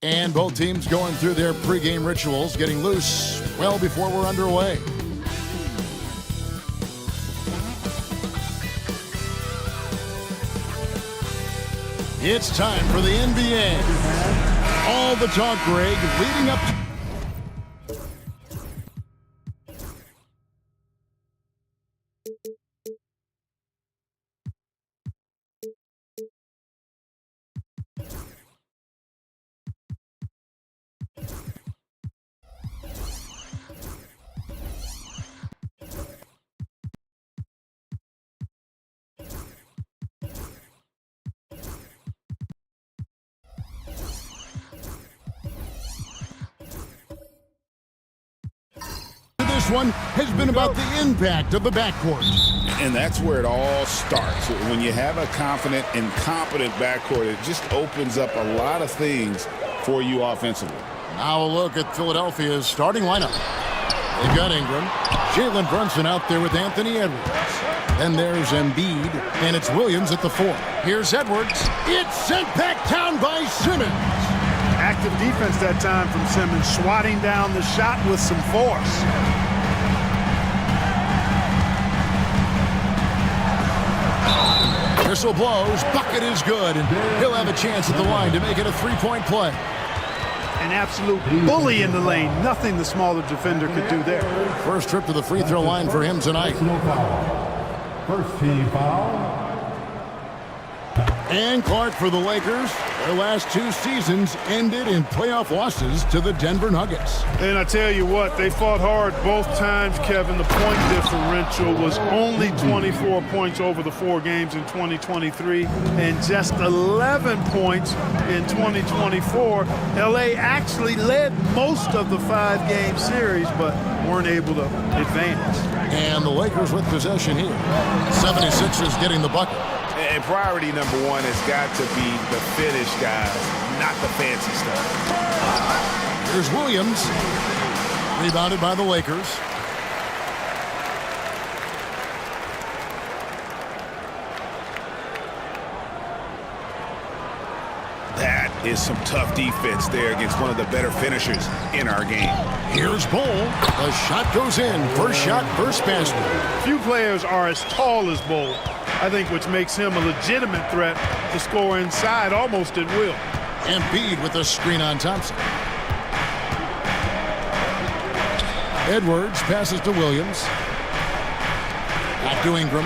And both teams going through their pregame rituals, getting loose well before we're underway. It's time for the NBA. All the talk, Greg, leading up to... This one has been about the impact of the backcourt. And that's where it all starts. When you have a confident and competent backcourt, it just opens up a lot of things for you offensively. Now a look at Philadelphia's starting lineup. They've got Ingram, Jalen Brunson out there with Anthony Edwards. Then there's Embiid, and it's Williams at the 4. Here's Edwards. It's sent back down by Simmons. Active defense that time from Simmons, swatting down the shot with some force. Whistle blows, bucket is good, and he'll have a chance at the line to make it a three-point play. An absolute bully in the lane. Nothing the smaller defender could do there. First trip to the free throw line for him tonight. First team foul. And Clark for the Lakers. Their last 2 seasons ended in playoff losses to the Denver Nuggets. And I tell you what, they fought hard both times, Kevin. The point differential was only 24 points over the 4 games in 2023 and just 11 points in 2024. LA actually led most of the 5-game series, but weren't able to advance. And the Lakers with possession here. 76ers getting the bucket. And priority number 1 has got to be the finish, guys, not the fancy stuff. Here's Williams. Rebounded by the Lakers. That is some tough defense there against one of the better finishers in our game. Here's Bull. The shot goes in. First shot, first basket. Few players are as tall as Bull, I think, which makes him a legitimate threat to score inside almost at will. Embiid with a screen on Thompson. Edwards passes to Williams. Back to Ingram.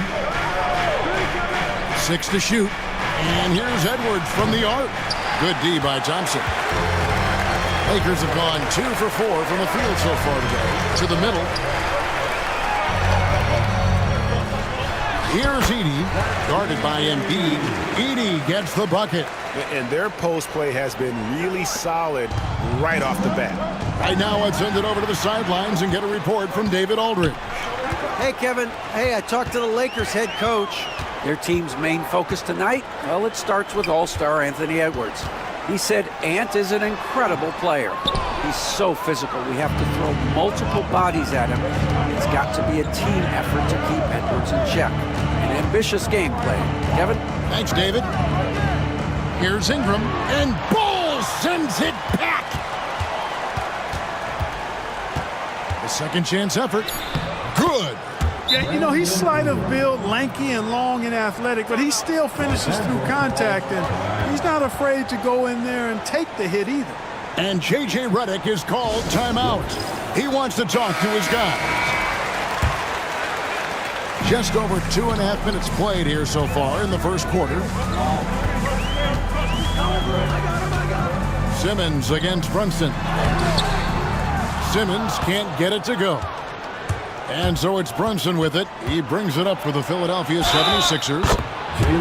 6 to shoot. And here's Edwards from the arc. Good D by Thompson. Lakers have gone 2 for 4 from the field so far today. To the middle. Here's Edey, guarded by Embiid. Edey gets the bucket. And their post play has been really solid right off the bat. Right now, let's send it over to the sidelines and get a report from David Aldridge. Hey, Kevin. Hey, I talked to the Lakers head coach. Their team's main focus tonight, well, it starts with all-star Anthony Edwards. He said Ant is an incredible player. He's so physical. We have to throw multiple bodies at him. It's got to be a team effort to keep Edwards in check. An ambitious game play. Kevin? Thanks, David. Here's Ingram, and Bull sends it back. The second chance effort. Good. Yeah, you know, he's slight of build, lanky and long and athletic, but he still finishes through contact, and he's not afraid to go in there and take the hit either. And J.J. Redick is called timeout. He wants to talk to his guys. Just over 2.5 minutes played here so far in the first quarter. Simmons against Brunson. Simmons can't get it to go. And so it's Brunson with it. He brings it up for the Philadelphia 76ers.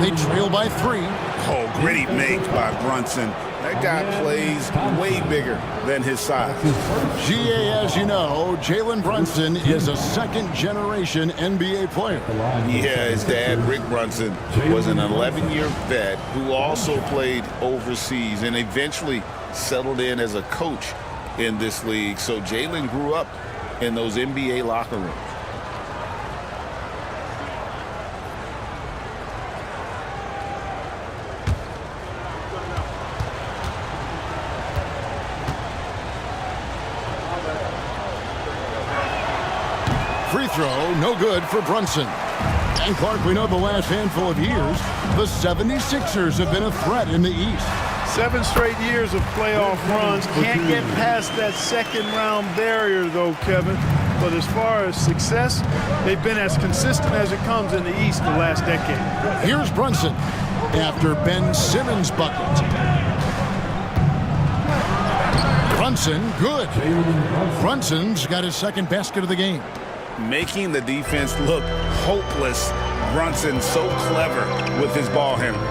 They trail by 3. Oh, gritty make by Brunson. That guy plays way bigger than his size. GA, as you know, Jalen Brunson is a second-generation NBA player. Yeah, his dad, Rick Brunson, was an 11-year vet who also played overseas and eventually settled in as a coach in this league. So Jalen grew up in those NBA locker rooms. throw, no good for Brunson. And Clark, we know the last handful of years, the 76ers have been a threat in the East. 7 straight years of playoff runs. Can't get past that second-round barrier, though, Kevin. But as far as success, they've been as consistent as it comes in the East the last decade. Here's Brunson after Ben Simmons' bucket. Brunson, good. Brunson's got his second basket of the game. Making the defense look hopeless. Brunson so clever with his ball handling.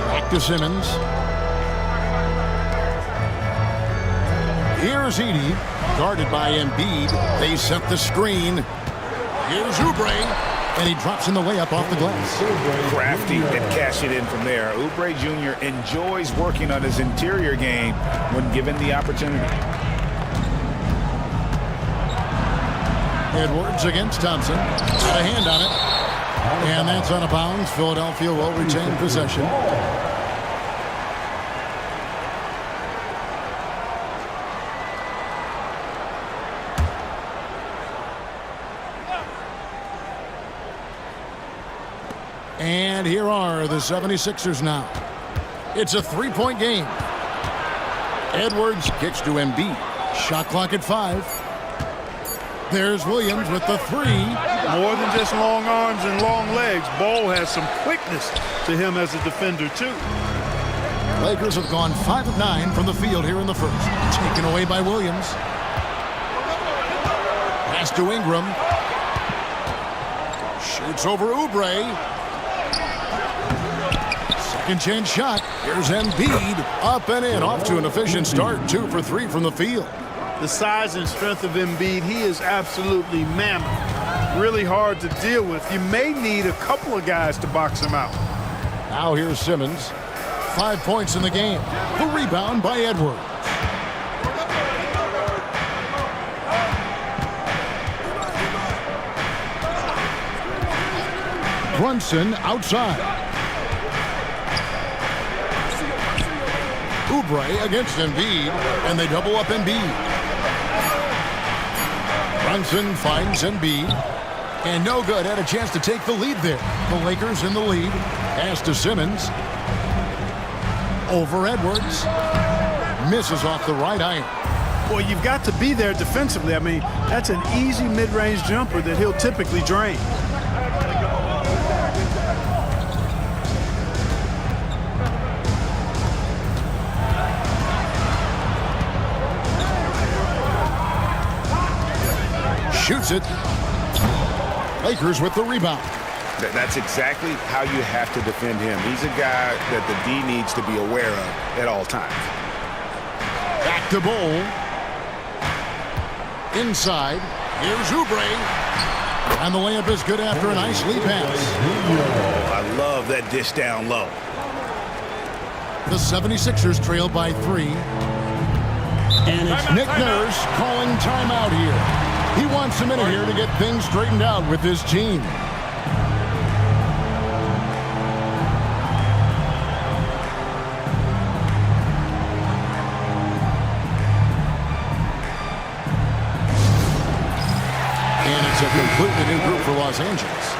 Back to Simmons. Here's Edey, guarded by Embiid. They set the screen. Here's Oubre, and he drops in the layup off the glass. Crafty and cash it in from there. Oubre Jr. enjoys working on his interior game when given the opportunity. Edwards against Thompson. Got a hand on it. And that's out of bounds. Philadelphia will retain possession. And here are the 76ers now. It's a three-point game. Edwards kicks to Embiid. Shot clock at 5. There's Williams with the 3. More than just long arms and long legs, Bol has some quickness to him as a defender, too. Lakers have gone 5 of 9 from the field here in the first. Taken away by Williams. Pass to Ingram. Shoots over Oubre. Second chance shot. Here's Embiid. Up and in. Off to an efficient start. 2 for 3 from the field. The size and strength of Embiid, he is absolutely mammoth. Really hard to deal with. You may need a couple of guys to box him out. Now here's Simmons. 5 points in the game. The rebound by Edwards. Brunson outside. Oubre against Embiid, and they double up Embiid. Brunson finds Embiid, and no good. Had a chance to take the lead there. The Lakers in the lead. Pass to Simmons. Over Edwards. Misses off the right iron. Well, you've got to be there defensively. I mean, that's an easy mid-range jumper that he'll typically drain. Shoots it. Lakers with the rebound. That's exactly how you have to defend him. He's a guy that the D needs to be aware of at all times. Back to Bol. Inside. Here's Oubre. And the layup is good after a nice lead pass. Oh, I love that dish down low. The 76ers trail by 3. And it's Nick Nurse calling timeout here. He wants a minute here to get things straightened out with his team. And it's a completely new group for Los Angeles.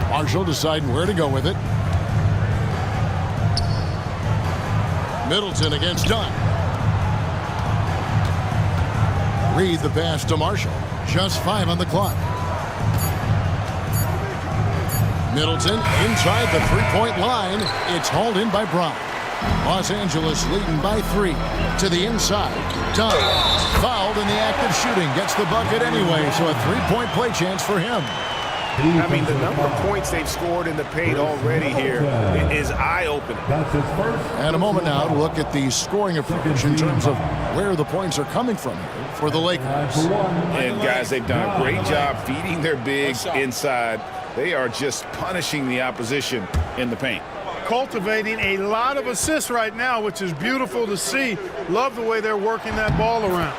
Marshall deciding where to go with it. Middleton against Dunn. Reed the pass to Marshall. Just 5 on the clock. Middleton inside the three-point line. It's hauled in by Brown. Los Angeles leading by 3 to the inside. Dunn fouled in the act of shooting. Gets the bucket anyway, so a three-point play chance for him. I mean, the number of points they've scored in the paint already here is eye-opening. And a moment now to look at the scoring approach in terms of where the points are coming from here for the Lakers. And, guys, they've done a great job feeding their bigs inside. They are just punishing the opposition in the paint. Cultivating a lot of assists right now, which is beautiful to see. Love the way they're working that ball around.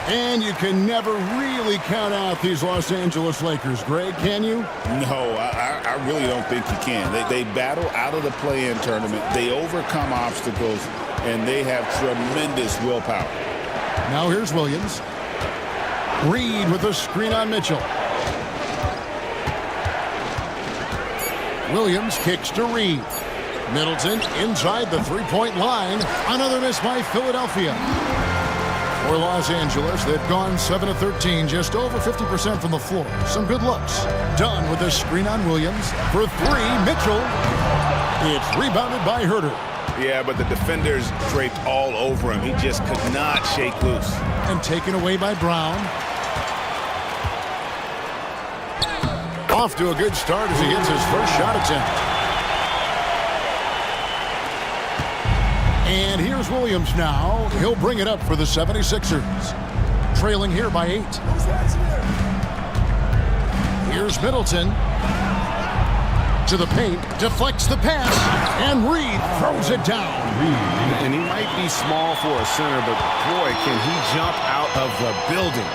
And you can never really count out these Los Angeles Lakers, Greg, can you? No, I really don't think you can. They battle out of the play-in tournament. They overcome obstacles, and they have tremendous willpower. Now here's Williams. Reed with a screen on Mitchell. Williams kicks to Reed. Middleton inside the three-point line. Another miss by Philadelphia. For Los Angeles, they've gone 7 of 13, just over 50% from the floor. Some good looks. Dunn with a screen on Williams. For three, Mitchell. It's rebounded by Herter. Yeah, but the defenders draped all over him. He just could not shake loose. And taken away by Brown. Off to a good start as he hits his first shot attempt. And here's Williams now. He'll bring it up for the 76ers. Trailing here by 8. Here's Middleton. To the paint. Deflects the pass. And Reed throws it down. And he might be small for a center, but boy, can he jump out of the building.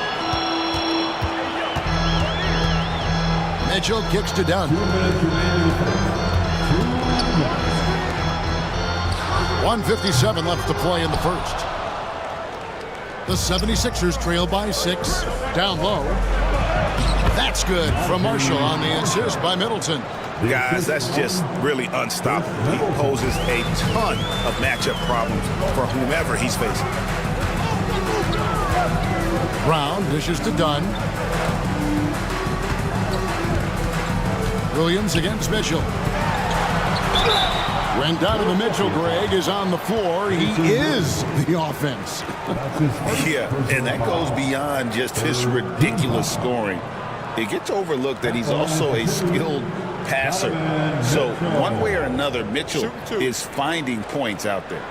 Mitchell kicks to Dunn. 1:57 left to play in the first. The 76ers trail by 6. Down low. That's good from Marshall on the assist by Middleton. Guys, that's just really unstoppable. He poses a ton of matchup problems for whomever he's facing. Brown dishes to Dunn. Williams against Mitchell. When Donovan Mitchell, Greg, is on the floor, he is the offense. Yeah, and that goes beyond just his ridiculous scoring. It gets overlooked that he's also a skilled passer. So one way or another, Mitchell is finding points out there.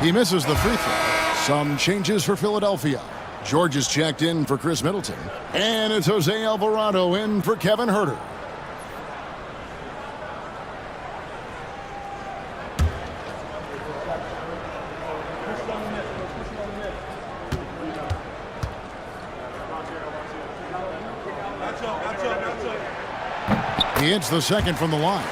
He misses the free throw. Some changes for Philadelphia. George is checked in for Chris Middleton. And it's Jose Alvarado in for Kevin Herter. He hits the second from the line.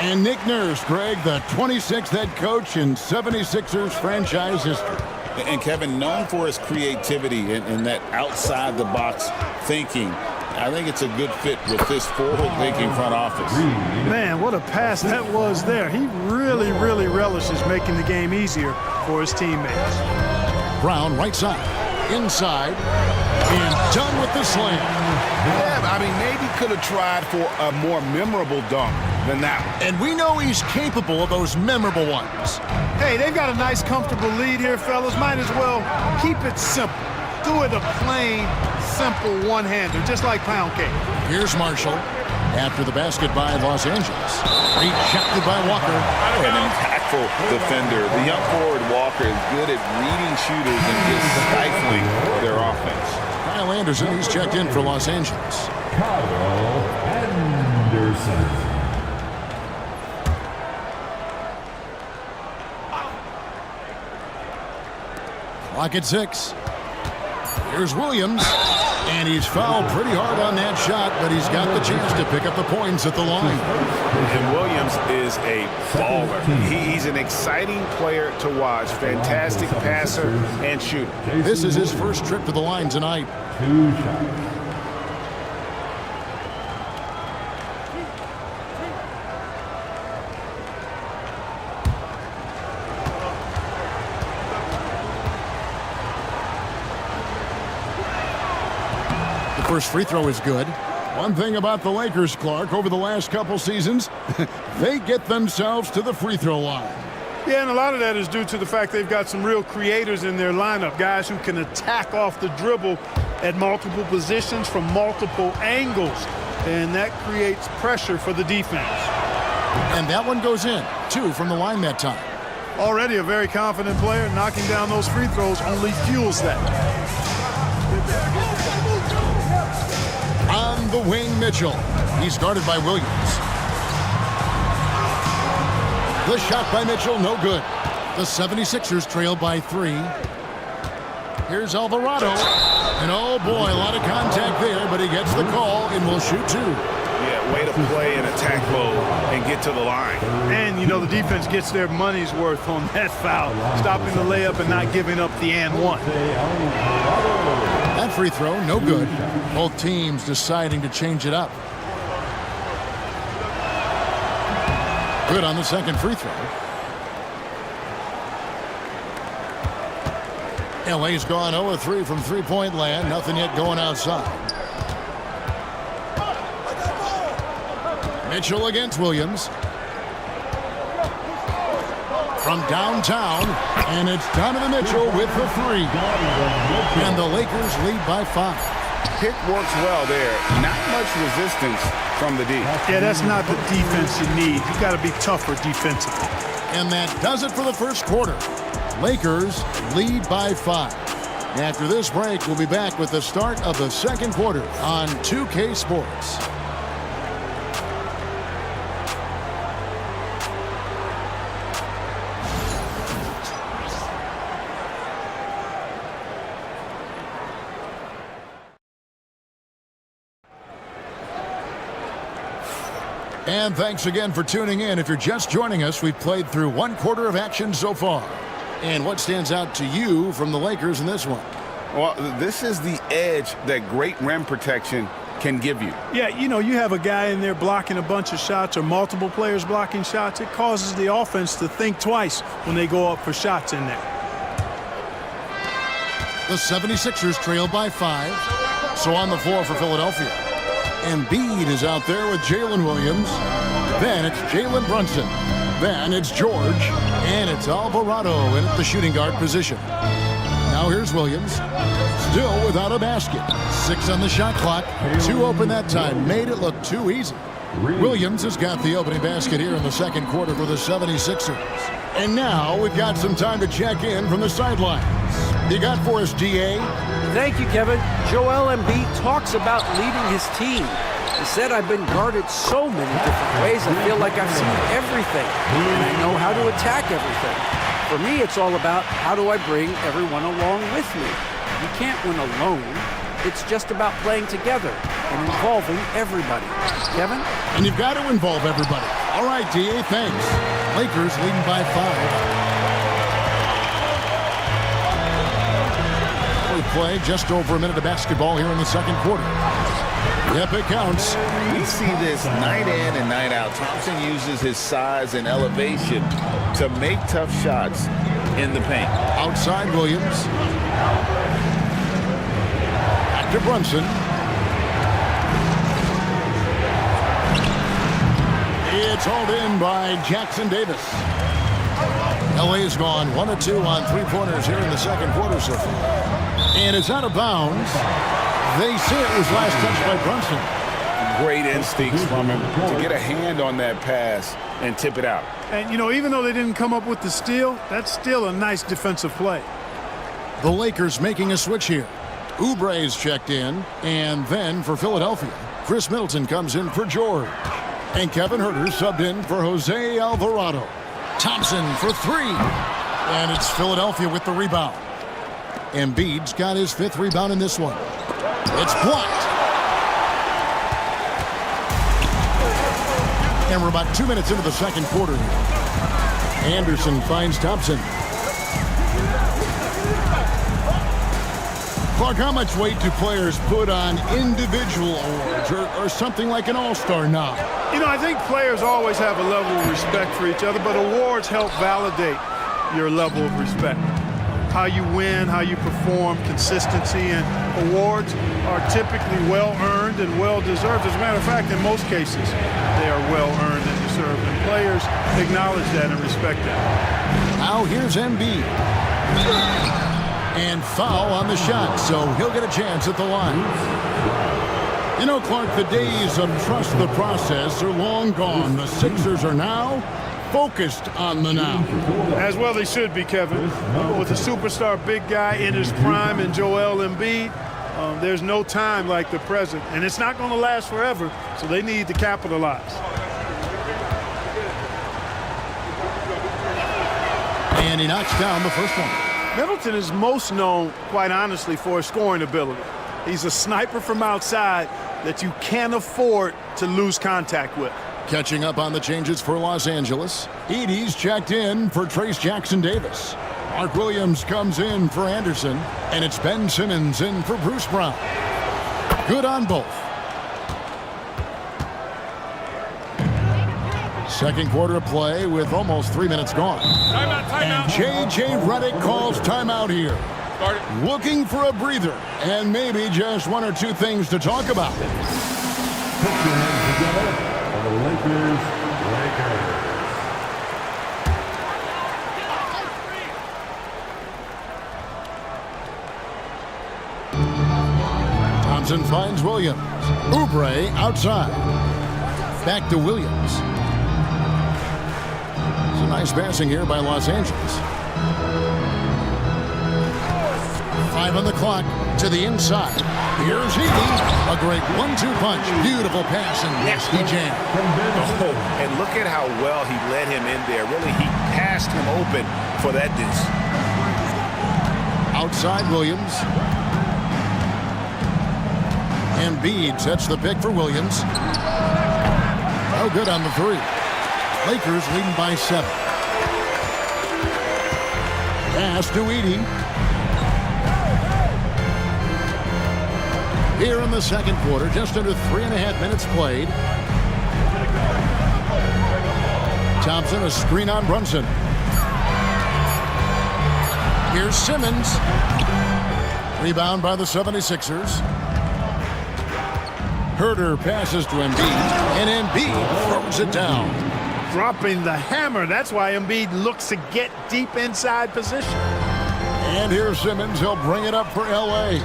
And Nick Nurse, Greg, the 26th head coach in 76ers franchise history. And Kevin, known for his creativity and that outside-the-box thinking, I think it's a good fit with this forward-thinking front office. Man, what a pass that was there. He really, really relishes making the game easier for his teammates. Brown right side, inside, and done with the slam. Yeah, I mean, maybe could have tried for a more memorable dunk than that one. And we know he's capable of those memorable ones. Hey, they've got a nice, comfortable lead here, fellas. Might as well keep it simple. Do it a plain, simple one-hander, just like pound cake. Here's Marshall after the basket by Los Angeles. Rejected by Walker. An impactful defender. The young forward Walker is good at reading shooters and just stifling their offense. Kyle Anderson, he's checked in for Los Angeles. Kyle Anderson. Clock at 6. Here's Williams. And he's fouled pretty hard on that shot, but he's got the chance to pick up the points at the line. And Williams is a baller. He's an exciting player to watch. Fantastic passer and shooter. This is his first trip to the line tonight. 2 shots. First free throw is good. One thing about the Lakers, Clark, over the last couple seasons, they get themselves to the free throw line. Yeah, and a lot of that is due to the fact they've got some real creators in their lineup, guys who can attack off the dribble at multiple positions from multiple angles, and that creates pressure for the defense. And that one goes in, 2 from the line that time. Already a very confident player, knocking down those free throws only fuels that. on the wing, Mitchell. He's guarded by Williams. The shot by Mitchell, no good. The 76ers trail by 3. Here's Alvarado. And oh boy, a lot of contact there, but he gets the call and will shoot 2. Yeah, way to play in attack mode and get to the line. And, you know, the defense gets their money's worth on that foul, stopping the layup and not giving up the and one. That free throw, no good. Both teams deciding to change it up. Good on the second free throw. LA's gone 0-3 from three-point land. Nothing yet going outside. Mitchell against Williams. From downtown, and it's Donovan Mitchell with the 3. And the Lakers lead by 5. Pick works well there. Not much resistance from the D. Yeah, that's not the defense you need. You got to be tougher defensively. And that does it for the first quarter. Lakers lead by 5. After this break, we'll be back with the start of the second quarter on 2K Sports. And thanks again for tuning in. If you're just joining us, we've played through one quarter of action so far. And what stands out to you from the Lakers in this one? Well, this is the edge that great rim protection can give you. Yeah, you know, you have a guy in there blocking a bunch of shots or multiple players blocking shots. It causes the offense to think twice when they go up for shots in there. The 76ers trail by 5. So on the floor for Philadelphia. Embiid is out there with Jalen Williams. Then it's Jalen Brunson. Then it's George. And it's Alvarado in at the shooting guard position. Now here's Williams. Still without a basket. 6 on the shot clock. 2 open that time. Made it look too easy. Williams has got the opening basket here in the second quarter for the 76ers. And now we've got some time to check in from the sidelines. You got for us, DA? Thank you, Kevin. Joel Embiid talks about leading his team. He said, I've been guarded so many different ways. I feel like I've seen everything, and I know how to attack everything. For me, it's all about how do I bring everyone along with me. You can't win alone. It's just about playing together and involving everybody. Kevin? And you've got to involve everybody. All right, DA, thanks. Lakers leading by 5. We play just over a minute of basketball here in the second quarter. Yep, it counts. We see this night in and night out. Thompson uses his size and elevation to make tough shots in the paint. Outside Williams. Back to Brunson. It's hauled in by Jackson Davis. LA's gone 1 of 2 on three-pointers here in the second quarter so far. And it's out of bounds. They say it was last touched by Brunson. Great instincts from him to get a hand on that pass and tip it out. And, you know, even though they didn't come up with the steal, that's still a nice defensive play. The Lakers making a switch here. Oubre's checked in. And then for Philadelphia, Chris Middleton comes in for George. And Kevin Huerter subbed in for Jose Alvarado. Thompson for 3. And it's Philadelphia with the rebound. Embiid's got his 5th rebound in this one. It's blocked. And we're about 2 minutes into the second quarter here. Anderson finds Thompson. Clark, how much weight do players put on individual awards or something like an all-star nod? You know, I think players always have a level of respect for each other, but awards help validate your level of respect. How you win, how you perform, consistency, and awards are typically well-earned and well-deserved. As a matter of fact, in most cases, they are well-earned and deserved, and players acknowledge that and respect that. Now here's Embiid. And foul on the shot, so he'll get a chance at the line. You know, Clark, the days of trust the process are long gone. The Sixers are now focused on the now. As well they should be, Kevin. With a superstar big guy in his prime and Joel Embiid, There's no time like the present, and it's not going to last forever, so they need to capitalize. And he knocks down the first one. Middleton is most known, quite honestly, for his scoring ability. He's a sniper from outside that you can't afford to lose contact with. Catching up on the changes for Los Angeles. Edey's checked in for Trace Jackson-Davis. Mark Williams comes in for Anderson, and it's Ben Simmons in for Bruce Brown. Good on both. Second quarter of play with almost 3 minutes gone. Timeout. And J.J. Redick calls timeout here. Looking for a breather and maybe just one or two things to talk about. Put your hands together for the Lakers. Thompson finds Williams. Oubre outside. Back to Williams. It's a nice passing here by Los Angeles. 5 on the clock to the inside. Here's Edey. A great 1-2 punch. Beautiful pass and nasty jam. Oh, and look at how well he led him in there. Really, he passed him open for that deuce. Outside Williams. Embiid sets the pick for Williams. No good on the three. Lakers leading by 7. Pass to Edey. Here in the second quarter, just under 3.5 minutes played. Thompson, a screen on Brunson. Here's Simmons. Rebound by the 76ers. Herter passes to Embiid, and Embiid throws it down. Dropping the hammer. That's why Embiid looks to get deep inside position. And here's Simmons. He'll bring it up for L.A.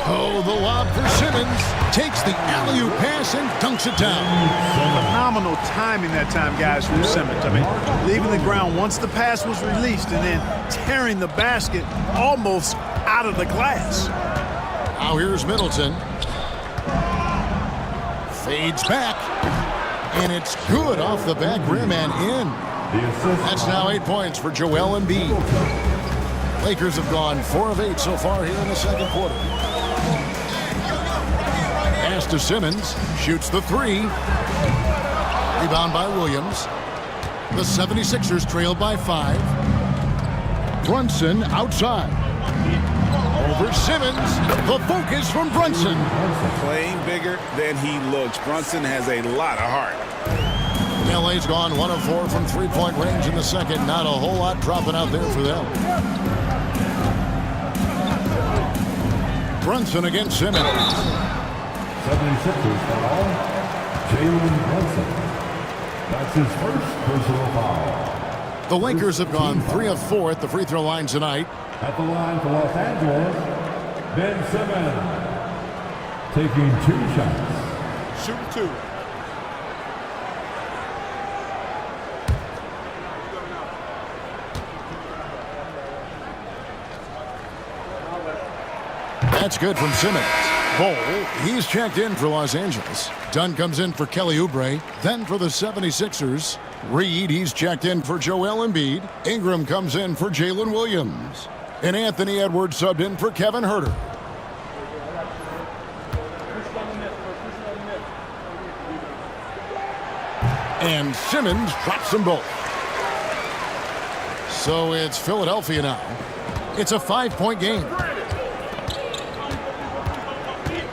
Oh, the lob for Simmons. Takes the alley-oop pass and dunks it down. Phenomenal timing that time, guys, from Simmons. I mean, leaving the ground once the pass was released and then tearing the basket almost out of the glass. Now here's Middleton. Fades back. And it's good off the back rim and in. That's now 8 points for Joel Embiid. Lakers have gone 4 of 8 so far here in the second quarter. Pass to Simmons. Shoots the three. Rebound by Williams. The 76ers trail by 5. Brunson outside. Over Simmons. The focus from Brunson. Playing bigger than he looks. Brunson has a lot of heart. LA's gone 1 of 4 from three-point range in the second. Not a whole lot dropping out there for them. Brunson against Simmons. 76ers foul. Jalen Brunson. That's his first personal foul. The Lakers have gone 3 of 4 at the free throw line tonight. At the line for Los Angeles, Ben Simmons. Taking 2 shots. Shooting 2. That's good from Simmons. Bol, he's checked in for Los Angeles. Dunn comes in for Kelly Oubre. Then for the 76ers, Reed, he's checked in for Joel Embiid. Ingram comes in for Jalen Williams. And Anthony Edwards subbed in for Kevin Herter. And Simmons drops them both. So it's Philadelphia now. It's a 5-point game.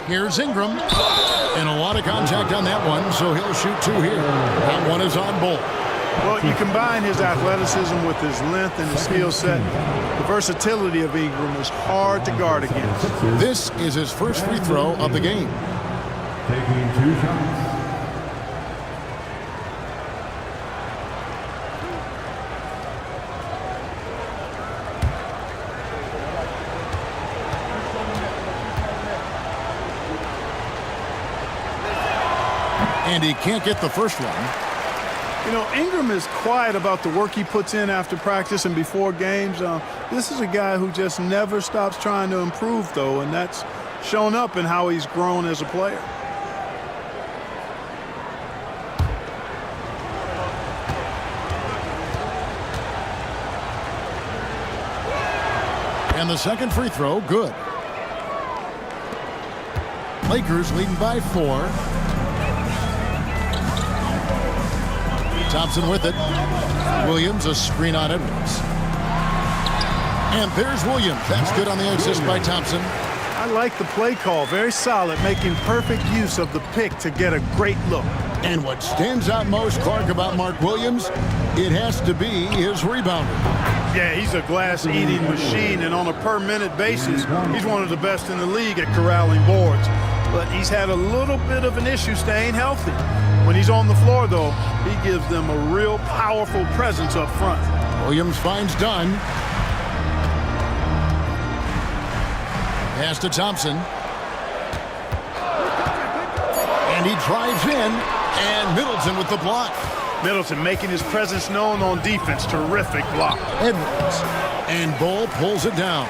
Here's Ingram. And a lot of contact on that one, so he'll shoot 2 here. That one is on Bol. Well, you combine his athleticism with his length and his skill set. The versatility of Ingram is hard to guard against. This is his first free throw of the game. Taking 2 shots. And he can't get the first one. You know, Ingram is quiet about the work he puts in after practice and before games. This is a guy who just never stops trying to improve, though, and that's shown up in how he's grown as a player. And the second free throw, good. Lakers leading by 4. Thompson with it. Williams, a screen on Edwards. And there's Williams. That's good on the assist by Thompson. I like the play call. Very solid, making perfect use of the pick to get a great look. And what stands out most, Clark, about Mark Williams, it has to be his rebounder. Yeah, he's a glass-eating machine, and on a per-minute basis, he's one of the best in the league at corralling boards. But he's had a little bit of an issue staying healthy. When he's on the floor, though, he gives them a real powerful presence up front. Williams finds Dunn. Pass to Thompson. And he drives in, and Middleton with the block. Middleton making his presence known on defense. Terrific block. Edwards. And Bull pulls it down.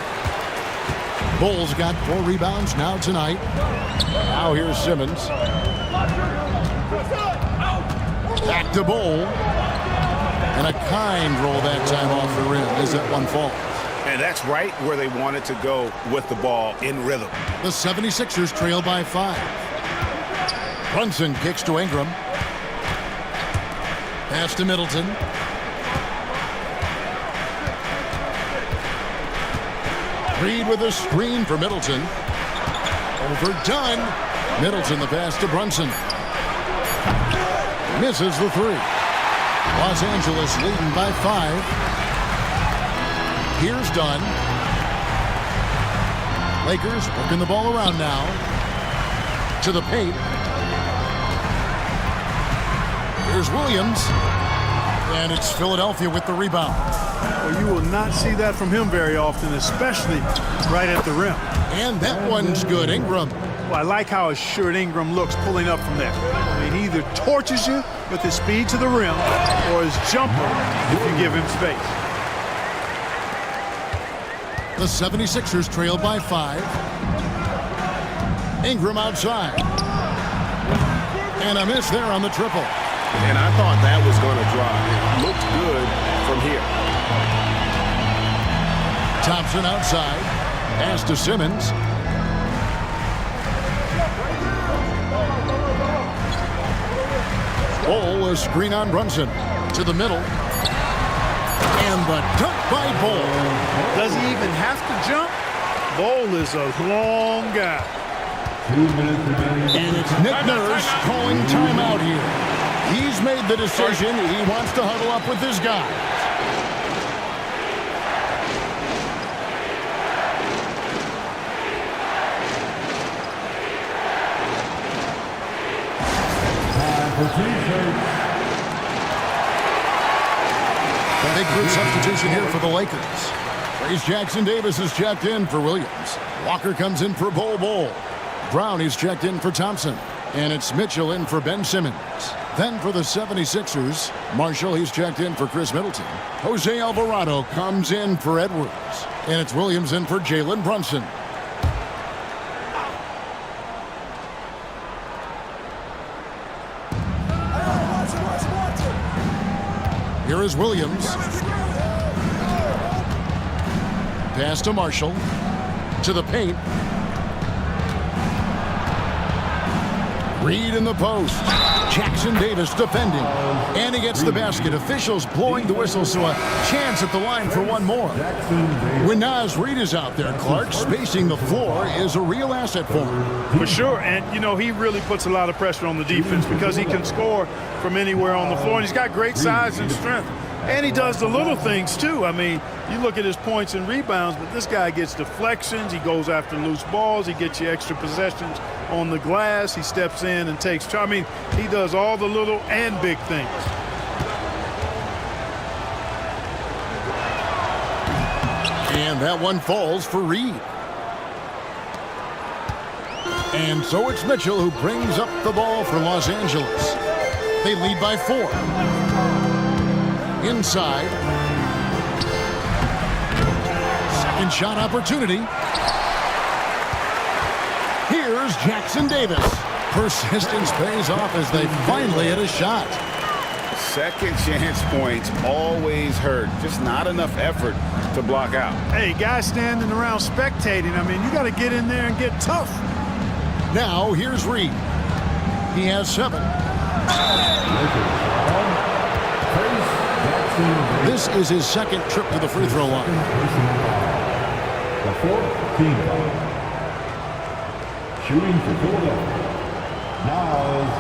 Bull's got 4 rebounds now tonight. Now here's Simmons. Back to Bull. And a kind roll that time off the rim as that one falls. And that's right where they wanted to go with the ball, in rhythm. The 76ers trail by 5. Brunson kicks to Ingram. Pass to Middleton. Reed with a screen for Middleton. Overdone. Middleton the pass to Brunson. Misses the 3. Los Angeles leading by 5. Here's Dunn. Lakers working the ball around now. To the paint. Here's Williams. And it's Philadelphia with the rebound. Well, you will not see that from him very often, especially right at the rim. And that one's good. Ingram. Well, I like how assured Ingram looks pulling up from there. I mean, he either torches you with his speed to the rim or his jumper if you give him space. The 76ers trail by 5. Ingram outside. And a miss there on the triple. And I thought that was going to drop. It looked good from here. Thompson outside. Pass to Simmons. Bull, a screen on Brunson. To the middle. And the dunk by Bull. Does he even have to jump? Bull is a long guy. 2 minutes remaining. And it's Nick Nurse calling timeout here. He's made the decision. He wants to huddle up with his guys. Time for T-shirts. Big group substitution here for the Lakers. Trace Jackson Davis is checked in for Williams. Walker comes in for Bull. Brown is checked in for Thompson. And it's Mitchell in for Ben Simmons. Then for the 76ers, Marshall, he's checked in for Chris Middleton. Jose Alvarado comes in for Edwards. And it's Williams in for Jalen Brunson. Here is Williams. Pass to Marshall. To the paint. Reed in the post. Jackson Davis defending. And he gets the basket. Officials blowing the whistle, so a chance at the line for one more. When Naz Reed is out there, Clark, spacing the floor is a real asset for him. For sure, and you know, he really puts a lot of pressure on the defense because he can score from anywhere on the floor, and he's got great size and strength. And he does the little things, too. I mean, you look at his points and rebounds, but this guy gets deflections. He goes after loose balls. He gets you extra possessions on the glass. He steps in and takes charge. I mean, he does all the little and big things. And that one falls for Reed. And so it's Mitchell who brings up the ball for Los Angeles. They lead by 4. Inside. Second shot opportunity. Here's Jackson Davis. Persistence pays off as they finally hit a shot. Second chance points always hurt. Just not enough effort to block out. Hey, guys standing around spectating, I mean, you got to get in there and get tough. Now, here's Reed. He has 7. This is his second trip to the free throw line. The fourth team foul. Shooting for Philadelphia. Miles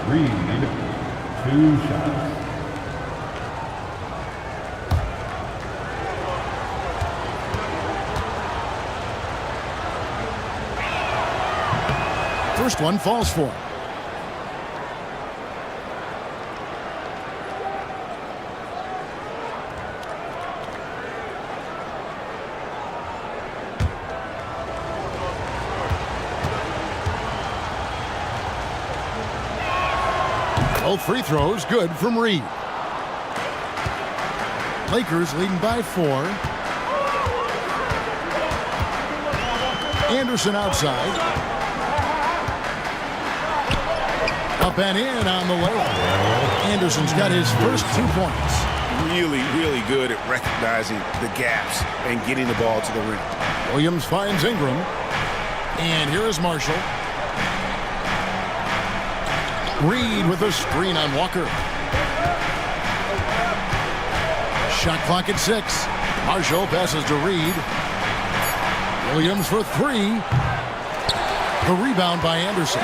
Reed, 2 shots. First one falls for him. Both free throws good from Reed. Lakers leading by 4. Anderson outside. Up and in on the layup. Anderson's got his first 2 points. Really, really good at recognizing the gaps and getting the ball to the rim. Williams finds Ingram. And here is Marshall. Reed with a screen on Walker. Shot clock at 6. Marshall passes to Reed. Williams for 3. The rebound by Anderson.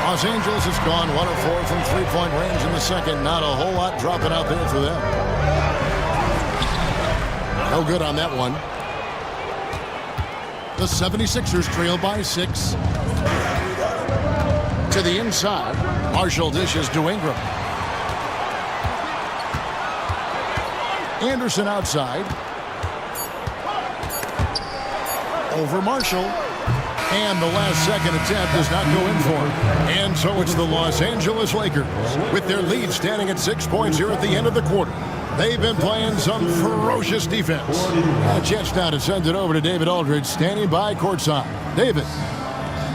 Los Angeles has gone 1 of 4 from three-point range in the second. Not a whole lot dropping out there for them. No good on that one. The 76ers trail by 6. To the inside. Marshall dishes to Ingram. Anderson outside. Over Marshall. And the last second attempt does not go in for him. And so it's the Los Angeles Lakers with their lead standing at 6 points here at the end of the quarter. They've been playing some ferocious defense. A chance now to send it over to David Aldridge standing by courtside. David.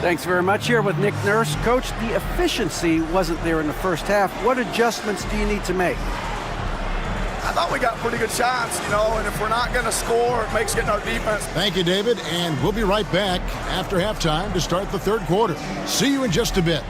Thanks very much. Here with Nick Nurse. Coach, the efficiency wasn't there in the first half. What adjustments do you need to make? I thought we got pretty good shots, and if we're not going to score, it makes getting our defense. Thank you, David, and we'll be right back after halftime to start the third quarter. See you in just a bit.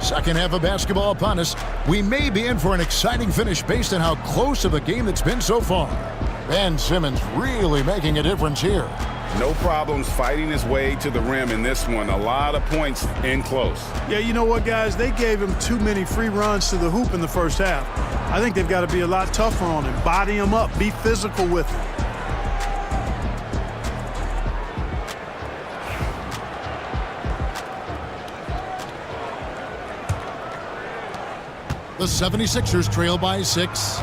Second half of basketball upon us. We may be in for an exciting finish based on how close of a game it's been so far. Ben Simmons really making a difference here. No problems fighting his way to the rim in this one. A lot of points in close. Yeah, you know what, guys? They gave him too many free runs to the hoop in the first half. I think they've got to be a lot tougher on him. Body him up. Be physical with him. The 76ers trail by 6.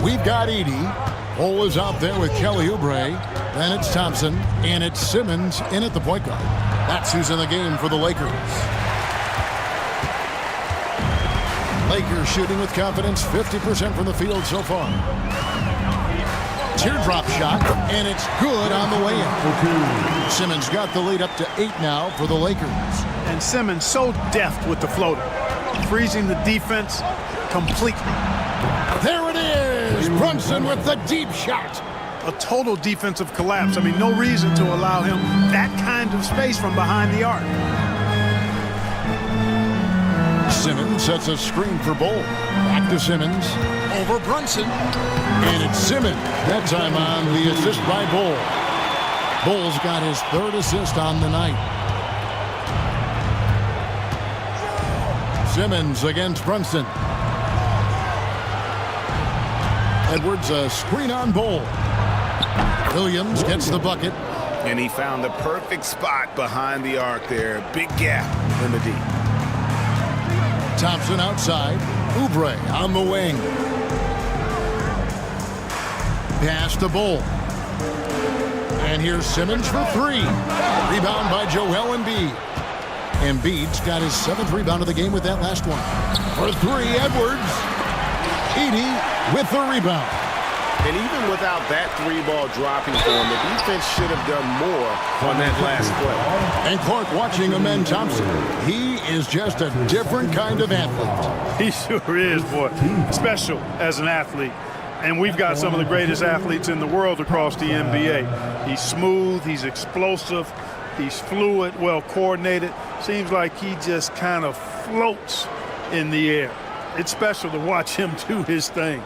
We've got Edey. Cole is out there with Kelly Oubre. Then it's Thompson, and it's Simmons in at the point guard. That's who's in the game for the Lakers. Lakers shooting with confidence, 50% from the field so far. Teardrop shot, and it's good on the way in. Simmons got the lead up to 8 now for the Lakers. And Simmons so deft with the floater, freezing the defense completely. There it is! Brunson with the deep shot. a total defensive collapse. I mean, no reason to allow him that kind of space from behind the arc. Simmons sets a screen for Bol. Back to Simmons. Over Brunson. And it's Simmons. That time on the assist by Bol. Bol's got his 3rd assist on the night. Simmons against Brunson. Edwards a screen on Bol. Williams gets the bucket. And he found the perfect spot behind the arc there. Big gap in the D. Thompson outside. Oubre on the wing. Pass to Bol. And here's Simmons for 3. Rebound by Joel Embiid. Embiid's got his 7th rebound of the game with that last one. For 3, Edwards. Edey with the rebound. And even without that 3-ball dropping for him, the defense should have done more on that last play. And Clark watching Amen Thompson. He is just a different kind of athlete. He sure is, boy. Special as an athlete. And we've got some of the greatest athletes in the world across the NBA. He's smooth, he's explosive, he's fluid, well coordinated. Seems like he just kind of floats in the air. It's special to watch him do his thing.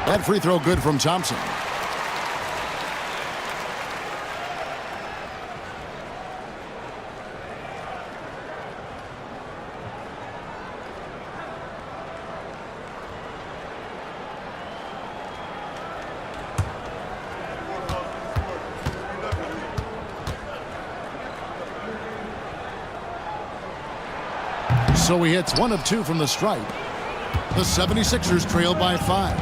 That free throw good from Thompson. So he hits 1 of 2 from the stripe. The 76ers trail by 5.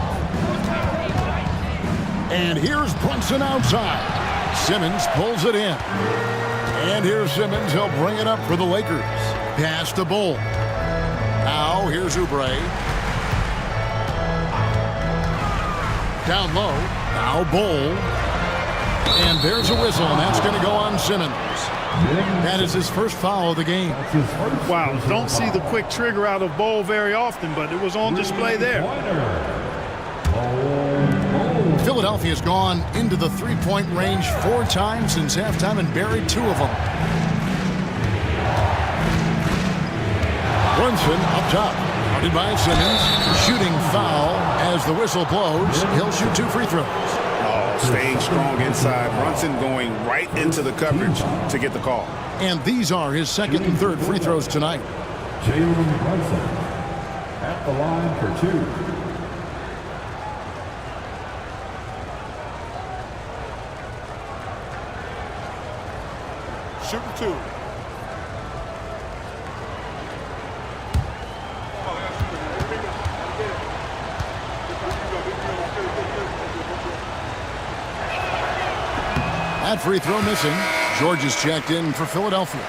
And here's Brunson outside. Simmons pulls it in. And here's Simmons. He'll bring it up for the Lakers. Pass to Bol. Now here's Oubre. Down low. Now Bol. And there's a whistle, and that's going to go on Simmons. That is his first foul of the game. Wow, don't see the quick trigger out of Bol very often, but it was on display there. Philadelphia's gone into the three-point range 4 times since halftime and buried 2 of them. Brunson up top, guarded by Simmons. Shooting foul as the whistle blows. He'll shoot 2 free throws. Staying strong inside. Brunson going right into the coverage to get the call. And these are his 2nd and 3rd free throws tonight. Jalen Brunson at the line for 2. Shooting 2. That free throw missing. George is checked in for Philadelphia.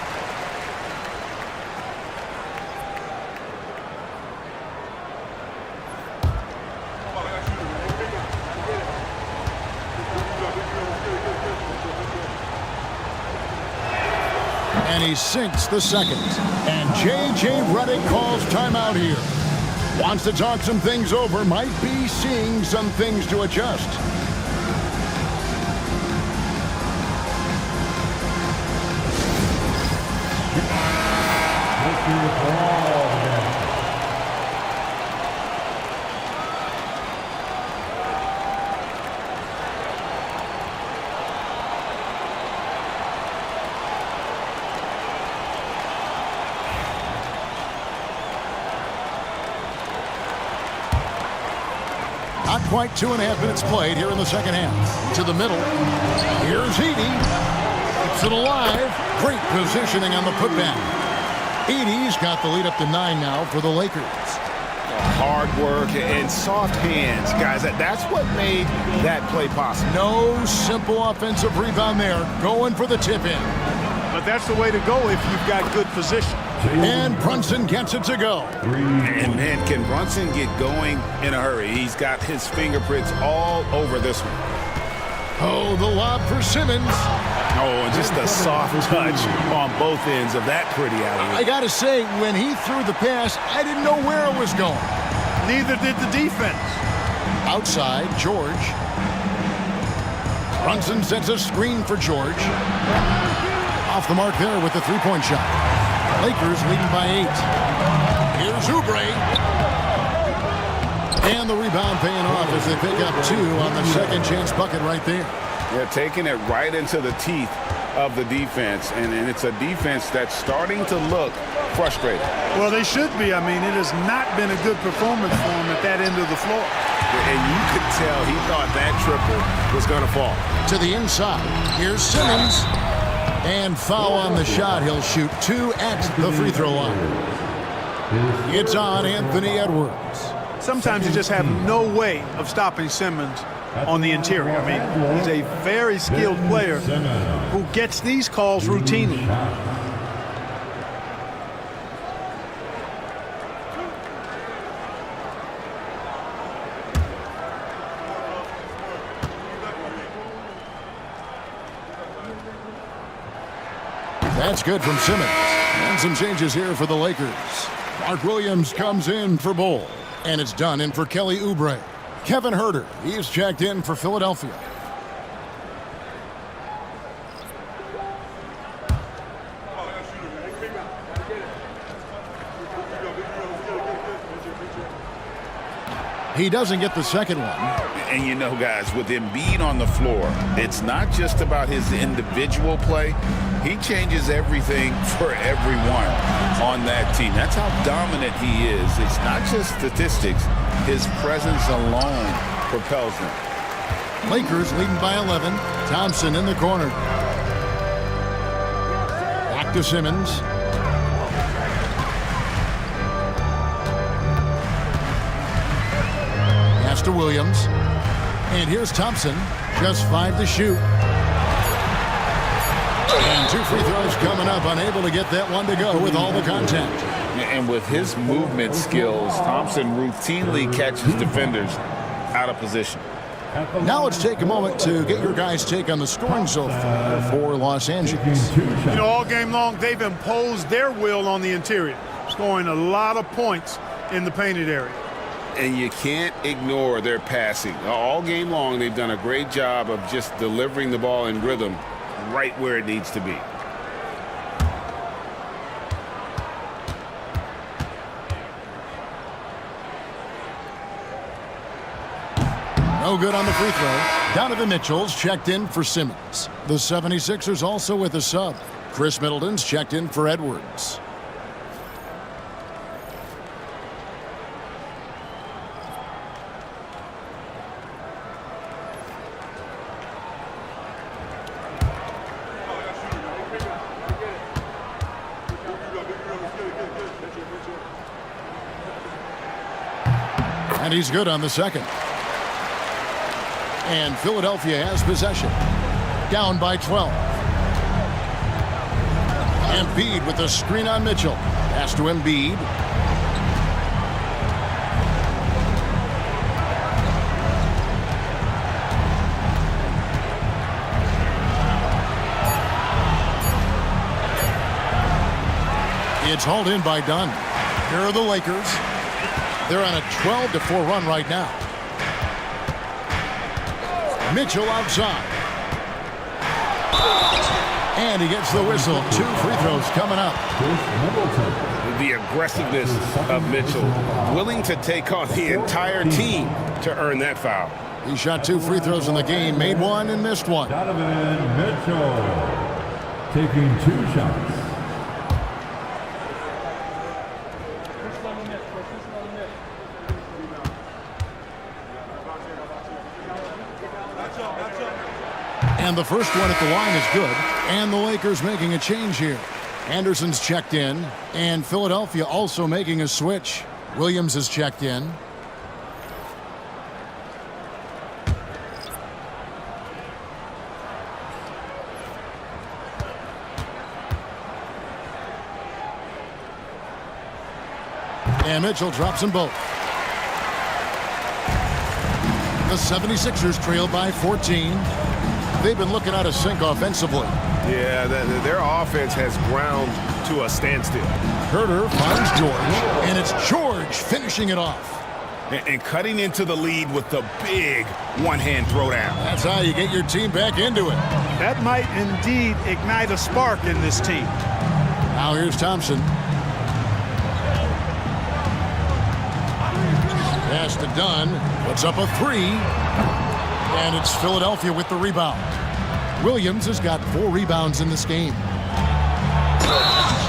And he sinks the 2nd. And J.J. Redick calls timeout here. Wants to talk some things over. Might be seeing some things to adjust. Not quite 2.5 minutes played here in the second half. To the middle. Here's Edey. Keeps it alive. Great positioning on the putback. Edey's got the lead up to 9 now for the Lakers. Hard work and soft hands, guys. That's what made that play possible. No simple offensive rebound there. Going for the tip-in. But that's the way to go if you've got good position. And Brunson gets it to go. And man, can Brunson get going in a hurry? He's got his fingerprints all over this one. Oh, the lob for Simmons. Oh, and just a soft touch on both ends of that pretty alley. I got to say, when he threw the pass, I didn't know where it was going. Neither did the defense. Outside, George. Brunson sets a screen for George. Off the mark there with the three-point shot. Lakers leading by 8. Here's Oubre. And the rebound paying off as they pick up 2 on the second chance bucket right there. They're taking it right into the teeth of the defense, and it's a defense that's starting to look frustrated. Well, they should be. I mean, it has not been a good performance for him at that end of the floor. And you could tell he thought that triple was going to fall. To the inside. Here's Simmons. And foul on the shot. He'll shoot 2 at the free throw line. It's on Anthony Edwards. Sometimes you just have no way of stopping Simmons on the interior. I mean, he's a very skilled player who gets these calls routinely. That's good from Simmons. And some changes here for the Lakers. Mark Williams comes in for Bull. And it's done in for Kelly Oubre. Kevin Huerter, he's checked in for Philadelphia. He doesn't get the second one. And you know, guys, with Embiid on the floor, it's not just about his individual play. He changes everything for everyone on that team. That's how dominant he is. It's not just statistics. His presence alone propels them. Lakers leading by 11. Thompson in the corner. Back to Simmons. Pass to Williams. And here's Thompson. Just 5 to shoot. And 2 free throws coming up. Unable to get that one to go with all the contact. And with his movement skills, Thompson routinely catches defenders out of position. Now let's take a moment to get your guys' take on the scoring so far for Los Angeles. You know, all game long, they've imposed their will on the interior, scoring a lot of points in the painted area. And you can't ignore their passing. All game long, they've done a great job of just delivering the ball in rhythm right where it needs to be. No good on the free throw. Donovan Mitchell's checked in for Simmons. The 76ers also with a sub. Chris Middleton's checked in for Edwards. And he's good on the second. And Philadelphia has possession. Down by 12. Embiid with the screen on Mitchell. Pass to Embiid. It's hauled in by Dunn. Here are the Lakers. They're on a 12-4 run right now. Mitchell outside. And he gets the whistle. 2 free throws coming up. The aggressiveness of Mitchell, willing to take on the entire team to earn that foul. He shot 2 free throws in the game, made 1 and missed 1. Donovan Mitchell taking 2 shots. And the first one at the line is good. And the Lakers making a change here. Anderson's checked in. And Philadelphia also making a switch. Williams is checked in. And Mitchell drops them both. The 76ers trail by 14. they've been looking out of sync offensively. Yeah, their offense has ground to a standstill. Herder finds George, and it's George finishing it off. And cutting into the lead with the big one-hand throwdown. That's how you get your team back into it. That might indeed ignite a spark in this team. Now here's Thompson. Pass to Dunn. Puts up a three. And it's Philadelphia with the rebound. Williams has got 4 rebounds in this game.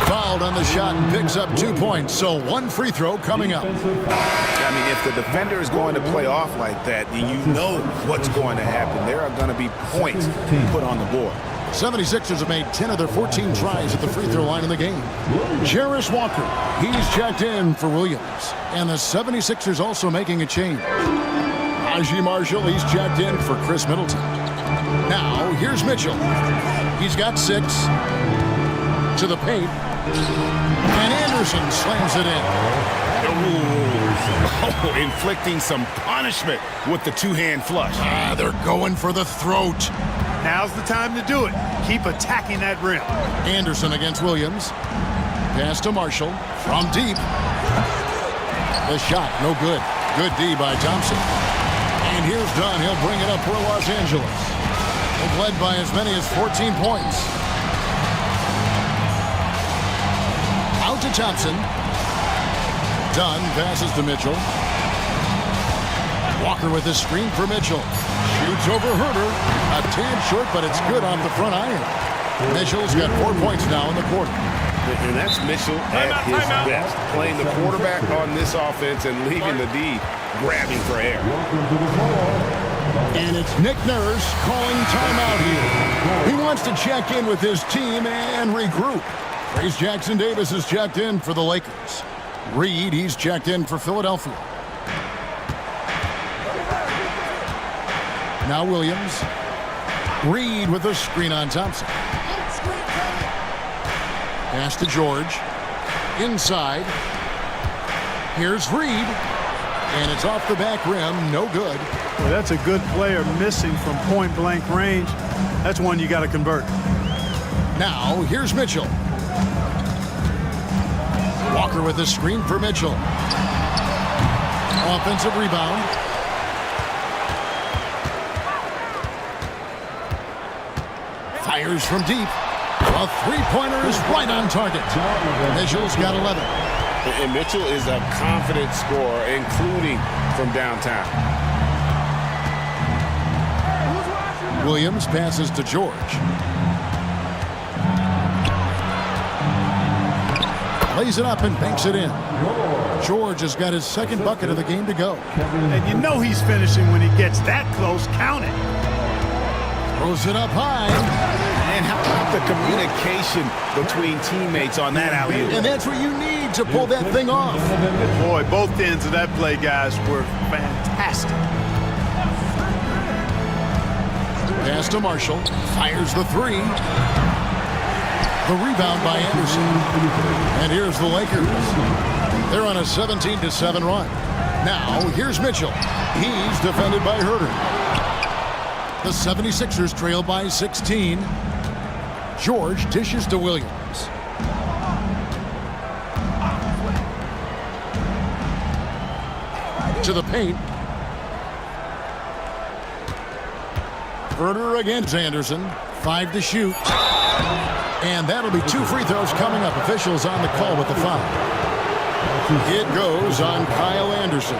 Fouled on the shot and picks up 2 points. So 1 free throw coming up. I mean, if the defender is going to play off like that, then you know what's going to happen. There are going to be points put on the board. 76ers have made 10 of their 14 tries at the free throw line in the game. Jarris Walker, he's checked in for Williams. And the 76ers also making a change. Najee Marshall, he's checked in for Chris Middleton. Now, here's Mitchell. He's got 6. To the paint. And Anderson slams it in. Oh, inflicting some punishment with the two-hand flush. They're going for the throat. Now's the time to do it. Keep attacking that rim. Anderson against Williams. Pass to Marshall from deep. The shot, no good. Good D by Thompson. And here's Dunn. He'll bring it up for Los Angeles. They've led by as many as 14 points. Out to Thompson. Dunn passes to Mitchell. Walker with a screen for Mitchell. Shoots over Herder. A tad short, but it's good off the front iron. Mitchell's got 4 points now in the quarter. And that's Mitchell at his best. Playing the quarterback on this offense and leaving the D grabbing for air. And it's Nick Nurse calling timeout here. He wants to check in with his team and regroup. Trace Jackson Davis is checked in for the Lakers. Reed, he's checked in for Philadelphia. Now Williams. Reed with a screen on Thompson. Pass to George. Inside. Here's Reed. And it's off the back rim. No good. Well, that's a good player missing from point-blank range. That's one you got to convert. Now, here's Mitchell. Walker with a screen for Mitchell. Offensive rebound. Fires from deep. A three-pointer is right on target. Mitchell's got 11. And Mitchell is a confident scorer, including from downtown. Williams passes to George. Lays it up and banks it in. George has got his second bucket of the game to go. And you know he's finishing when he gets that close. Count it. Throws it up high. And how about the communication between teammates on that alley-oop? And that's what you need to pull that thing off. Boy, both ends of that play, guys, were fantastic. Pass to Marshall. Fires the three. The rebound by Anderson. And here's the Lakers. They're on a 17-7 run. Now, here's Mitchell. He's defended by Herder. The 76ers trail by 16. George dishes to Williams. To the paint. Herder against Anderson. 5 to shoot. And that'll be 2 free throws coming up. Officials on the call with the foul. It goes on Kyle Anderson.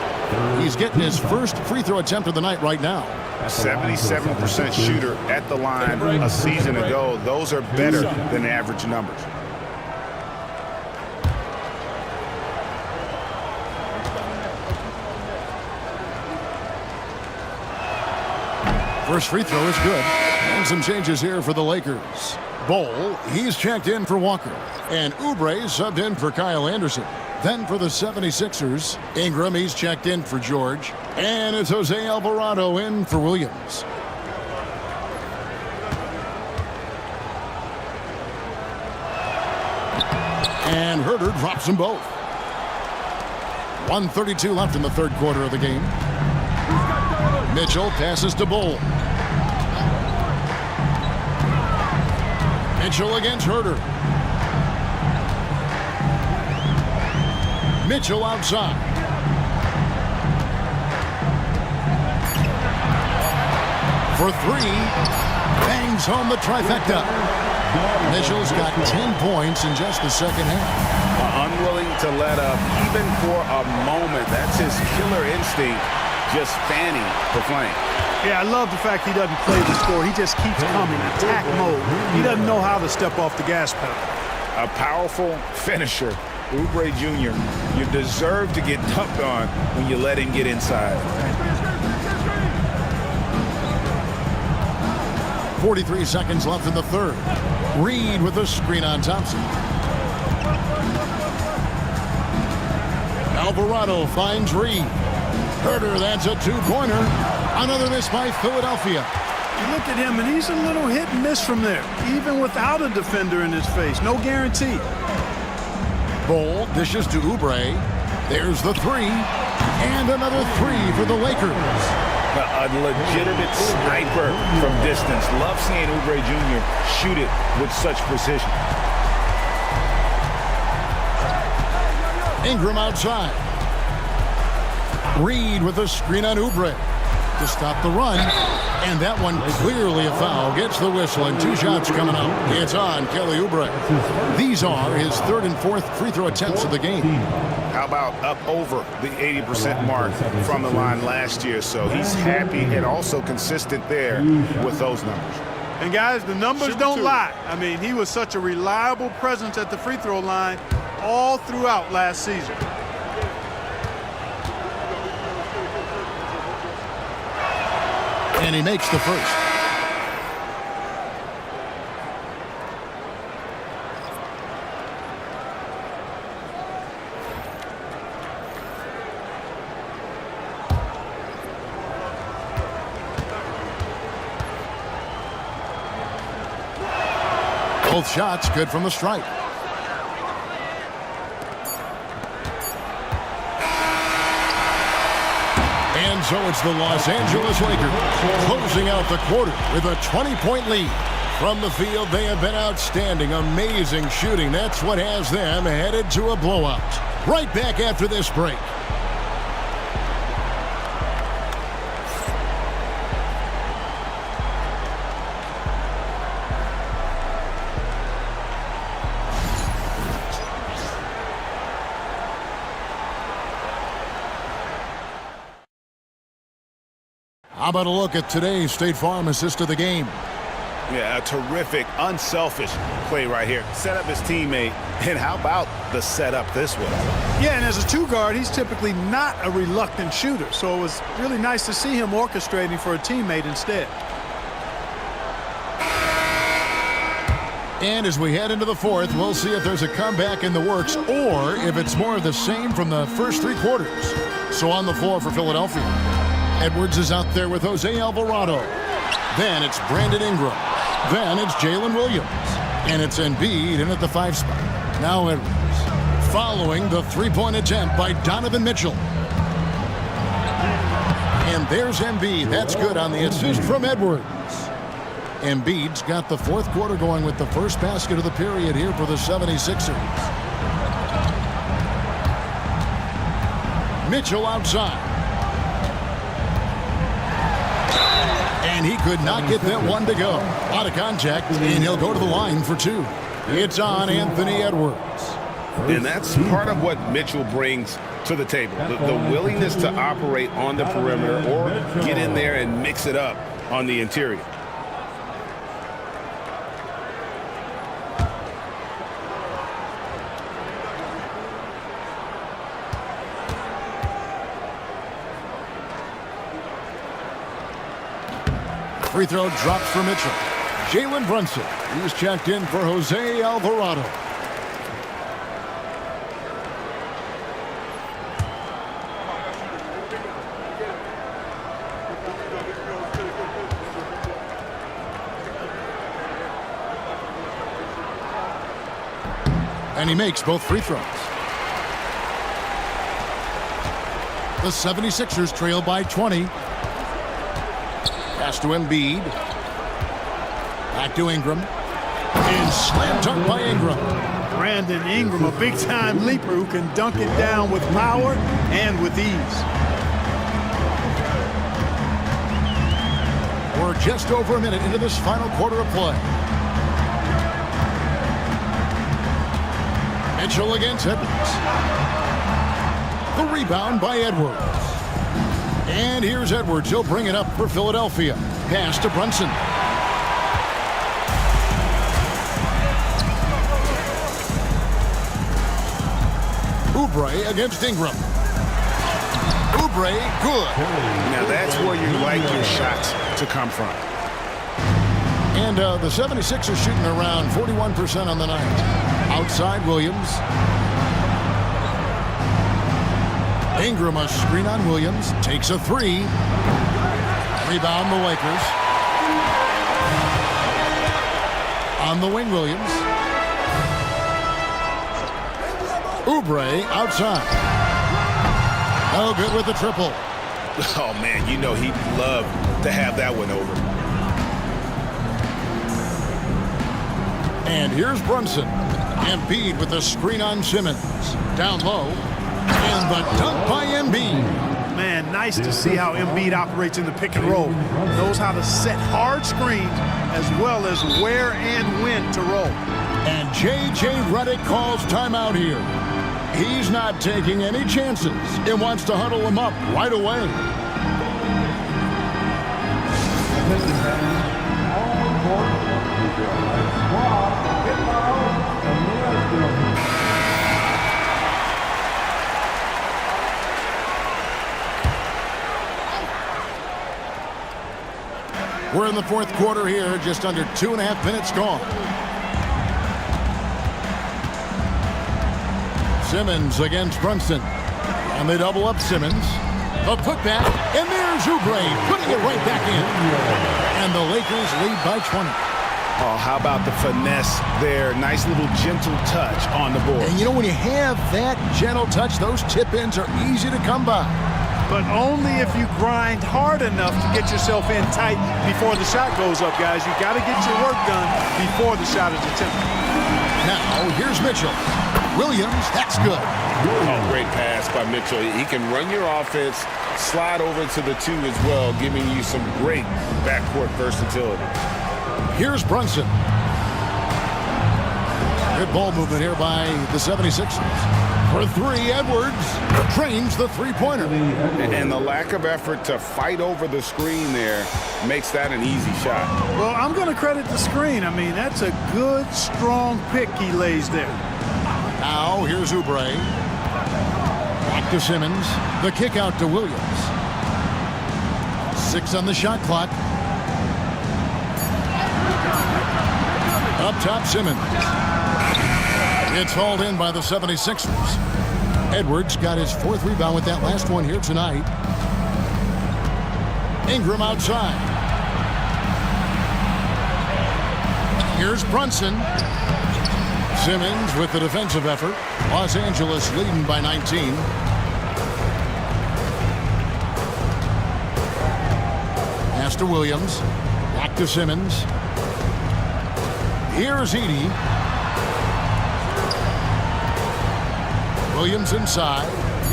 He's getting his first free throw attempt of the night right now. 77% shooter at the line a season ago. Those are better than average numbers. First free throw is good. And some changes here for the Lakers. Bol, he's checked in for Walker. And Oubre subbed in for Kyle Anderson. Then for the 76ers, Ingram, he's checked in for George. And it's Jose Alvarado in for Williams. And Herder drops them both. 1:32 left in the third quarter of the game. Mitchell passes to Bol. Mitchell against Herter. Mitchell outside. For three. Bangs home the trifecta. Mitchell's got 10 points in just the second half. Unwilling to let up even for a moment. That's his killer instinct, just fanning the flank. Yeah, I love the fact he doesn't play the score. He just keeps coming, attack mode. He doesn't know how to step off the gas pedal. A powerful finisher, Oubre Jr. You deserve to get dunked on when you let him get inside. 43 seconds left in the third. Reed with a screen on Thompson. Alvarado finds Reed. Herter, that's a two-pointer. Another miss by Philadelphia. You look at him, and he's a little hit and miss from there, even without a defender in his face. No guarantee. Bol dishes to Oubre. There's the three. And another three for the Lakers. A legitimate sniper from distance. Love seeing Oubre Jr. shoot it with such precision. Ingram outside. Reed with a screen on Oubre to stop the run. And that one clearly a foul. Gets the whistle and 2 shots coming up. It's on Kelly Oubre. These are his third and fourth free throw attempts of the game. How about up over the 80% mark from the line last year? So he's happy and also consistent there with those numbers. And guys, the numbers don't lie. I mean, he was such a reliable presence at the free throw line all throughout last season. And he makes the first. Both shots good from the stripe. And so it's the Los Angeles Lakers closing out the quarter with a 20-point lead. From the field, they have been outstanding. Amazing shooting. That's what has them headed to a blowout. Right back after this break. How about a look at today's State Farm assist of the game? Yeah, a terrific, unselfish play right here. Set up his teammate, and how about the setup this way? Yeah, and as a two-guard, he's typically not a reluctant shooter, so it was really nice to see him orchestrating for a teammate instead. And as we head into the fourth, we'll see if there's a comeback in the works or if it's more of the same from the first 3 quarters. So on the floor for Philadelphia, Edwards is out there with Jose Alvarado. Then it's Brandon Ingram. Then it's Jalen Williams. And it's Embiid in at the 5 spot. Now Edwards following the 3-point attempt by Donovan Mitchell. And there's Embiid. That's good on the assist from Edwards. Embiid's got the fourth quarter going with the first basket of the period here for the 76ers. Mitchell outside. And he could not get that one to go. Out of contact, and he'll go to the line for 2. It's on Anthony Edwards. And that's part of what Mitchell brings to the table. The willingness to operate on the perimeter or get in there and mix it up on the interior. Free throw drops for Mitchell. Jalen Brunson, he's checked in for Jose Alvarado. And he makes both free throws. The 76ers trail by 20. Pass to Embiid. Back to Ingram. And slam dunk by Ingram. Brandon Ingram, a big-time leaper who can dunk it down with power and with ease. We're just over a minute into this final quarter of play. Mitchell against Edwards. The rebound by Edwards. And here's Edwards. He'll bring it up for Philadelphia. Pass to Brunson. Oubre against Ingram. Oubre, good. Now that's where you like your shots to come from. And the 76ers shooting around 41% on the night. Outside Williams. Ingram a screen on Williams. Takes a three. Rebound the Lakers. On the wing, Williams. Oubre outside. No good with the triple. Oh, man, you know he'd love to have that one over. And here's Brunson. Embiid with the screen on Simmons. Down low. And the dunk by Embiid. Man, nice to see how Embiid operates in the pick and roll. Knows how to set hard screens as well as where and when to roll. And J.J. Redick calls timeout here. He's not taking any chances and wants to huddle him up right away. We're in the fourth quarter here, just under 2.5 minutes gone. Simmons against Brunson. And they double up Simmons. A putback, and there's Oubre putting it right back in. And the Lakers lead by 20. Oh, how about the finesse there? Nice little gentle touch on the board. And you know, when you have that gentle touch, those tip-ins are easy to come by. But only if you grind hard enough to get yourself in tight before the shot goes up, guys. You got to get your work done before the shot is attempted. Now, here's Mitchell. Williams, that's good. Oh, great pass by Mitchell. He can run your offense, slide over to the two as well, giving you some great backcourt versatility. Here's Brunson. Good ball movement here by the 76ers. For three, Edwards trains the three-pointer. And the lack of effort to fight over the screen there makes that an easy shot. Well, I'm going to credit the screen. I mean, that's a good, strong pick he lays there. Now, here's Oubre. Back to Simmons. The kick out to Williams. 6 on the shot clock. Up top, Simmons. It's hauled in by the 76ers. Edwards got his 4th rebound with that last one here tonight. Ingram outside. Here's Brunson. Simmons with the defensive effort. Los Angeles leading by 19. Pass to Williams. Back to Simmons. Here's Edey. Williams inside.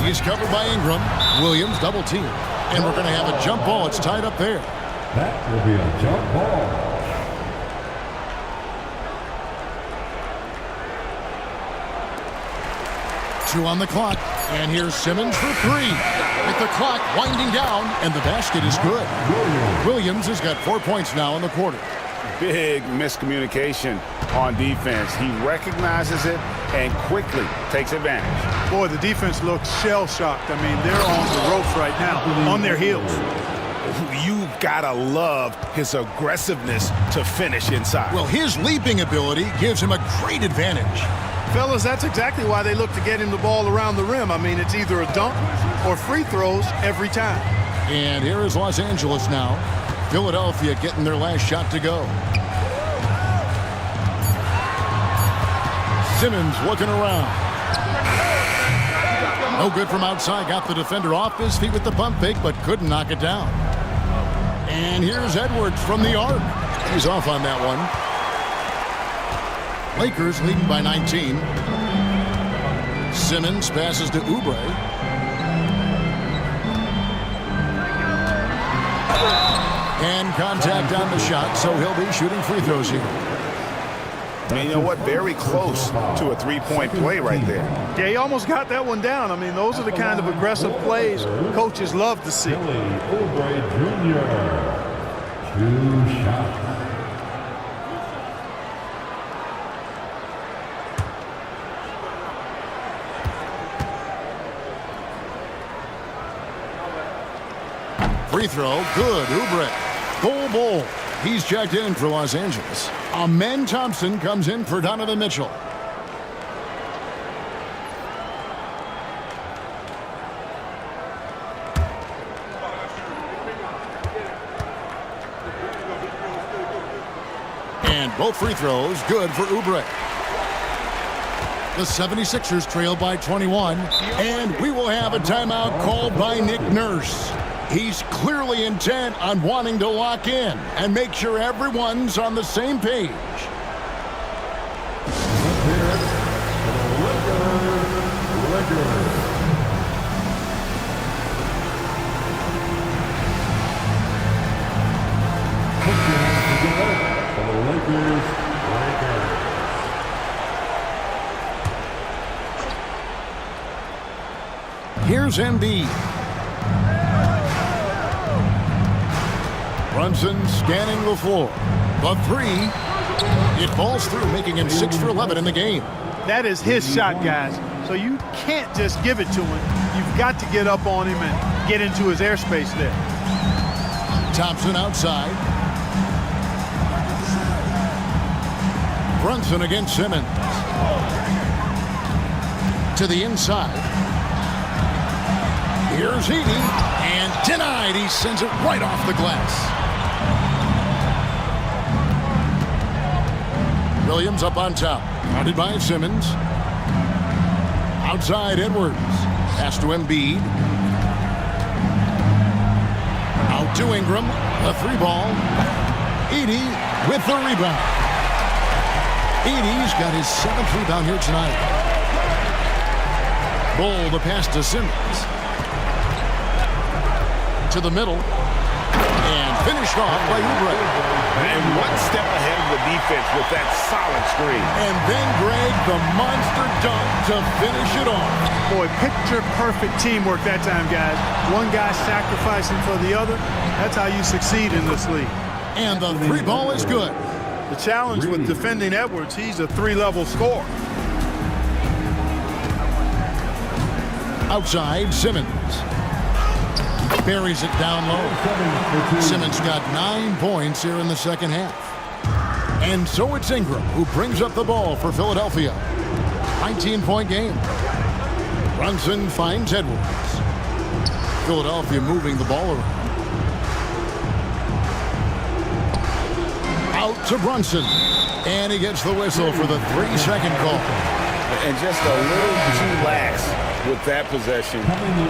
He's covered by Ingram. Williams double team. And we're going to have a jump ball. It's tied up there. That will be a jump ball. Two on the clock. And here's Simmons for three. With the clock winding down, and the basket is good. Williams has got 4 points now in the quarter. Big miscommunication on defense. He recognizes it and quickly takes advantage. Boy, the defense looks shell-shocked. I mean, they're on the ropes right now, on their heels. You've got to love his aggressiveness to finish inside. Well, his leaping ability gives him a great advantage. Fellas, that's exactly why they look to get him the ball around the rim. I mean, it's either a dunk or free throws every time. And here is Los Angeles now. Philadelphia getting their last shot to go. Simmons looking around. No good from outside. Got the defender off his feet with the pump fake, but couldn't knock it down. And here's Edwards from the arc. He's off on that one. Lakers leading by 19. Simmons passes to Oubre. And contact on the shot, so he'll be shooting free throws here. And you know what? Very close to a three-point play right there. Yeah, he almost got that one down. I mean, those are the kind of aggressive plays coaches love to see. Kelly Oubre Jr. 2 shots. Free throw, good. Oubre. Bol. He's checked in for Los Angeles. Amen Thompson comes in for Donovan Mitchell. And both free throws good for Oubre. The 76ers trail by 21, and we will have a timeout called by Nick Nurse. He's clearly intent on wanting to lock in and make sure everyone's on the same page. Here's Embiid. Brunson scanning the floor. The three. It falls through, making him 6 for 11 in the game. That is his shot, guys. So you can't just give it to him. You've got to get up on him and get into his airspace there. Thompson outside. Brunson against Simmons. To the inside. Here's Edey. And denied. He sends it right off the glass. Williams up on top. Guarded by Simmons. Outside Edwards. Pass to Embiid. Out to Ingram. The 3-ball. Edey with the rebound. Edey's got his 7th rebound here tonight. Bol the pass to Simmons. To the middle. And finished off by Oubre. And one step ahead of the defense with that solid screen. And then Greg, the monster dunk to finish it off. Boy, picture-perfect teamwork that time, guys. One guy sacrificing for the other. That's how you succeed in this league. And the 3-ball is good. The challenge with defending Edwards, he's a 3-level scorer. Outside, Simmons. Buries it down low. Simmons got 9 points here in the second half. And so it's Ingram who brings up the ball for Philadelphia. 19-point game. Brunson finds Edwards. Philadelphia moving the ball around. Out to Brunson. And he gets the whistle for the 3-second call. And just a little too lax with that possession,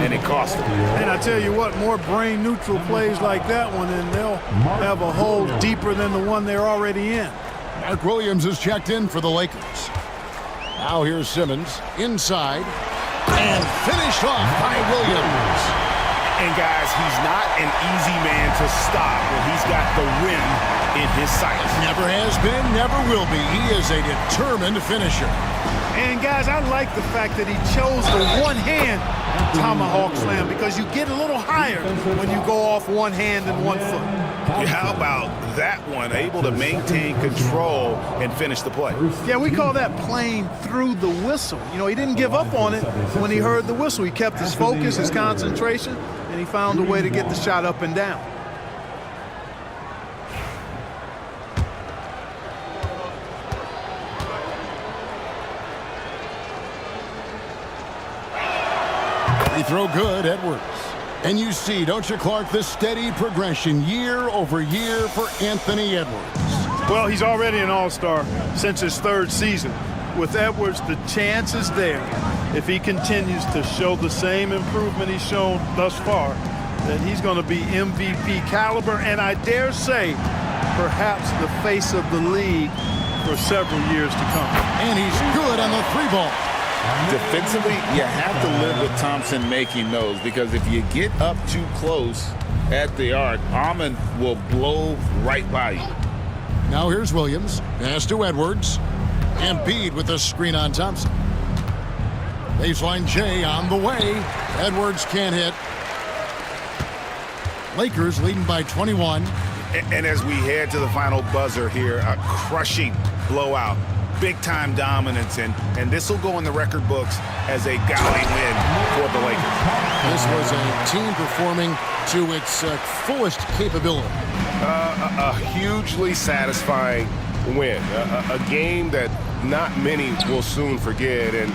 and it cost him. And I tell you what, more brain-neutral plays like that one, and they'll have a hole deeper than the one they're already in. Mark Williams is checked in for the Lakers. Now here's Simmons inside and finished off by Williams. And guys, he's not an easy man to stop when he's got the rim in his sights. Never has been, never will be. He is a determined finisher. And guys, I like the fact that he chose the one-hand tomahawk slam because you get a little higher when you go off one hand and 1 foot. How about that one? Able to maintain control and finish the play. Yeah, we call that playing through the whistle. You know, he didn't give up on it when he heard the whistle. He kept his focus, his concentration, and he found a way to get the shot up and down. Free throw good, Edwards. And you see, don't you, Clark, the steady progression year over year for Anthony Edwards. Well, he's already an all-star since his 3rd season. With Edwards, the chance is there, if he continues to show the same improvement he's shown thus far, that he's going to be MVP caliber, and I dare say, perhaps the face of the league for several years to come. And he's good on the three ball. Defensively, you have to live with Thompson making those, because if you get up too close at the arc, Almond will blow right by you. Now here's Williams. Pass to Edwards. Embiid with the screen on Thompson. Baseline J on the way. Edwards can't hit. Lakers leading by 21. And as we head to the final buzzer here, a crushing blowout, big-time dominance, and this will go in the record books as a gaudy win for the Lakers. This was a team performing to its fullest capability. A hugely satisfying win, a game that not many will soon forget, and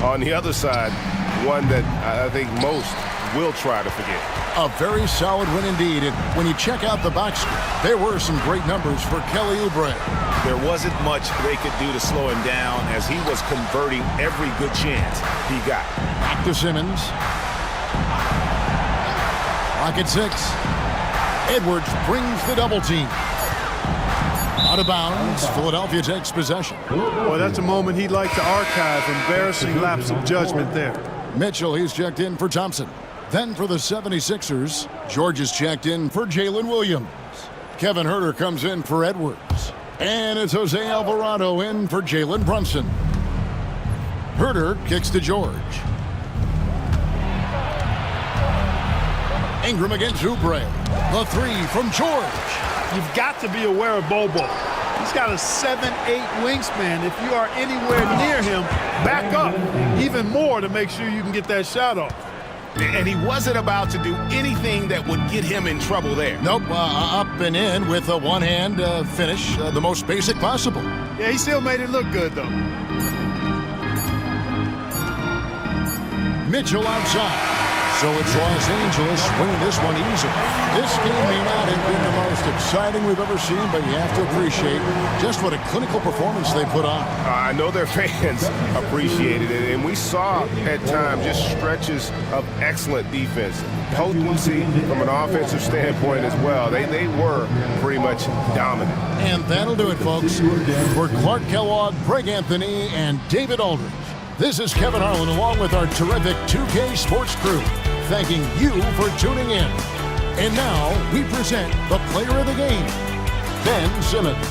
on the other side, one that I think most will try to forget. A very solid win indeed. And when you check out the box score, there were some great numbers for Kelly Oubre. There wasn't much they could do to slow him down as he was converting every good chance he got. Back to Simmons. Clock at 6. Edwards brings the double team. Out of bounds, Philadelphia takes possession. Well, that's a moment he'd like to archive. Embarrassing lapse of judgment there. Mitchell, he's checked in for Thompson. Then for the 76ers, George is checked in for Jalen Williams. Kevin Huerter comes in for Edwards. And it's Jose Alvarado in for Jalen Brunson. Huerter kicks to George. Ingram against Oubre. The three from George. You've got to be aware of Bobo. He's got a 7'8" wingspan. If you are anywhere near him, back up even more to make sure you can get that shot off. And he wasn't about to do anything that would get him in trouble there. Nope, up and in with a one-hand finish, the most basic possible. Yeah, he still made it look good, though. Mitchell outside. So it's Los Angeles winning this one easily. This game may not have been the most exciting we've ever seen, but you have to appreciate just what a clinical performance they put on. I know their fans appreciated it, and we saw at times just stretches of excellent defense, potency from an offensive standpoint as well. They were pretty much dominant. And that'll do it, folks. For Clark Kellogg, Greg Anthony, and David Aldridge, this is Kevin Harlan along with our terrific 2K Sports crew, thanking you for tuning in. And now we present the player of the game, Ben Simmons.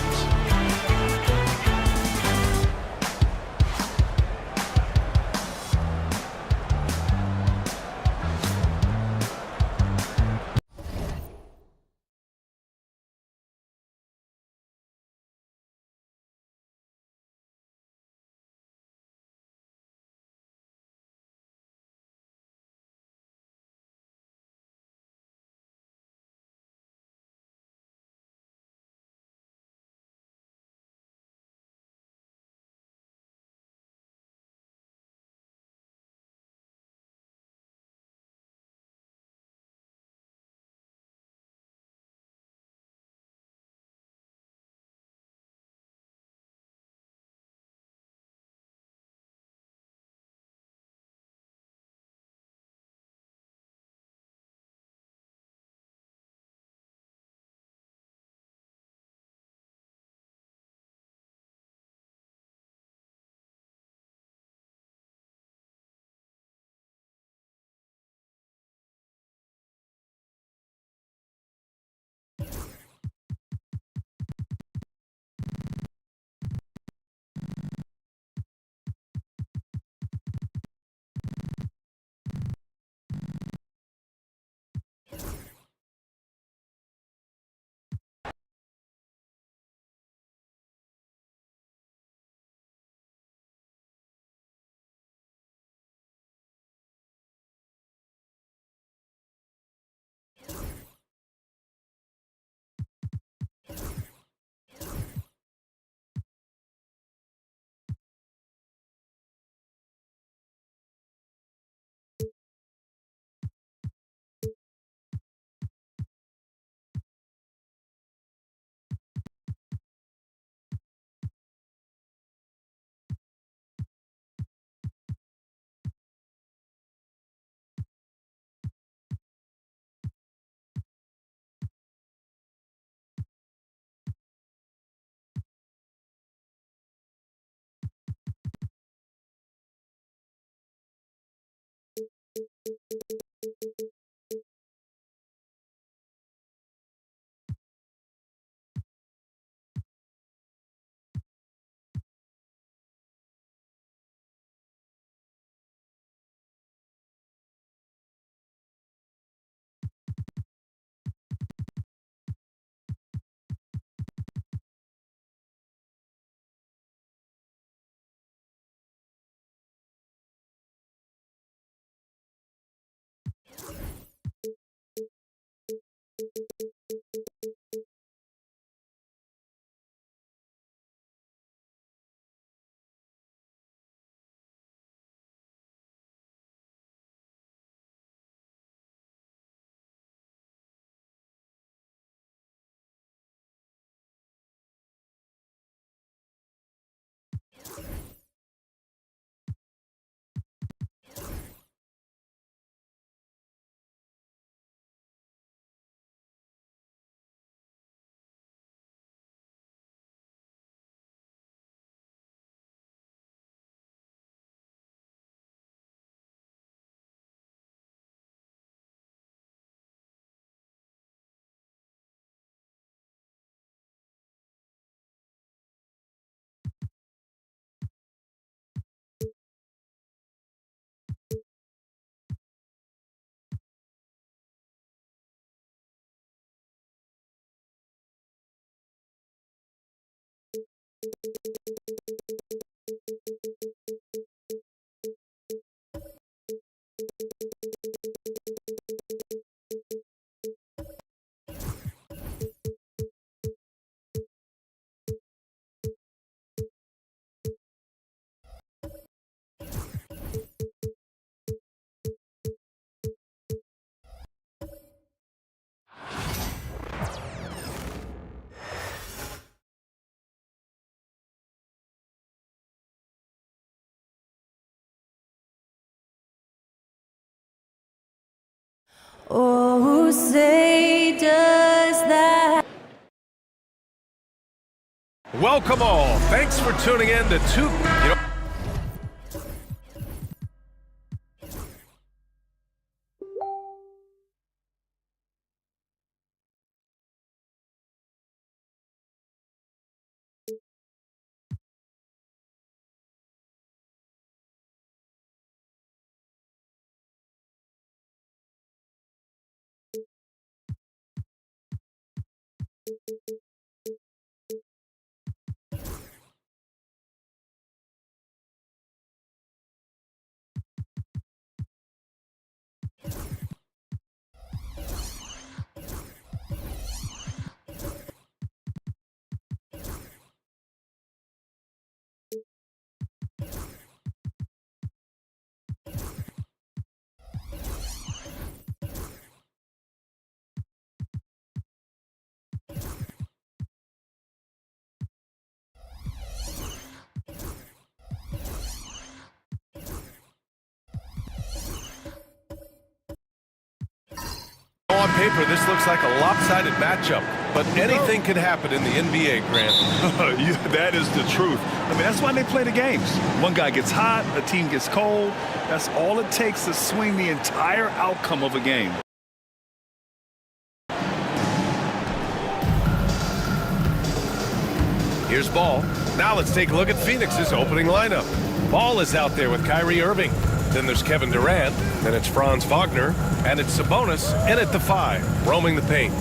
Oh, say does that. Welcome all. Thanks for tuning in to On paper, this looks like a lopsided matchup, but anything can happen in the NBA, Grant. That is the truth. I mean, that's why they play the games. One guy gets hot, a team gets cold. That's all it takes to swing the entire outcome of a game. Here's Ball. Now let's take a look at Phoenix's opening lineup. Ball is out there with Kyrie Irving. Then there's Kevin Durant. Then it's Franz Wagner. And it's Sabonis in at the 5, roaming the paint.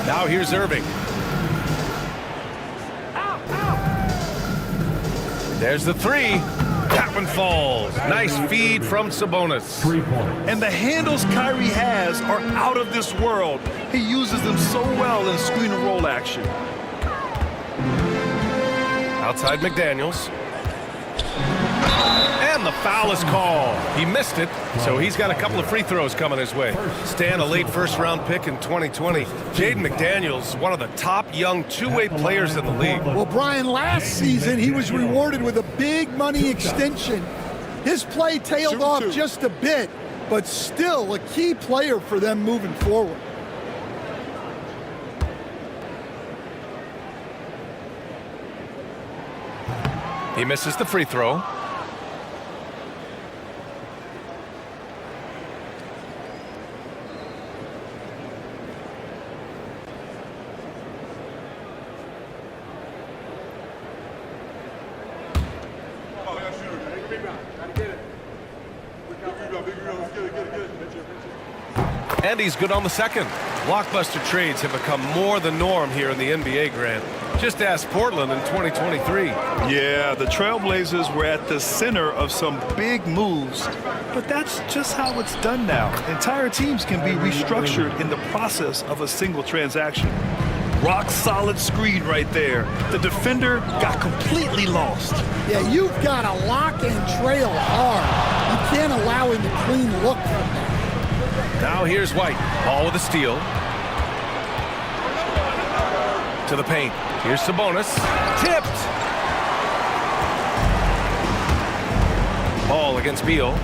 Now here's Irving. There's the 3. That one falls. Nice feed from Sabonis. 3 points. And the handles Kyrie has are out of this world. He uses them so well in screen and roll action. Outside McDaniels. And the foul is called. He missed it, so he's got a couple of free throws coming his way. Stan, a late first-round pick in 2020. Jaden McDaniels, one of the top young two-way players in the league. Well, Brian, last season he was rewarded with a big money extension. His play tailed off just a bit, but still a key player for them moving forward. He misses the free throw. And he's good on the second. Blockbuster trades have become more the norm here in the NBA, Grant. Just ask Portland in 2023. Yeah, the Trailblazers were at the center of some big moves, but that's just how it's done now. Entire teams can be restructured in the process of a single transaction. Rock solid screen right there. The defender got completely lost. Yeah, you've got to lock and trail hard. You can't allow him to clean look from that. Now here's White. Ball with a steal. To the paint. Here's Sabonis. Tipped. Ball against Beal.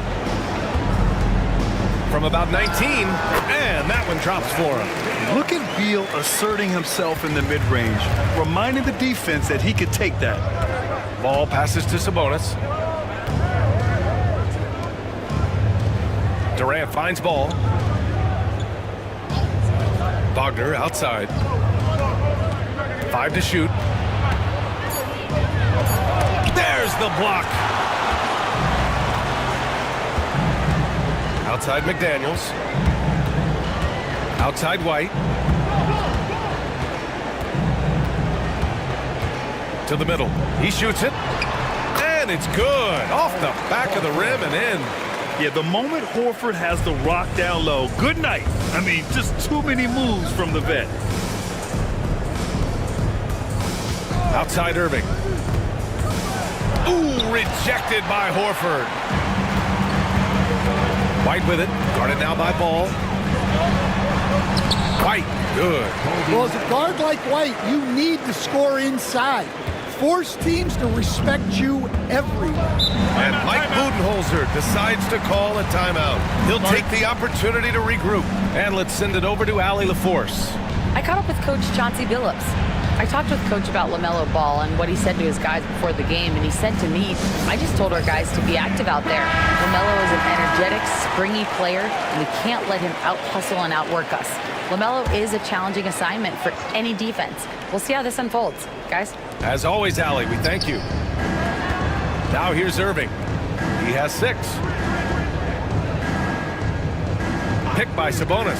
From about 19. And that one drops for him. Look at Beal asserting himself in the mid-range, reminding the defense that he could take that. Ball passes to Sabonis. Durant finds Ball. Wagner outside. 5 to shoot. There's the block. Outside McDaniels. Outside White. To the middle. He shoots it. And it's good. Off the back of the rim and in. Yeah, the moment Horford has the rock down low, good night. I mean, just too many moves from the vet. Outside Irving. Ooh, rejected by Horford. White with it. Guarded now by Ball. White, good. Well, as a guard like White, you need to score inside. Force teams to respect you everywhere. And Mike Budenholzer decides to call a timeout. He'll take the opportunity to regroup. And let's send it over to Allie LaForce. I caught up with Coach Chauncey Billups. I talked with Coach about LaMelo Ball and what he said to his guys before the game, and he said to me, I just told our guys to be active out there. LaMelo is an energetic, springy player, and we can't let him out-hustle and outwork us. LaMelo is a challenging assignment for any defense. We'll see how this unfolds, guys. As always, Allie, we thank you. Now here's Irving. He has 6. Picked by Sabonis.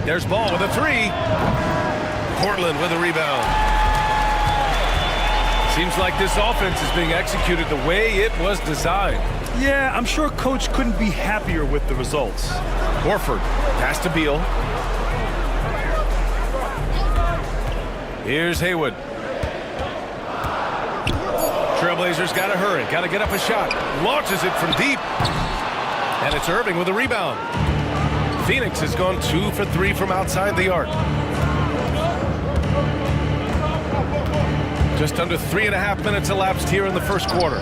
There's Ball with a 3. Portland with a rebound. Seems like this offense is being executed the way it was designed. Yeah, I'm sure Coach couldn't be happier with the results. Horford, pass to Beal. Here's Haywood. Trailblazers got to hurry, got to get up a shot. Launches it from deep. And it's Irving with a rebound. Phoenix has gone 2 for 3 from outside the arc. Just under 3.5 minutes elapsed here in the first quarter.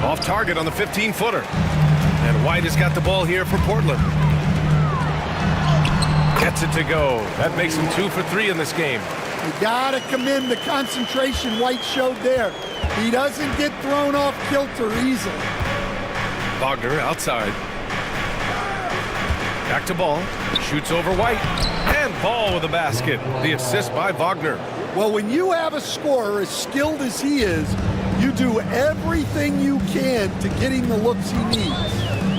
Off target on the 15-footer. And White has got the ball here for Portland. Gets it to go. That makes him 2 for 3 in this game. You gotta commend the concentration White showed there. He doesn't get thrown off kilter easily. Wagner outside. Back to Ball. Shoots over White. And Ball with a basket. The assist by Wagner. Well, when you have a scorer as skilled as he is, you do everything you can to get him the looks he needs.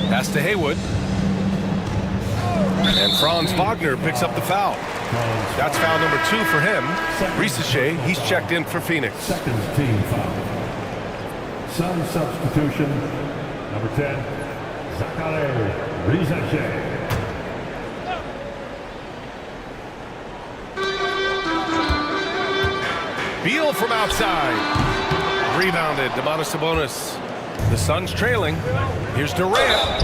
Pass to Haywood. And Franz Wagner picks up the foul. That's foul number 2 for him. Risacher, he's checked in for Phoenix. Second team foul. Sun substitution, number 10, Zachary Risacher. Beal from outside. Rebounded, Domantas Sabonis. The Suns trailing. Here's Durant.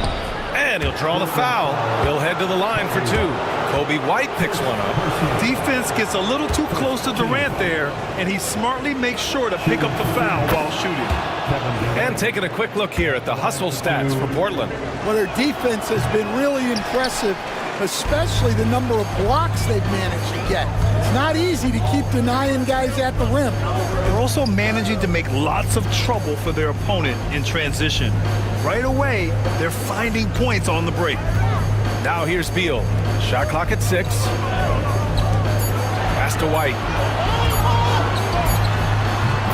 And he'll draw the foul. He'll head to the line for 2. Kobe White picks one up. Defense gets a little too close to Durant there, and he smartly makes sure to pick up the foul while shooting. And taking a quick look here at the hustle stats for Portland. Well, their defense has been really impressive, especially the number of blocks they've managed to get. It's not easy to keep denying guys at the rim. They're also managing to make lots of trouble for their opponent in transition. Right away, they're finding points on the break. Now here's Beal. Shot clock at 6. Pass to White.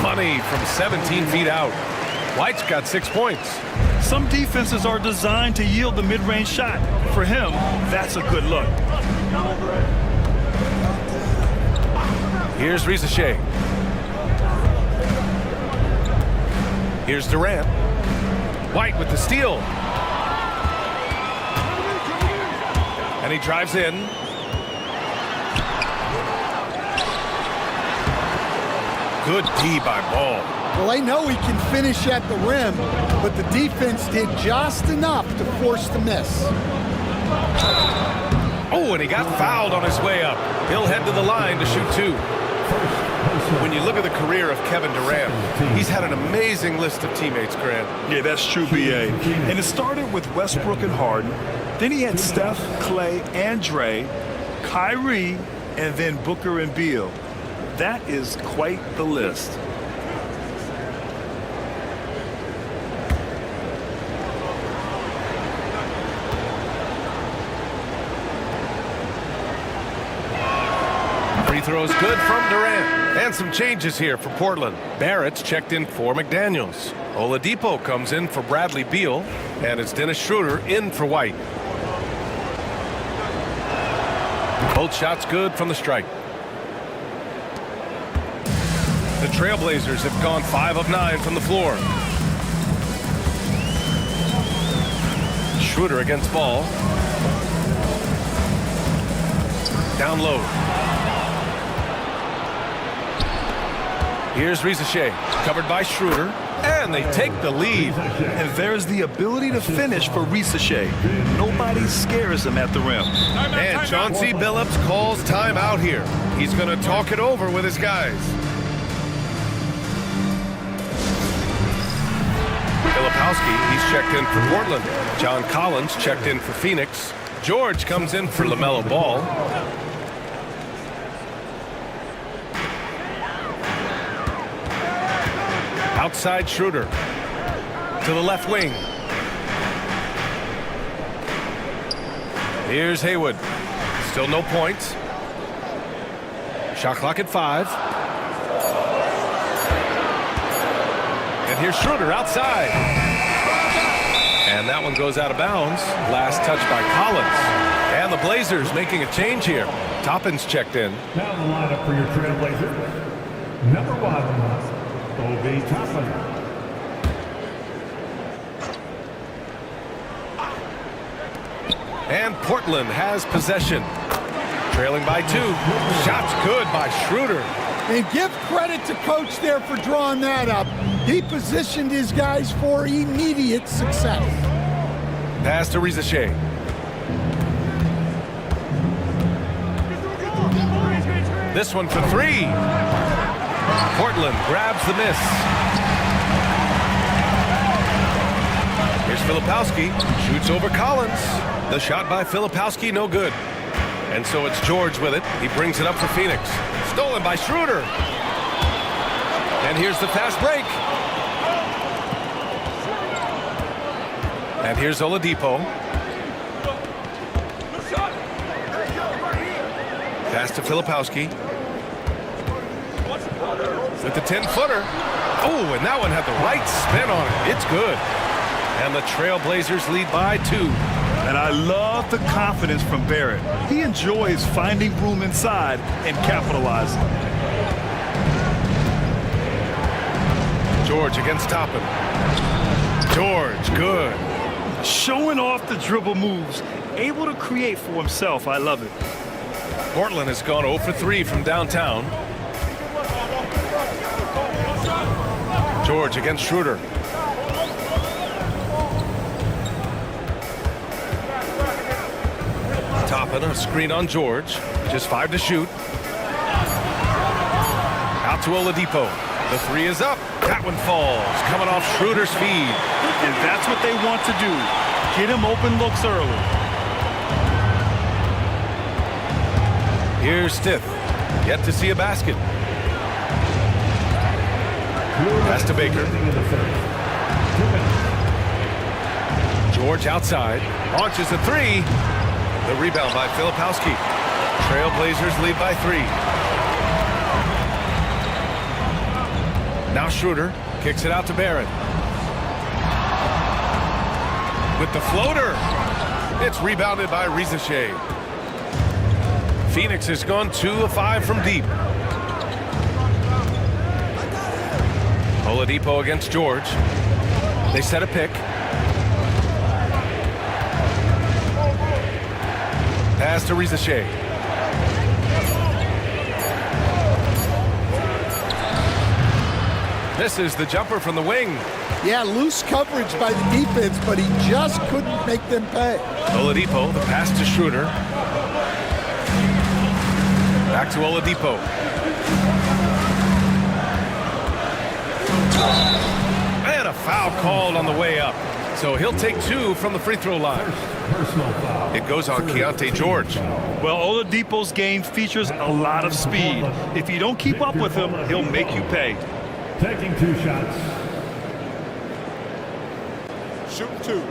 Money from 17 feet out. White's got 6 points. Some defenses are designed to yield the mid-range shot. For him, that's a good look. Here's Risacher. Here's Durant. White with the steal. And he drives in. Good D by Ball. Well, they know he can finish at the rim, but the defense did just enough to force the miss. Oh, and he got fouled on his way up. He'll head to the line to shoot 2. When you look at the career of Kevin Durant, he's had an amazing list of teammates, Grant. Yeah, that's true, B.A. And it started with Westbrook and Harden. Then he had Steph, Clay, and Dre, Kyrie, and then Booker and Beal. That is quite the list. Free throws good from Durant. And some changes here for Portland. Barrett's checked in for McDaniels. Oladipo comes in for Bradley Beal. And it's Dennis Schroeder in for White. Both shots good from the strike. The Trailblazers have gone 5 of 9 from the floor. Schroeder against Ball. Down low. Here's Risacher, covered by Schroeder, and they take the lead. And there's the ability to finish for Risacher. Nobody scares him at the rim. And Chauncey Billups calls timeout here. He's going to talk it over with his guys. Filipowski, he's checked in for Portland. John Collins checked in for Phoenix. George comes in for LaMelo Ball. Outside Schroeder to the left wing. Here's Haywood. Still no points. Shot clock at 5. And here's Schroeder outside. And that one goes out of bounds. Last touch by Collins. And the Blazers making a change here. Toppin's checked in. Now the lineup for your Trailblazers. Number 1, Obi Toppin. And Portland has possession. Trailing by 2. Shots good by Schroeder. And give credit to Coach there for drawing that up. He positioned his guys for immediate success. Pass to Reza Shea. This one for 3. Portland grabs the miss. Here's Filipowski. Shoots over Collins. The shot by Filipowski, no good. And so it's George with it. He brings it up for Phoenix. Stolen by Schroeder. And here's the fast break. And here's Oladipo. Pass to Filipowski. With the 10-footer. Oh, and that one had the right spin on it. It's good. And the Trailblazers lead by 2. And I love the confidence from Barrett. He enjoys finding room inside and capitalizing. George against Toppin. George, good. Showing off the dribble moves. Able to create for himself. I love it. Portland has gone 0 for 3 from downtown. George against Schroeder. Toppin, a screen on George. Just 5 to shoot. Out to Oladipo. The 3 is up. That one falls. Coming off Schroeder's feed. And that's what they want to do. Get him open looks early. Here's Stith. Yet to see a basket. Pass to Baker. George outside. Launches a 3. The rebound by Filipowski. Trailblazers lead by 3. Now Schroeder kicks it out to Barrett. With the floater. It's rebounded by Reza Shea. Phoenix has gone 2 of 5 from deep. Oladipo against George. They set a pick. Pass to Reza Shea. Misses the jumper from the wing. Yeah, loose coverage by the defense, but he just couldn't make them pay. Oladipo, the pass to Schroeder. Back to Oladipo. And a foul called on the way up. So he'll take 2 from the free throw line. It goes on Keontae George. Well, Oladipo's game features a lot of speed. If you don't keep up with him, he'll make you pay. Taking 2 shots. Shooting 2.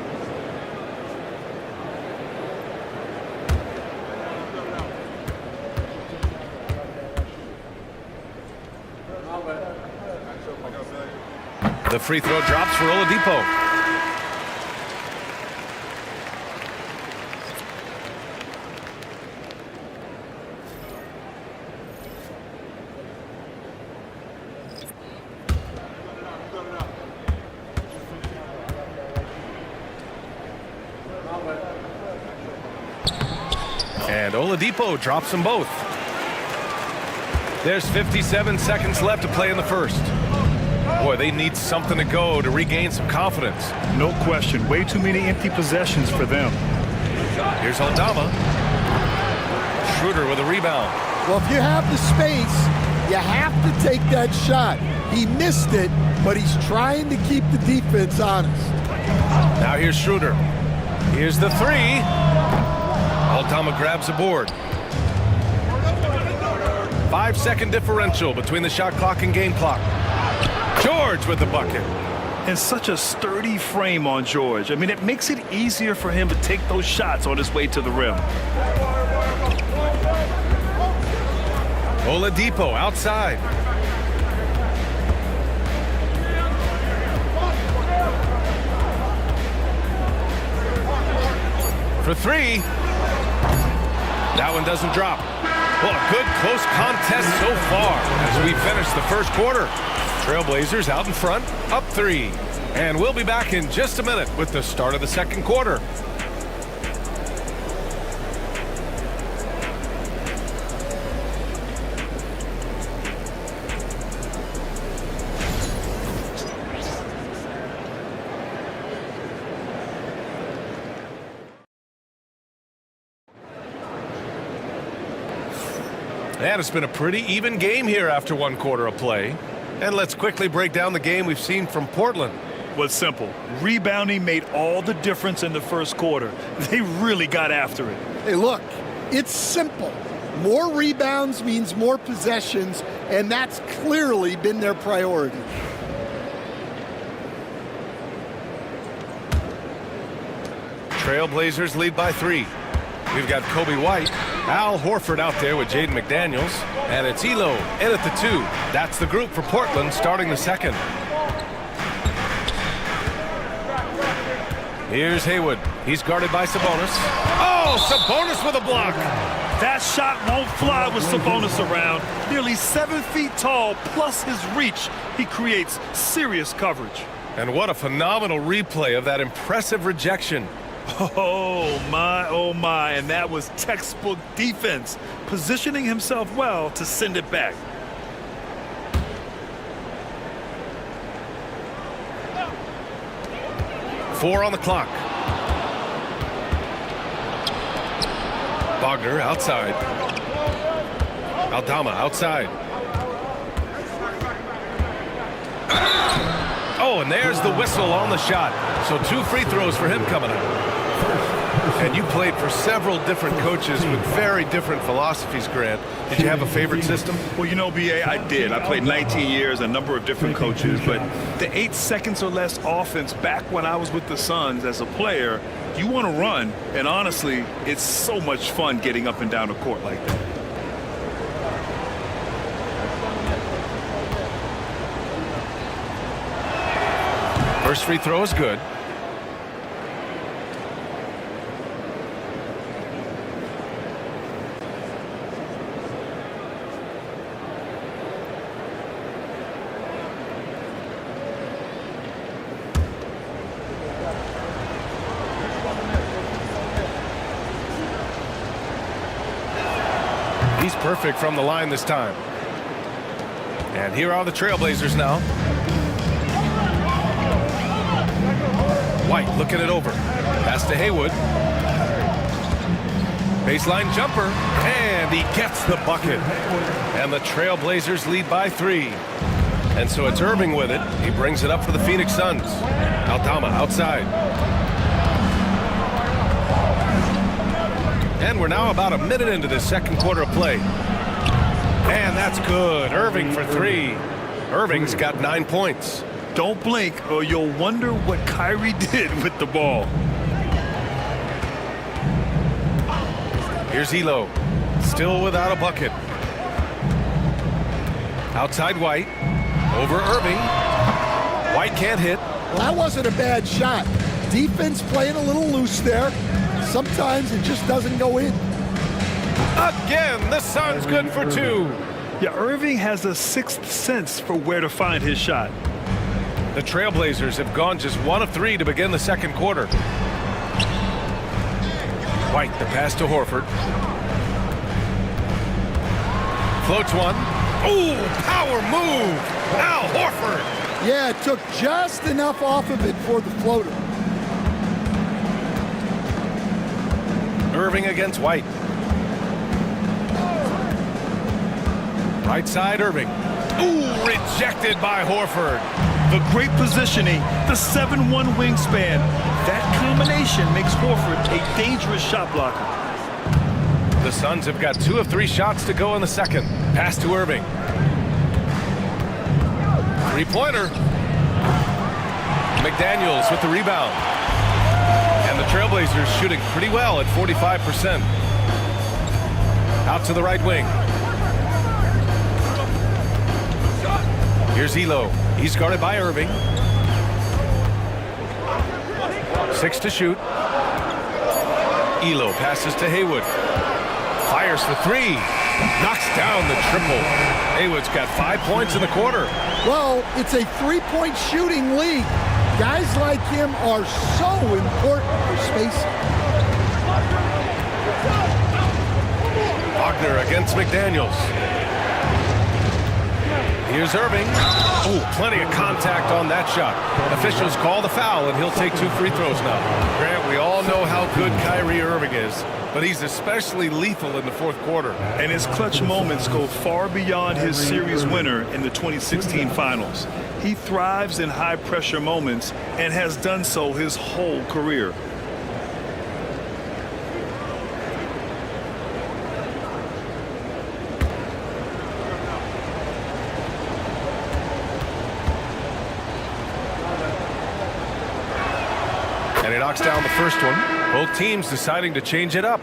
The free throw drops for Oladipo. And Oladipo drops them both. There's 57 seconds left to play in the first. Boy, they need something to go to regain some confidence. No question. Way too many empty possessions for them. Here's Aldama. Schroeder with a rebound. Well, if you have the space, you have to take that shot. He missed it, but he's trying to keep the defense honest. Now here's Schroeder. Here's the three. Aldama grabs a board. 5-second differential between the shot clock and game clock. George with the bucket. And such a sturdy frame on George. I mean, it makes it easier for him to take those shots on his way to the rim. Oladipo outside. For three. That one doesn't drop. Well, a good close contest so far as we finish the first quarter. Trailblazers out in front, up 3. And we'll be back in just a minute with the start of the second quarter. And it's been a pretty even game here after one quarter of play. And let's quickly break down the game we've seen from Portland. Was simple. Rebounding made all the difference in the first quarter. They really got after it. Hey, look, it's simple. More rebounds means more possessions, and that's clearly been their priority. Trailblazers lead by 3. We've got Kobe White, Al Horford out there with Jaden McDaniels, and it's Elo in at the 2. That's the group for Portland starting the second. Here's Haywood. He's guarded by Sabonis. Oh, Sabonis with a block. That shot won't fly with Sabonis around. Nearly 7 feet tall, plus his reach. He creates serious coverage. And what a phenomenal replay of that impressive rejection. Oh my, and that was textbook defense, positioning himself well to send it back. Four on the clock. Wagner outside. Aldama outside. Oh, and there's the whistle on the shot. So 2 free throws for him coming up. And you played for several different coaches with very different philosophies, Grant. Did you have a favorite system? Well, you know, B.A., I did. I played 19 years, a number of different coaches. But the 8 seconds or less offense back when I was with the Suns as a player, you want to run. And honestly, it's so much fun getting up and down the court like that. First free throw is good. He's perfect from the line this time. And here are the Trailblazers now. White looking it over. Pass to Haywood. Baseline jumper. And he gets the bucket. And the Trailblazers lead by 3. And so it's Irving with it. He brings it up for the Phoenix Suns. Aldama outside. And we're now about a minute into the second quarter of play. And that's good. Irving for 3. Irving's got 9 points. Don't blink or you'll wonder what Kyrie did with the ball. Here's Elo. Still without a bucket. Outside White. Over Irving. White can't hit. Well, that wasn't a bad shot. Defense playing a little loose there. Sometimes it just doesn't go in. Again, the Suns good for 2. Yeah, Irving has a 6th sense for where to find his shot. The Trailblazers have gone just 1 of 3 to begin the second quarter. White, the pass to Horford. Floats one. Ooh, power move. Al Horford. Yeah, it took just enough off of it for the floater. Irving against White. Right side, Irving. Ooh, rejected by Horford. The great positioning, the 7'1" wingspan. That combination makes Horford a dangerous shot blocker. The Suns have got 2 of 3 shots to go in the second. Pass to Irving. Three-pointer. McDaniels with the rebound. And the Trailblazers shooting pretty well at 45%. Out to the right wing. Here's Elo. He's guarded by Irving. 6 to shoot. Elo passes to Haywood. Fires for 3. Knocks down the triple. Haywood's got 5 points in the quarter. Well, it's a three-point shooting league. Guys like him are so important for spacing. Wagner against McDaniels. Here's Irving. Oh, plenty of contact on that shot. Officials call the foul, and he'll take 2 free throws now. Grant, we all know how good Kyrie Irving is, but he's especially lethal in the fourth quarter. And his clutch moments go far beyond his series winner in the 2016 finals. He thrives in high-pressure moments and has done so his whole career. And he knocks down the first one. Both teams deciding to change it up.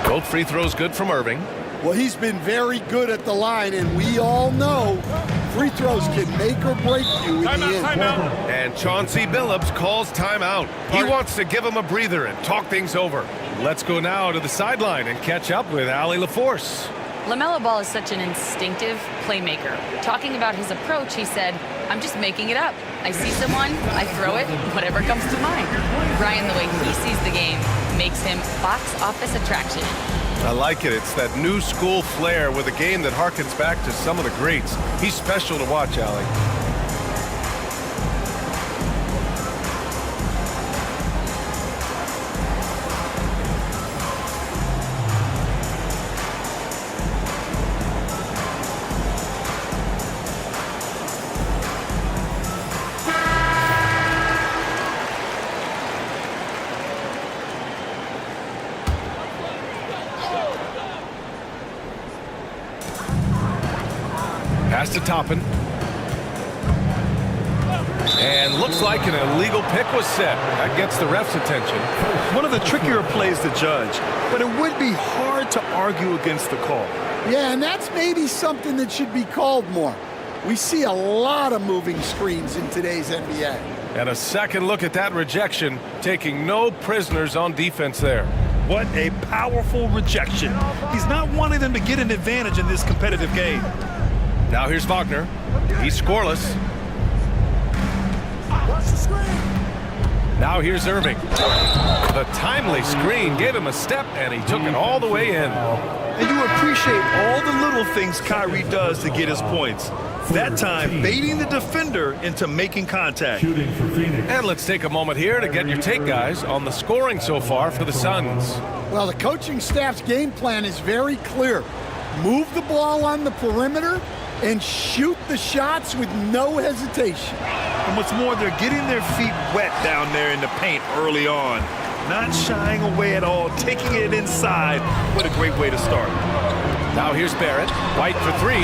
Both free throws good from Irving. Well, he's been very good at the line, and we all know free throws can make or break you in the end. And Chauncey Billups calls timeout. He wants to give him a breather and talk things over. Let's go now to the sideline and catch up with Allie LaForce. LaMelo Ball is such an instinctive playmaker. Talking about his approach, he said, I'm just making it up. I see someone, I throw it, whatever comes to mind. Ryan, the way he sees the game makes him box office attraction. I like it. It's that new school flair with a game that harkens back to some of the greats. He's special to watch, Allie. Pass to Toppin. And looks like an illegal pick was set. That gets the ref's attention. One of the trickier plays to judge, but it would be hard to argue against the call. Yeah, and that's maybe something that should be called more. We see a lot of moving screens in today's NBA. And a second look at that rejection, taking no prisoners on defense there. What a powerful rejection. He's not wanting them to get an advantage in this competitive game. Now here's Wagner. He's scoreless. Now here's Irving. The timely screen gave him a step, and he took it all the way in. And you appreciate all the little things Kyrie does to get his points. That time, baiting the defender into making contact. Shooting for Phoenix. And let's take a moment here to get your take, guys, on the scoring so far for the Suns. Well, the coaching staff's game plan is very clear. Move the ball on the perimeter and shoot the shots with no hesitation. And what's more, they're getting their feet wet down there in the paint early on. Not shying away at all, taking it inside. What a great way to start. Now here's Barrett. White for 3.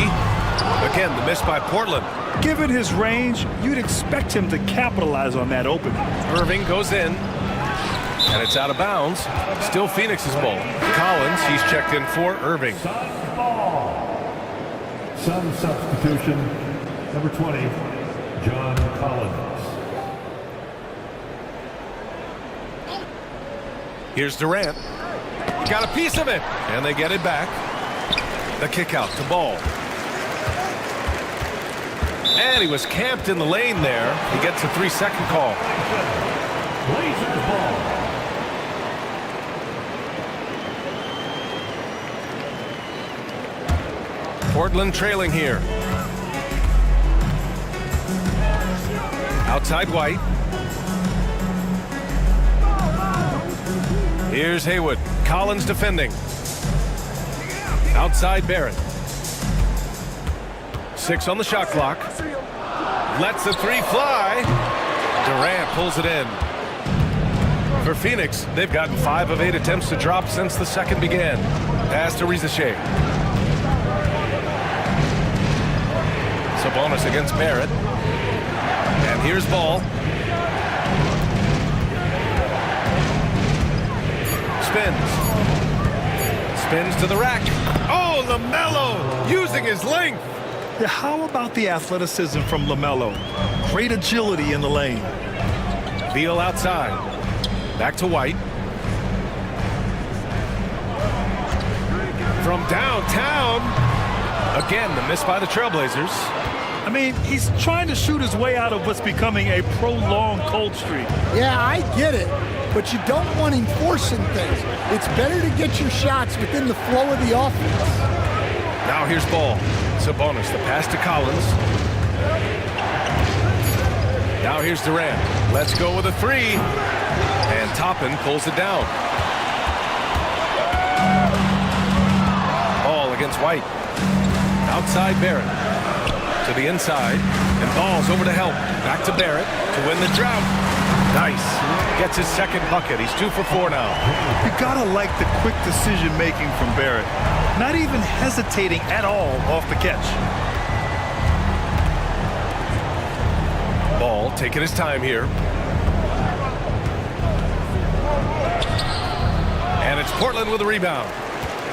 Again, the miss by Portland. Given his range, you'd expect him to capitalize on that opening. Irving goes in. And it's out of bounds. Still Phoenix's ball. Collins, he's checked in for Irving. Sun substitution, number 20, John Collins. Here's Durant. Got a piece of it. And they get it back. The kick out to Ball. And he was camped in the lane there. He gets a 3-second call. Blazers ball. Portland trailing here. Outside White. Here's Haywood. Collins defending. Outside Barrett. 6 on the shot clock. Lets the 3 fly. Durant pulls it in. For Phoenix, they've gotten 5 of 8 attempts to drop since the second began. Pass to Rizachet. Sabonis against Barrett. And here's Ball. Spins to the rack. Oh, LaMelo using his length. Yeah, how about the athleticism from LaMelo? Great agility in the lane. Beal outside. Back to White. From downtown. Again, the miss by the Trailblazers. I mean, he's trying to shoot his way out of what's becoming a prolonged cold streak. Yeah, I get it, but you don't want him forcing things. It's better to get your shots within the flow of the offense. Now here's Ball. Sabonis, the pass to Collins. Now here's Durant. Let's go with a 3. And Toppin pulls it down. Ball against White. Outside Barrett. To the inside. And Ball's over to help. Back to Barrett to win the drought. Nice. Gets his second bucket. He's 2 for 4 now. You gotta like the quick decision making from Barrett. Not even hesitating at all off the catch. Ball taking his time here. And it's Portland with a rebound.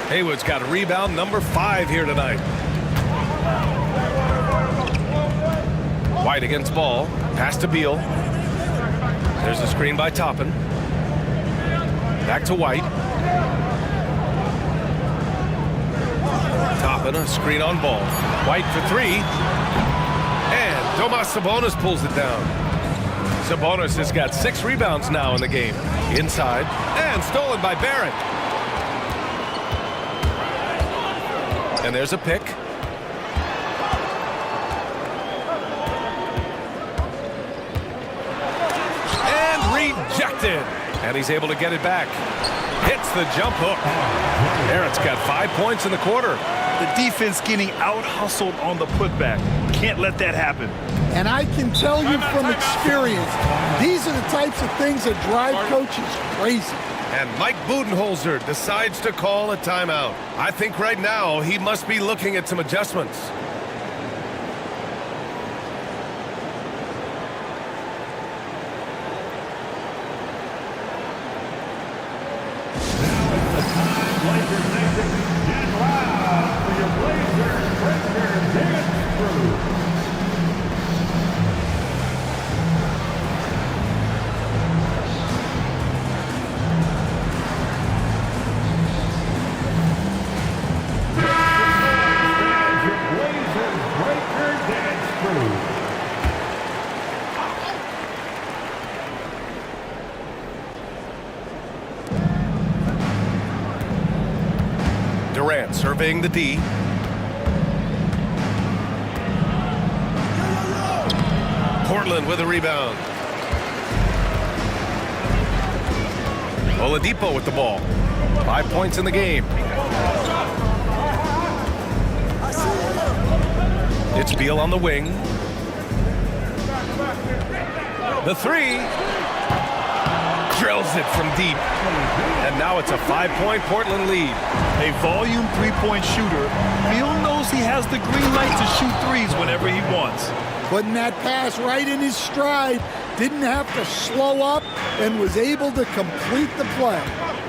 Haywood's got a rebound number 5 here tonight. White against Ball. Pass to Beal. There's a screen by Toppin. Back to White. Toppin, a screen on Ball. White for 3. And Domas Sabonis pulls it down. Sabonis has got 6 rebounds now in the game. Inside. And stolen by Barrett. And there's a pick. Rejected, and he's able to get it back. Hits the jump hook. Barrett's got 5 points in the quarter. The defense getting out-hustled on the putback. Can't let that happen. And I can tell you from experience, these are the types of things that drive coaches crazy. And Mike Budenholzer decides to call a timeout. I think right now he must be looking at some adjustments. Durant surveying the D. Portland with a rebound. Oladipo with the ball. 5 points in the game. It's Beal on the wing. The 3. Drills it from deep. And now it's a 5-point Portland lead. A volume three-point shooter. Beal knows he has the green light to shoot threes whenever he wants. Putting that pass right in his stride. Didn't have to slow up and was able to complete the play.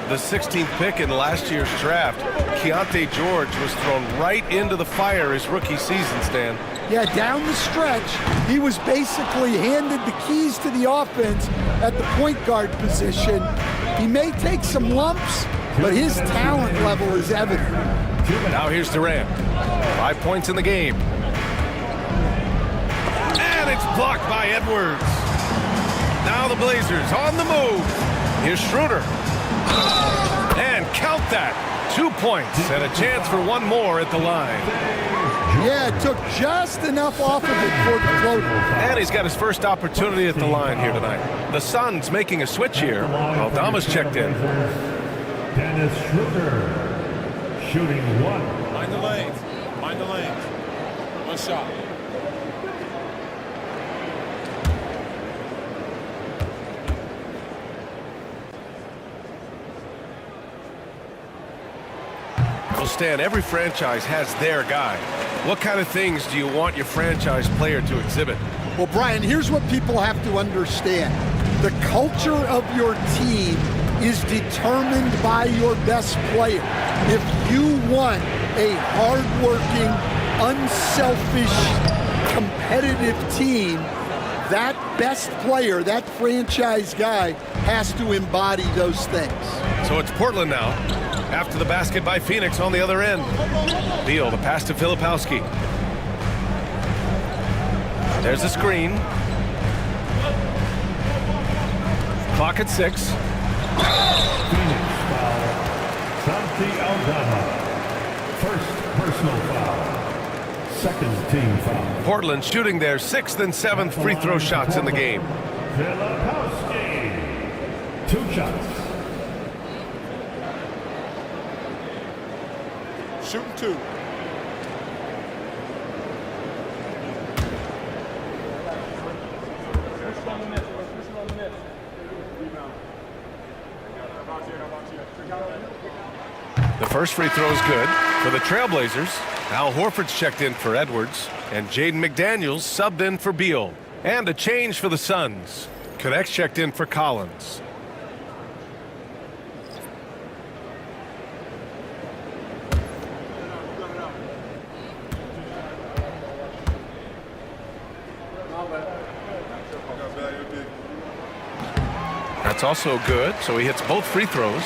The 16th pick in last year's draft, Keontae George was thrown right into the fire his rookie season, Stan. Yeah, down the stretch, he was basically handed the keys to the offense at the point guard position. He may take some lumps, but his talent level is evident. Now here's Durant. 5 points in the game. And it's blocked by Edwards. Now the Blazers on the move. Here's Schroeder. And count that. 2 points and a chance for one more at the line. Yeah, it took just enough off of it for the floater. And he's got his first opportunity at the line here tonight. The Suns making a switch here. Aldama's checked in. Dennis Schroeder, shooting 1. Mind the lanes. Mind the lanes. One shot. Well, Stan, every franchise has their guy. What kind of things do you want your franchise player to exhibit? Well, Brian, here's what people have to understand. The culture of your team is determined by your best player. If you want a hardworking, unselfish, competitive team, that best player, that franchise guy, has to embody those things. So it's Portland now. After the basket by Phoenix on the other end. Beal, the pass to Filipowski. There's the screen. Clock at 6. Phoenix foul. Santi Aldama. First personal foul. Second team foul. Portland shooting their 6th and 7th free throw shots in the game. Filipowski. 2 shots. Shooting 2. The first free throw is good for the Trailblazers. Al Horford's checked in for Edwards, and Jaden McDaniels subbed in for Beal. And a change for the Suns. Connects checked in for Collins. That's also good, so he hits both free throws.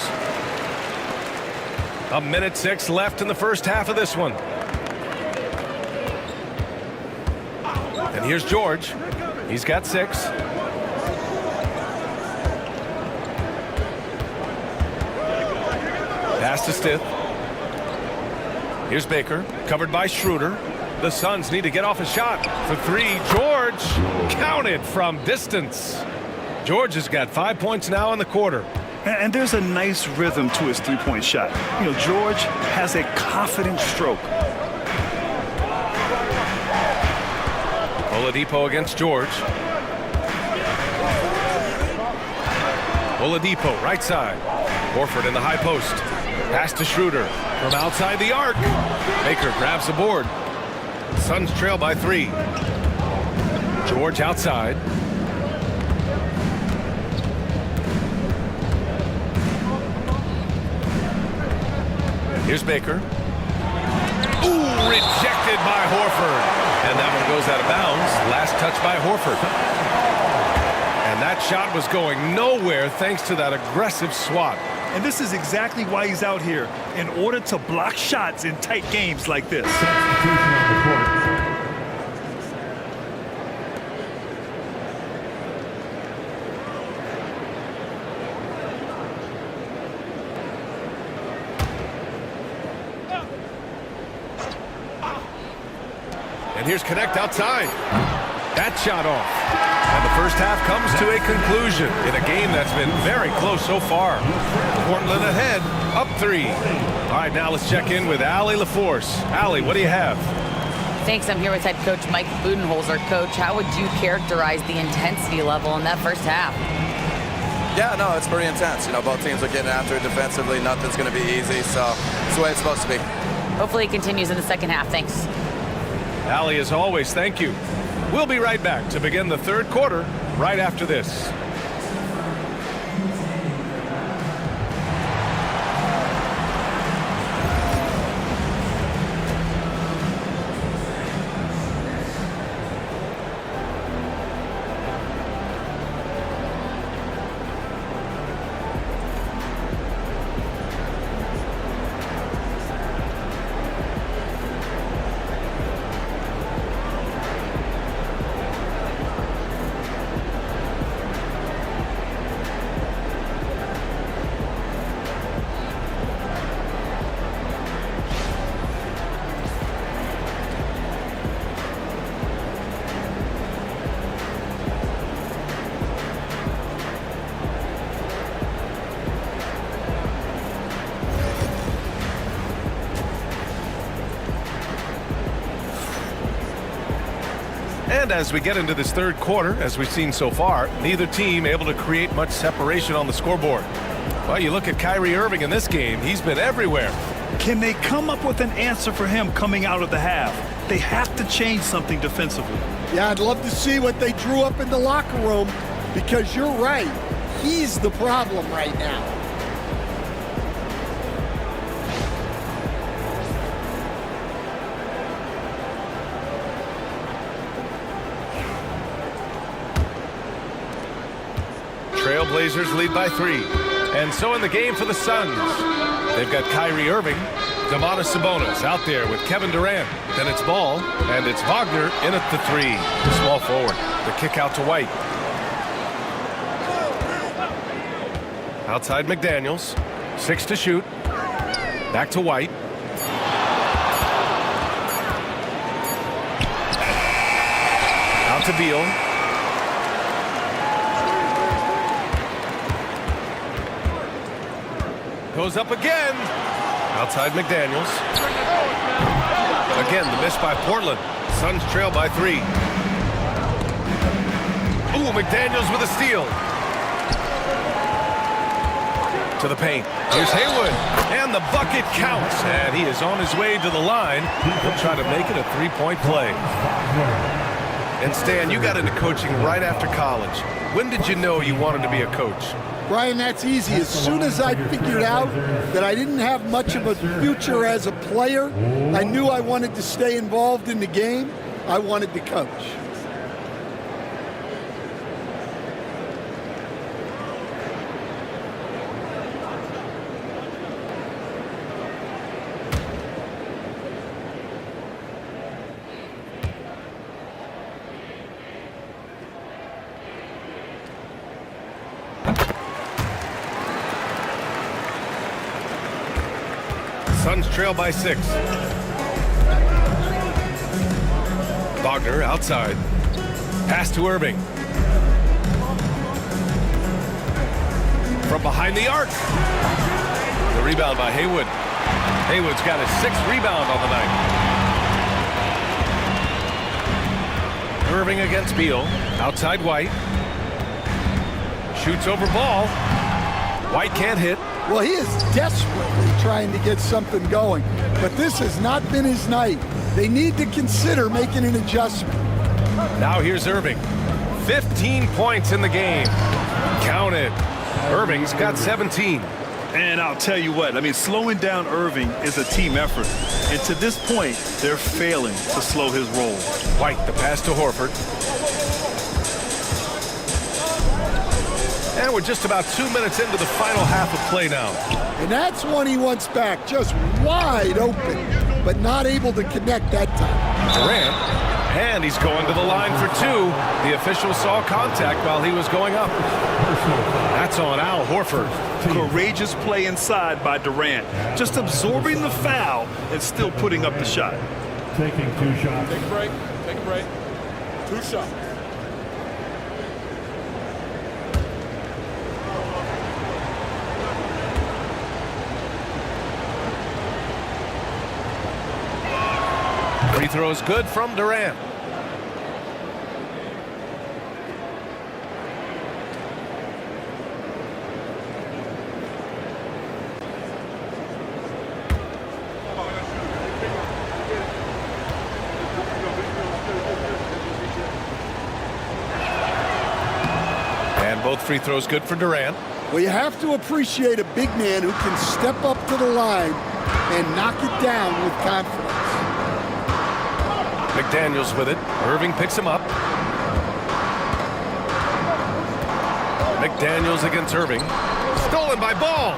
1:06 left in the first half of this one. And here's George. He's got 6. Pass to Stith. Here's Baker, covered by Schroeder. The Suns need to get off a shot for 3. George counted from distance. George has got 5 points now in the quarter. And there's a nice rhythm to his three-point shot. You know, George has a confident stroke. Oladipo against George. Oladipo, right side. Horford in the high post. Pass to Schroeder from outside the arc. Baker grabs the board. Suns trail by 3. George outside. Here's Baker. Ooh, rejected by Horford. And that one goes out of bounds. Last touch by Horford. And that shot was going nowhere thanks to that aggressive swat. And this is exactly why he's out here, in order to block shots in tight games like this. Substitution on the court. And here's Connect outside. That shot off. And the first half comes to a conclusion in a game that's been very close so far. Portland ahead, up 3. All right, now let's check in with Allie LaForce. Allie, what do you have? Thanks. I'm here with head coach Mike Budenholzer. Coach, how would you characterize the intensity level in that first half? Yeah, no, it's pretty intense. You know, both teams are getting after it defensively. Nothing's going to be easy, so it's the way it's supposed to be. Hopefully it continues in the second half. Thanks. Allie, as always, thank you. We'll be right back to begin the third quarter right after this. And as we get into this third quarter, as we've seen so far, neither team able to create much separation on the scoreboard. Well, you look at Kyrie Irving in this game, he's been everywhere. Can they come up with an answer for him coming out of the half? They have to change something defensively. Yeah, I'd love to see what they drew up in the locker room, because you're right. He's the problem right now. Trailblazers lead by 3. And so in the game for the Suns, they've got Kyrie Irving, Domantas Sabonis out there with Kevin Durant. Then it's Ball, and it's Wagner in at the 3. The small forward. The kick out to White. Outside McDaniels. 6 to shoot. Back to White. Out to Beal. Goes up again. Outside McDaniels. Again, the miss by Portland. Suns trail by 3. Ooh, McDaniels with a steal. To the paint. Here's Haywood. And the bucket counts. And he is on his way to the line. He'll try to make it a 3-point play. And Stan, you got into coaching right after college. When did you know you wanted to be a coach? Brian, that's easy. As soon as I figured out that I didn't have much of a future as a player, I knew I wanted to stay involved in the game. I wanted to coach. Suns trail by 6. Wagner outside. Pass to Irving. From behind the arc. The rebound by Haywood. Haywood's got his 6th rebound on the night. Irving against Beal. Outside White. Shoots over Ball. White can't hit. Well, he is desperately trying to get something going, but this has not been his night. They need to consider making an adjustment. Now here's Irving. 15 points in the game. Count it. Irving's got 17. And I'll tell you what, I mean, slowing down Irving is a team effort. And to this point, they're failing to slow his roll. White, the pass to Horford. And we're just about 2 minutes into the final half of play now. And that's one he wants back, just wide open, but not able to connect that time. Durant, and he's going to the line for 2. The official saw contact while he was going up. That's on Al Horford. Courageous play inside by Durant, just absorbing the foul and still putting up the shot. Taking 2 shots. Take a break. Take a break. 2 shots. Free throws good from Durant. And both free throws good for Durant. Well, you have to appreciate a big man who can step up to the line and knock it down with confidence. McDaniels with it. Irving picks him up. McDaniels against Irving. Stolen by Ball.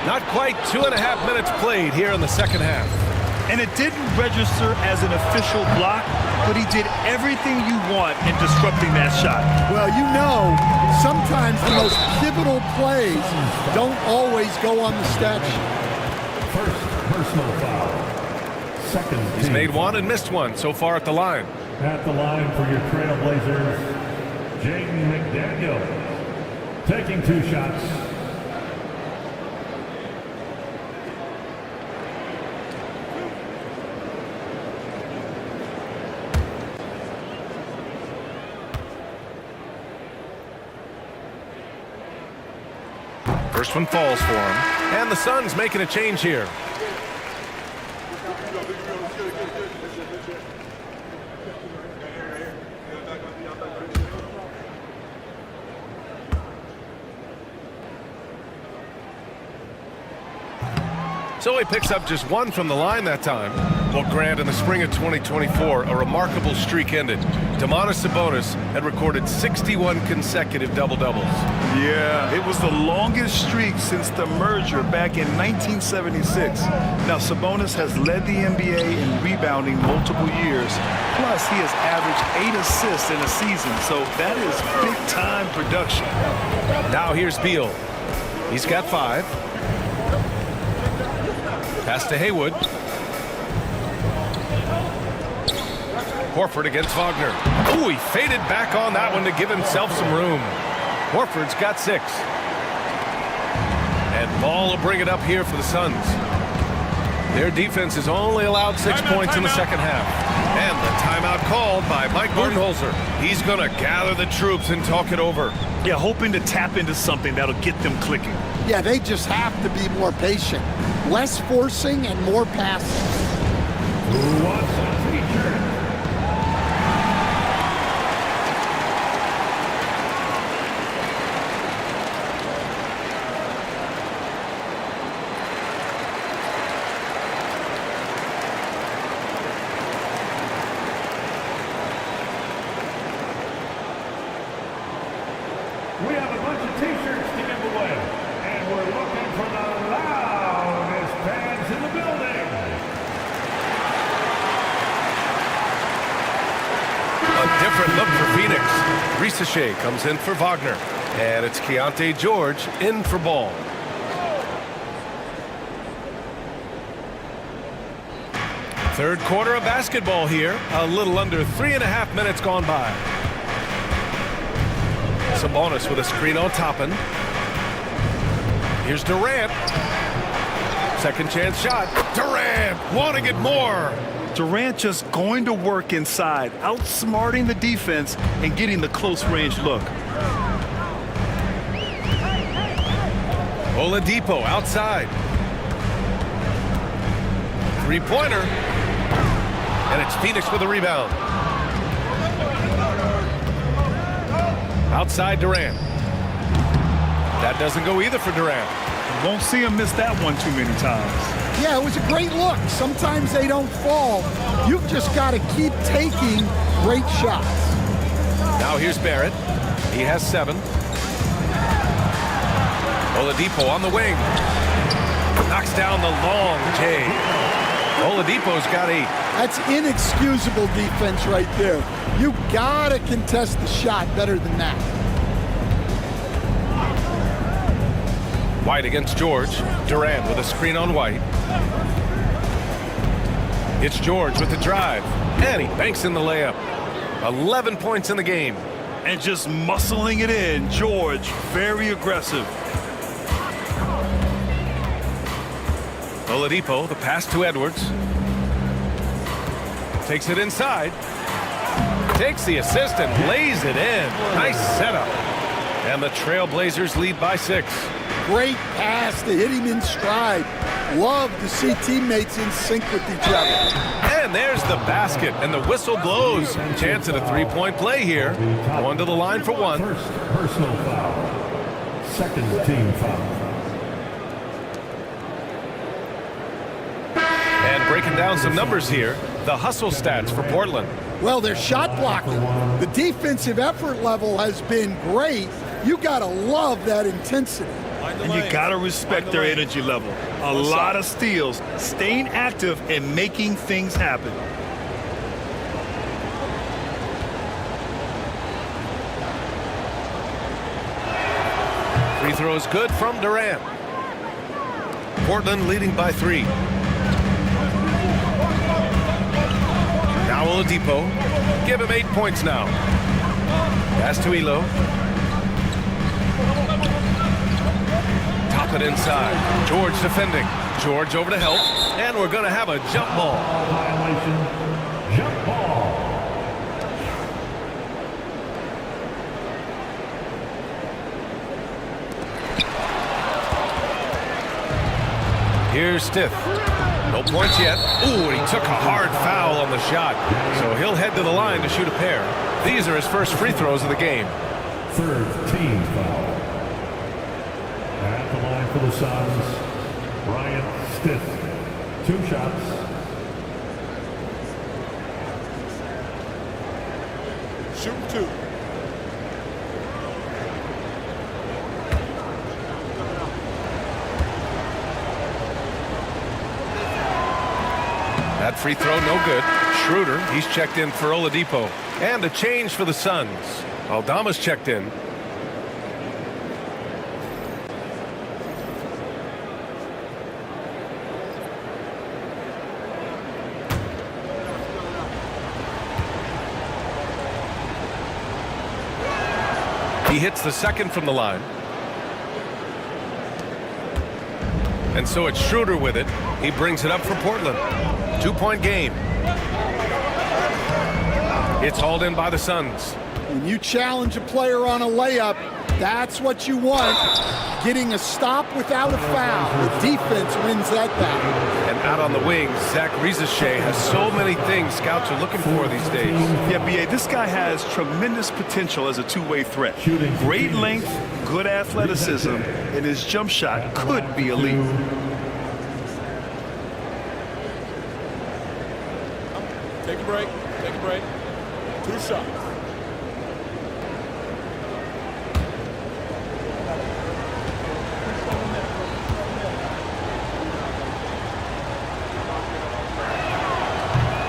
Not quite 2.5 minutes played here in the second half. And it didn't register as an official block, but he did everything you want in disrupting that shot. Well, you know, sometimes the most pivotal plays don't always go on the stat sheet. First personal foul. Second team. He's made 1 and missed 1 so far at the line. At the line for your Trailblazers, Jaden McDaniel. Taking 2 shots. First one falls for him. And the Suns making a change here. So he picks up just one from the line that time. Well, Grant, in the spring of 2024, a remarkable streak ended. Domantas Sabonis had recorded 61 consecutive double-doubles. Yeah, it was the longest streak since the merger back in 1976. Now, Sabonis has led the NBA in rebounding multiple years. Plus, he has averaged 8 assists in a season, so that is big-time production. Now here's Beal. He's got 5. Pass to Haywood. Horford against Wagner. Ooh, he faded back on that one to give himself some room. Horford's got 6. And Ball will bring it up here for the Suns. Their defense has only allowed 6 points in the second half. And the timeout called by Mike Budenholzer. He's going to gather the troops and talk it over. Yeah, hoping to tap into something that'll get them clicking. Yeah, they just have to be more patient. Less forcing and more passing. Who wants a feature? We have a bunch of t-shirts to give away, and we're looking for the loudest fans in the building. A different look for Phoenix. Risacher comes in for Wagner. And it's Keontae George in for Ball. Third quarter of basketball here. A little under 3.5 minutes gone by. Sabonis with a screen on Toppin. Here's Durant. Second chance shot. Durant wanting it more. Durant just going to work inside, outsmarting the defense and getting the close range look. Oladipo outside. Three-pointer. And it's Phoenix with a rebound. Outside Durant. That doesn't go either for Durant. Won't see him miss that one too many times. Yeah, it was a great look. Sometimes they don't fall. You've just got to keep taking great shots. Now here's Barrett. He has 7. Oladipo on the wing. Knocks down the long J. Oladipo's got 8. That's inexcusable defense right there. You got to contest the shot better than that. White against George. Durant with a screen on White. It's George with the drive. And he banks in the layup. 11 points in the game. And just muscling it in. George, very aggressive. Oladipo, the pass to Edwards. Takes it inside. Takes the assist and lays it in. Nice setup. And the Trailblazers lead by 6. Great pass to hit him in stride. Love to see teammates in sync with each other. And there's the basket, and the whistle blows. Chance at a three-point play here. Going to the line for 1. First personal foul. Second team foul. And breaking down some numbers here, the hustle stats for Portland. Well, their shot blocking. The defensive effort level has been great. You got to love that intensity. And you got to respect their energy level. A lot of steals, staying active and making things happen. Free throw is good from Durant. Portland leading by 3. Now Oladipo. Give him 8 points now. Pass to Elo. Top it inside. George defending. George over to help. And we're going to have a jump ball. Violation. Jump ball. Here's Stith. No points yet. Ooh, and he took a hard foul on the shot. So he'll head to the line to shoot a pair. These are his first free throws of the game. Third team foul. At the line for the Suns, Brian Stith. 2 shots. Shoot 2. That free throw, no good. Schroeder, he's checked in for Oladipo. And a change for the Suns. Aldama's checked in. He hits the second from the line. And so it's Schroeder with it. He brings it up for Portland. 2-point game. It's hauled in by the Suns. When you challenge a player on a layup, that's what you want. Getting a stop without a foul. The defense wins that battle. And out on the wing, Zach Risacher has so many things scouts are looking for these days. Yeah, B.A., this guy has tremendous potential as a two-way threat. Great length, good athleticism, and his jump shot could be elite. Take a break. Take a break. 2 shots.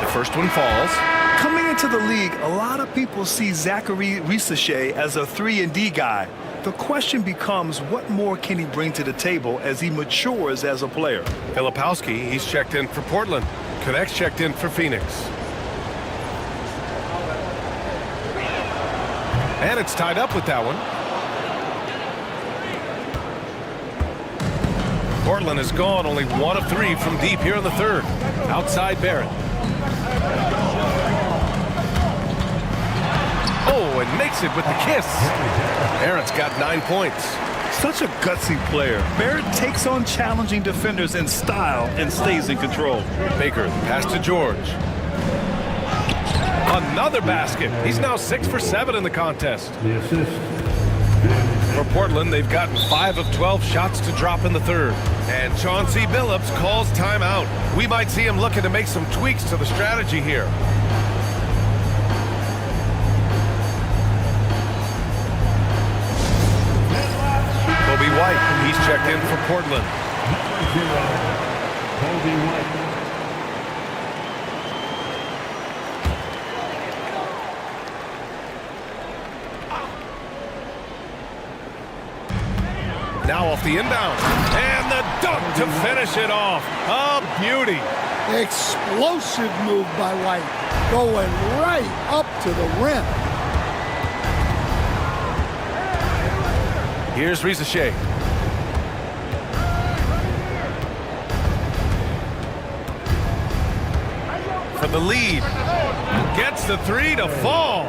The first one falls. Coming into the league, a lot of people see Zachary Risacher as a 3-and-D guy. The question becomes, what more can he bring to the table as he matures as a player? Filipowski, he's checked in for Portland. Connect's checked in for Phoenix. And it's tied up with that one. Portland has gone only 1 of 3 from deep here in the third. Outside Barrett. Oh, and makes it with the kiss. Barrett's got 9 points. Such a gutsy player. Barrett takes on challenging defenders in style and stays in control. Baker, pass to George. Another basket. He's now 6 for 7 in the contest. The assist. For Portland, they've gotten 5 of 12 shots to drop in the third. And Chauncey Billups calls timeout. We might see him looking to make some tweaks to the strategy here. Kobe White, he's checked in for Portland. Kobe White. Now off the inbound. And the dunk to finish it off. A beauty. Explosive move by White. Going right up to the rim. Here's Risacher. For the lead. Gets the 3 to fall.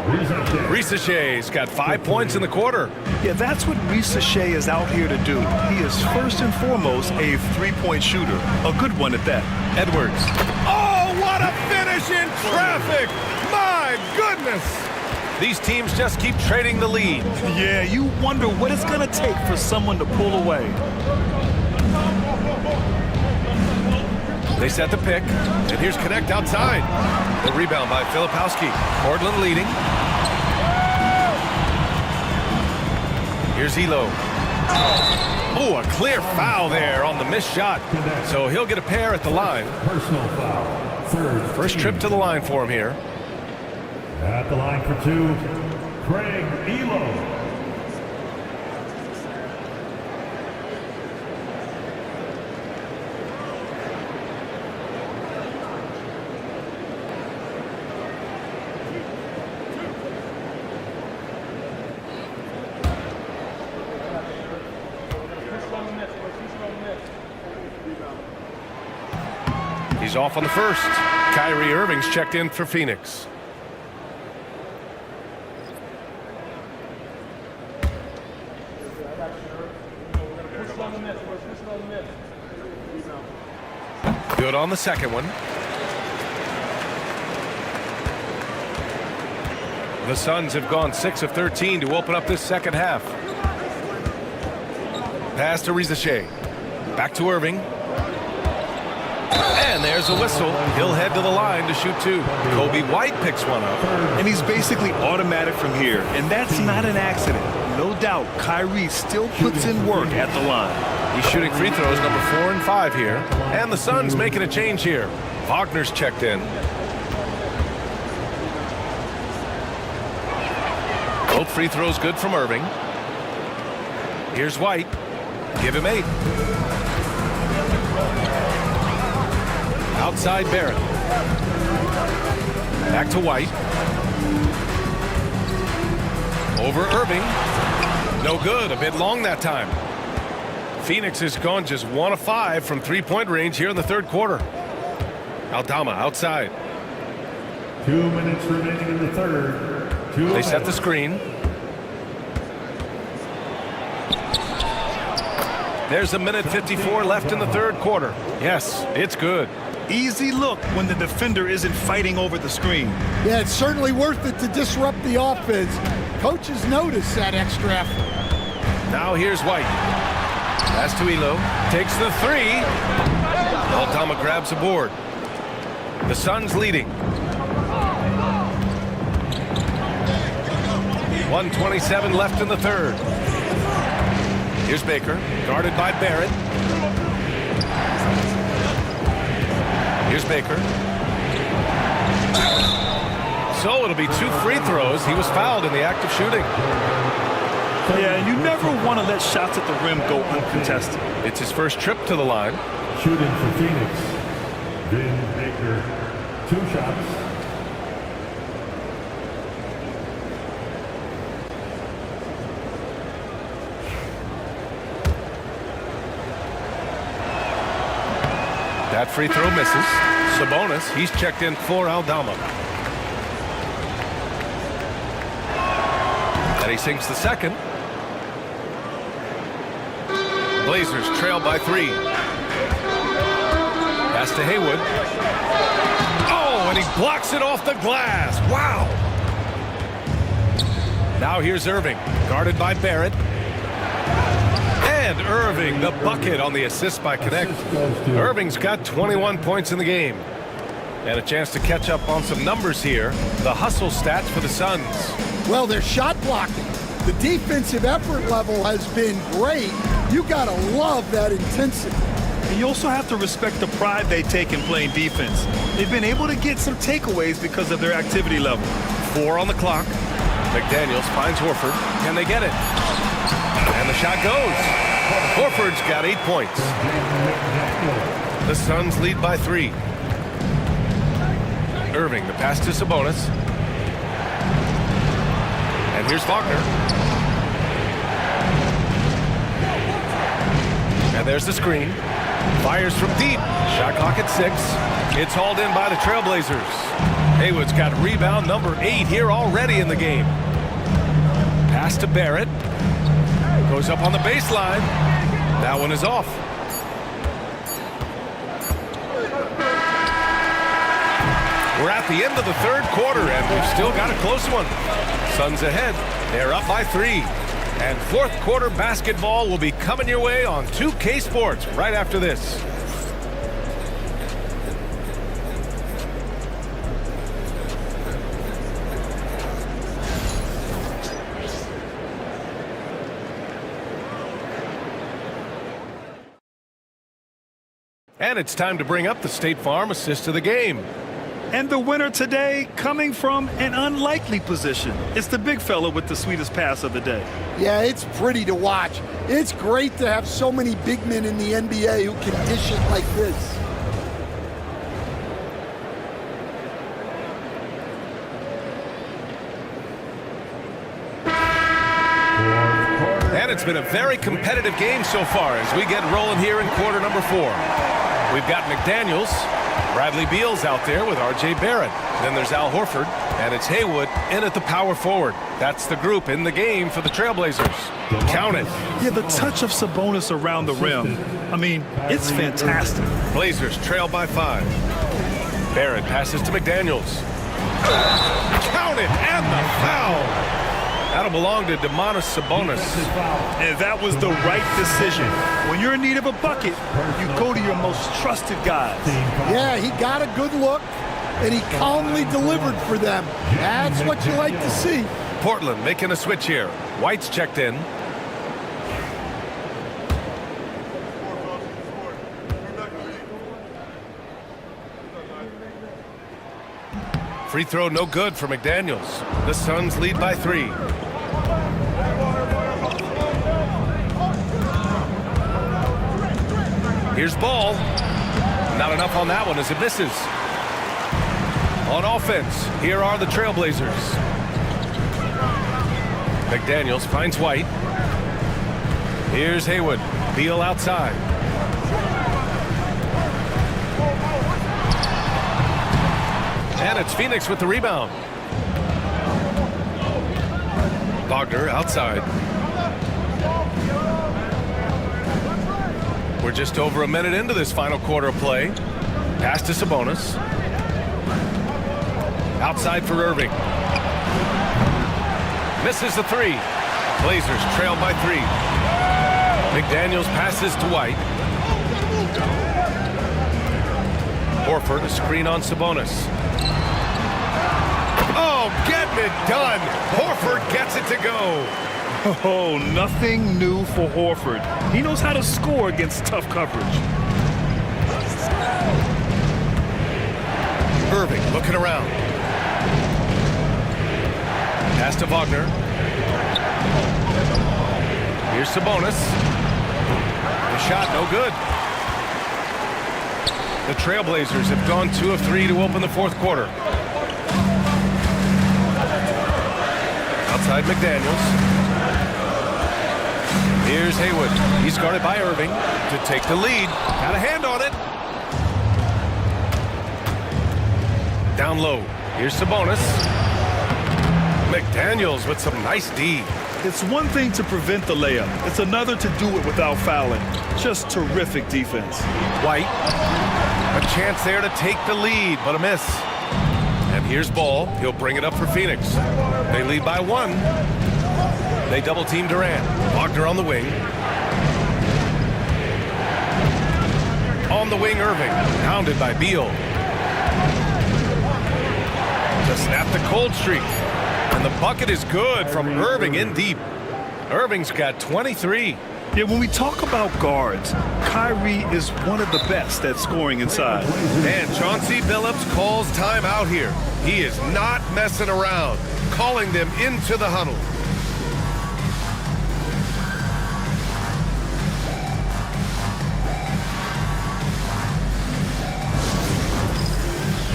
Risacher's got 5 points in the quarter. Yeah, that's what Risacher is out here to do. He is first and foremost a three-point shooter. A good one at that. Edwards. Oh, what a finish in traffic! My goodness! These teams just keep trading the lead. Yeah, you wonder what it's going to take for someone to pull away. They set the pick, and here's Connect outside. The rebound by Filipowski. Portland leading. Here's Elo. Oh, a clear foul there on the missed shot. So he'll get a pair at the line. Personal foul. First trip to the line for him here. At the line for 2, Craig Elo. He's off on the first. Kyrie Irving's checked in for Phoenix. Good on the second one. The Suns have gone 6 of 13 to open up this second half. Pass to Rizachet. Back to Irving. And there's a whistle. He'll head to the line to shoot 2. Kobe White picks one up. And he's basically automatic from here, and that's not an accident. No doubt, Kyrie still puts in work at the line. He's shooting free throws number 4 and 5 here. And the Suns making a change here. Wagner's checked in. Both free throws good from Irving. Here's White. Give him 8. Outside Barrett. Back to White. Over Irving. No good. A bit long that time. Phoenix has gone just 1 of 5 from three-point range here in the third quarter. Aldama outside. 2 minutes remaining in the third. They set the screen. There's a minute 54 left in the third quarter. Yes, it's good. Easy look when the defender isn't fighting over the screen. Yeah, it's certainly worth it to disrupt the offense. Coaches notice that extra effort. Now here's White. Pass to Elo. Takes the 3. Aldama grabs a board. The Suns leading. 1:27 left in the third. Here's Baker, guarded by Barrett. Here's Baker. So it'll be 2 free throws. He was fouled in the act of shooting. Yeah, you never want to let shots at the rim go uncontested. It's his first trip to the line. Shooting for Phoenix. Vin Baker, 2 shots. That free throw misses. Sabonis, he's checked in for Aldama. And he sinks the second. Blazers trail by 3. Pass to Haywood. Oh, and he blocks it off the glass. Wow. Now here's Irving, guarded by Barrett. And Irving, the bucket on the assist by Connect. Irving's got 21 points in the game. And a chance to catch up on some numbers here. The hustle stats for the Suns. Well, their shot blocking. The defensive effort level has been great. You got to love that intensity. And you also have to respect the pride they take in playing defense. They've been able to get some takeaways because of their activity level. 4 on the clock. McDaniels finds Horford. Can they get it? And the shot goes. Horford's got 8 points. The Suns lead by 3. Irving, the pass to Sabonis. And here's Wagner. And there's the screen. Fires from deep. Shot clock at 6. It's hauled in by the Trailblazers. Haywood's got rebound number 8 here already in the game. Pass to Barrett. Goes up on the baseline. That one is off. We're at the end of the third quarter, and we've still got a close one. Suns ahead. They're up by 3. And fourth quarter basketball will be coming your way on 2K Sports right after this. And it's time to bring up the State Farm assist of the game. And the winner today coming from an unlikely position. It's the big fella with the sweetest pass of the day. Yeah, it's pretty to watch. It's great to have so many big men in the NBA who can dish it like this. And it's been a very competitive game so far as we get rolling here in quarter number 4. We've got McDaniels, Bradley Beal's out there with R.J. Barrett. Then there's Al Horford. And it's Haywood in at the power forward. That's the group in the game for the Trailblazers. Count it. Yeah, the touch of Sabonis around the rim. I mean, it's fantastic. Blazers trail by 5. Barrett passes to McDaniels. Count it, and the foul. That'll belong to Domantas Sabonis. And that was the right decision. When you're in need of a bucket, you go to your most trusted guys. Yeah, he got a good look, and he calmly delivered for them. That's what you like to see. Portland making a switch here. White's checked in. Free throw no good for McDaniels. The Suns lead by 3. Here's Ball. Not enough on that one as it misses. On offense, here are the Trailblazers. McDaniels finds White. Here's Haywood. Beal outside. And it's Phoenix with the rebound. Wagner outside. We're just over a minute into this final quarter of play. Pass to Sabonis. Outside for Irving. Misses the 3. Blazers trail by 3. McDaniels passes to White. Horford, a screen on Sabonis. Oh, getting it done. Horford gets it to go. Oh, nothing new for Horford. He knows how to score against tough coverage. Irving looking around. Pass to Wagner. Here's Sabonis. The shot no good. The Trailblazers have gone 2 of 3 to open the fourth quarter. Outside McDaniels. Here's Haywood. He's guarded by Irving to take the lead. Got a hand on it. Down low. Here's Sabonis. McDaniels with some nice D. It's one thing to prevent the layup. It's another to do it without fouling. Just terrific defense. White. A chance there to take the lead, but a miss. And here's Ball. He'll bring it up for Phoenix. They lead by 1. They double team Durant. Wagner on the wing. On the wing, Irving. Pounded by Beal. To snap the cold streak. And the bucket is good from Irving in deep. Irving's got 23. Yeah, when we talk about guards, Kyrie is one of the best at scoring inside. And Chauncey Billups calls timeout here. He is not messing around, calling them into the huddle.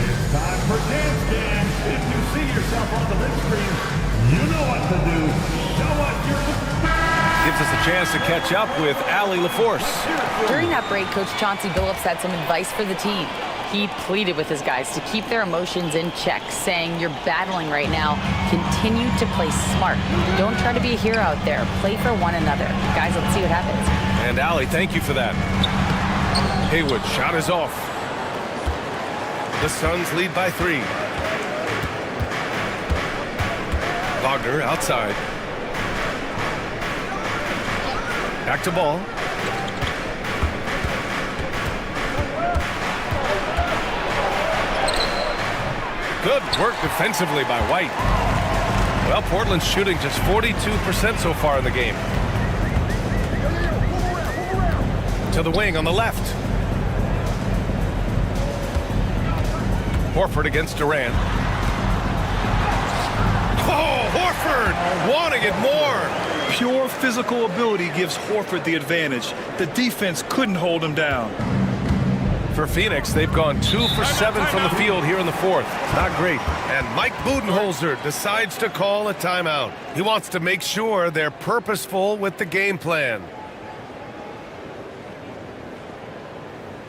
It's time for Dance Scan. If you see yourself on the big screen, you know what to do. Show us your... Gives us a chance to catch up with Allie LaForce. During that break, Coach Chauncey Billups had some advice for the team. He pleaded with his guys to keep their emotions in check, saying, you're battling right now. Continue to play smart. Don't try to be a hero out there. Play for one another. Guys, let's see what happens. And Allie, thank you for that. Haywood, shot is off. The Suns lead by 3. Wagner outside. Back to Ball. Good work defensively by White. Well, Portland's shooting just 42% so far in the game. To the wing on the left. Horford against Durant. Oh, Horford wanting it more. Pure physical ability gives Horford the advantage. The defense couldn't hold him down. For Phoenix, they've gone 2 for 7 from the field here in the fourth. Not great. And Mike Budenholzer decides to call a timeout. He wants to make sure they're purposeful with the game plan.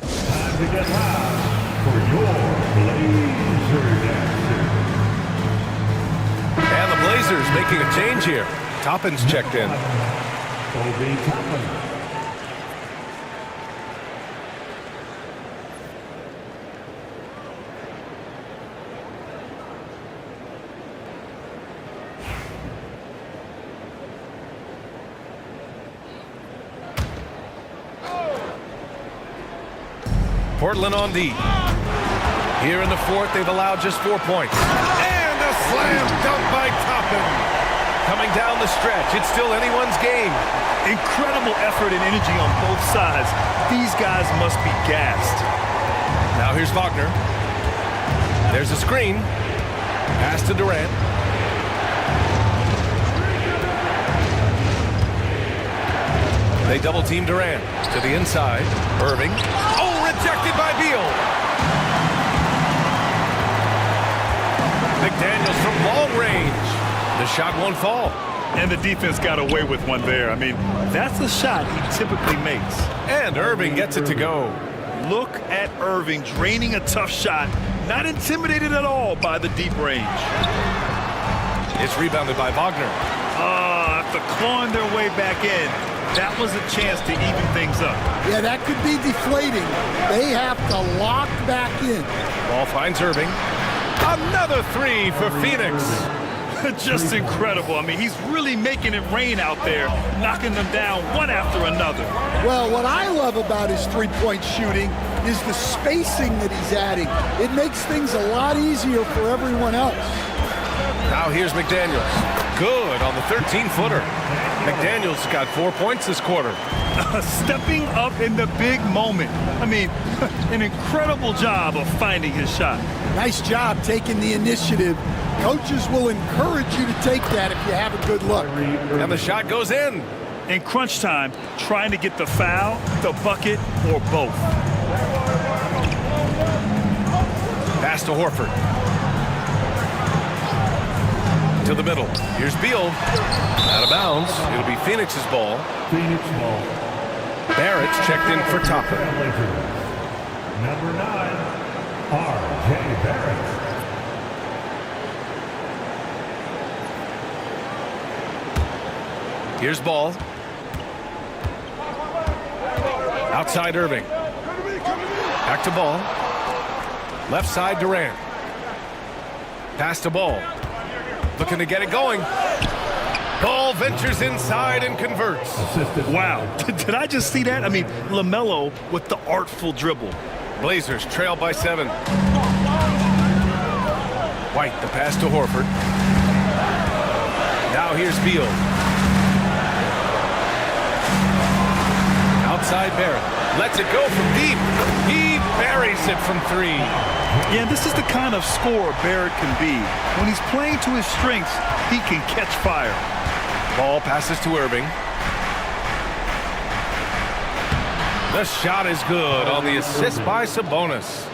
Time to get loud for your Blazer Dancer. Blazers making a change here. Toppin's checked in. Obi Toppin. Portland on D. Here in the fourth, they've allowed just 4 points. And a slam dunk by Toppin. Coming down the stretch, it's still anyone's game. Incredible effort and energy on both sides. These guys must be gassed. Now here's Wagner. There's a screen. Pass to Durant. They double team Durant to the inside. Irving. Oh, rejected by Beal. McDaniels from long range. The shot won't fall. And the defense got away with one there. I mean, that's a shot he typically makes. And Irving gets it to go. Look at Irving draining a tough shot. Not intimidated at all by the deep range. It's rebounded by Wagner. After clawing their way back in, that was a chance to even things up. Yeah, that could be deflating. They have to lock back in. Ball finds Irving. Another three for Phoenix. Just incredible. I mean, he's really making it rain out there, knocking them down one after another. Well, what I love about his three-point shooting is the spacing that he's adding. It makes things a lot easier for everyone else. Now here's McDaniels. Good on the 13-footer. McDaniels got 4 points this quarter. Stepping up in the big moment. I mean, an incredible job of finding his shot. Nice job taking the initiative. Coaches will encourage you to take that if you have a good look. And the shot goes in. In crunch time, trying to get the foul, the bucket, or both. Pass to Horford. To the middle. Here's Beal. Out of bounds. It'll be Phoenix's ball. Phoenix ball. Barrett's checked in for Toppin. Number 9, R.J. Barrett. Here's Ball. Outside Irving. Back to Ball. Left side Durant. Pass to Ball. Looking to get it going. Ball ventures inside and converts. Wow. Did I just see that? I mean, LaMelo with the artful dribble. Blazers trail by 7. White, the pass to Horford. Now here's Beal. Outside Barrett. Lets it go from deep. He buries it from 3. Yeah, this is the kind of scorer Barrett can be. When he's playing to his strengths, he can catch fire. Ball passes to Irving. The shot is good on the assist by Sabonis.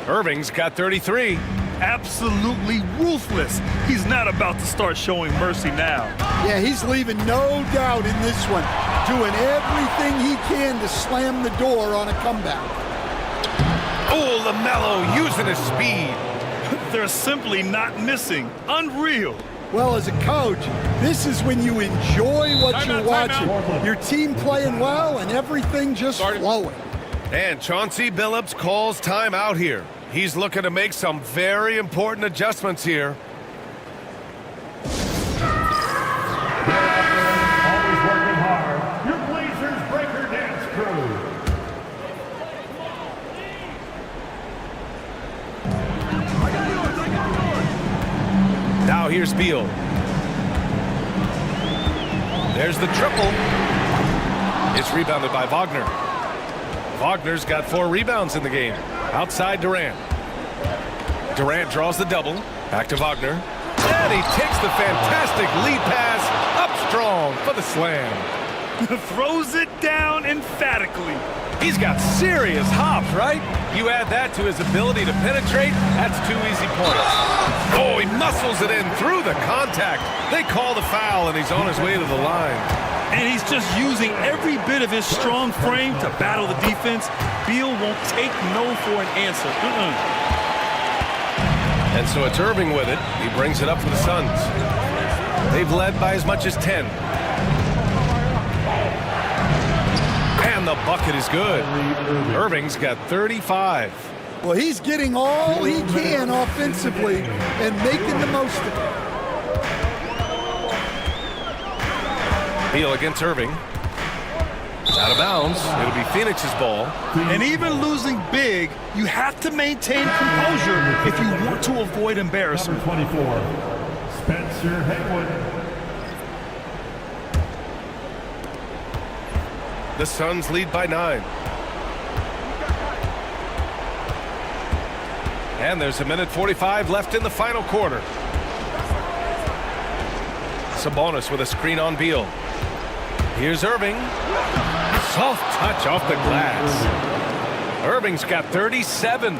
Irving's got 33. Absolutely ruthless. He's not about to start showing mercy now. Yeah, he's leaving no doubt in this one. Doing everything he can to slam the door on a comeback. Oh, LaMelo using his speed. They're simply not missing. Unreal. Well, as a coach, this is when you enjoy what you're watching. Your team playing well and everything just flowing. And Chauncey Billups calls timeout here. He's looking to make some very important adjustments here. Always working hard. Your Blazers Breaker Dance Crew. Now here's Beal. There's the triple. It's rebounded by Wagner. Wagner's got 4 rebounds in the game. Outside Durant. Durant draws the double. Back to Wagner. And he takes the fantastic lead pass up strong for the slam. Throws it down emphatically. He's got serious hops, right? You add that to his ability to penetrate, that's 2 easy points. Oh, he muscles it in through the contact. They call the foul, and he's on his way to the line. And he's just using every bit of his strong frame to battle the defense. Beal won't take no for an answer. And so it's Irving with it. He brings it up for the Suns. They've led by as much as 10. And the bucket is good. Irving's got 35. Well, he's getting all he can offensively and making the most of it. Beal against Irving. Out of bounds. It'll be Phoenix's ball. And even losing big, you have to maintain composure if you want to avoid embarrassment. Number 24, Spencer Haywood. The Suns lead by 9. And there's a minute 45 left in the final quarter. Sabonis with a screen on Beal. Here's Irving. Soft touch off the glass. Irving's got 37.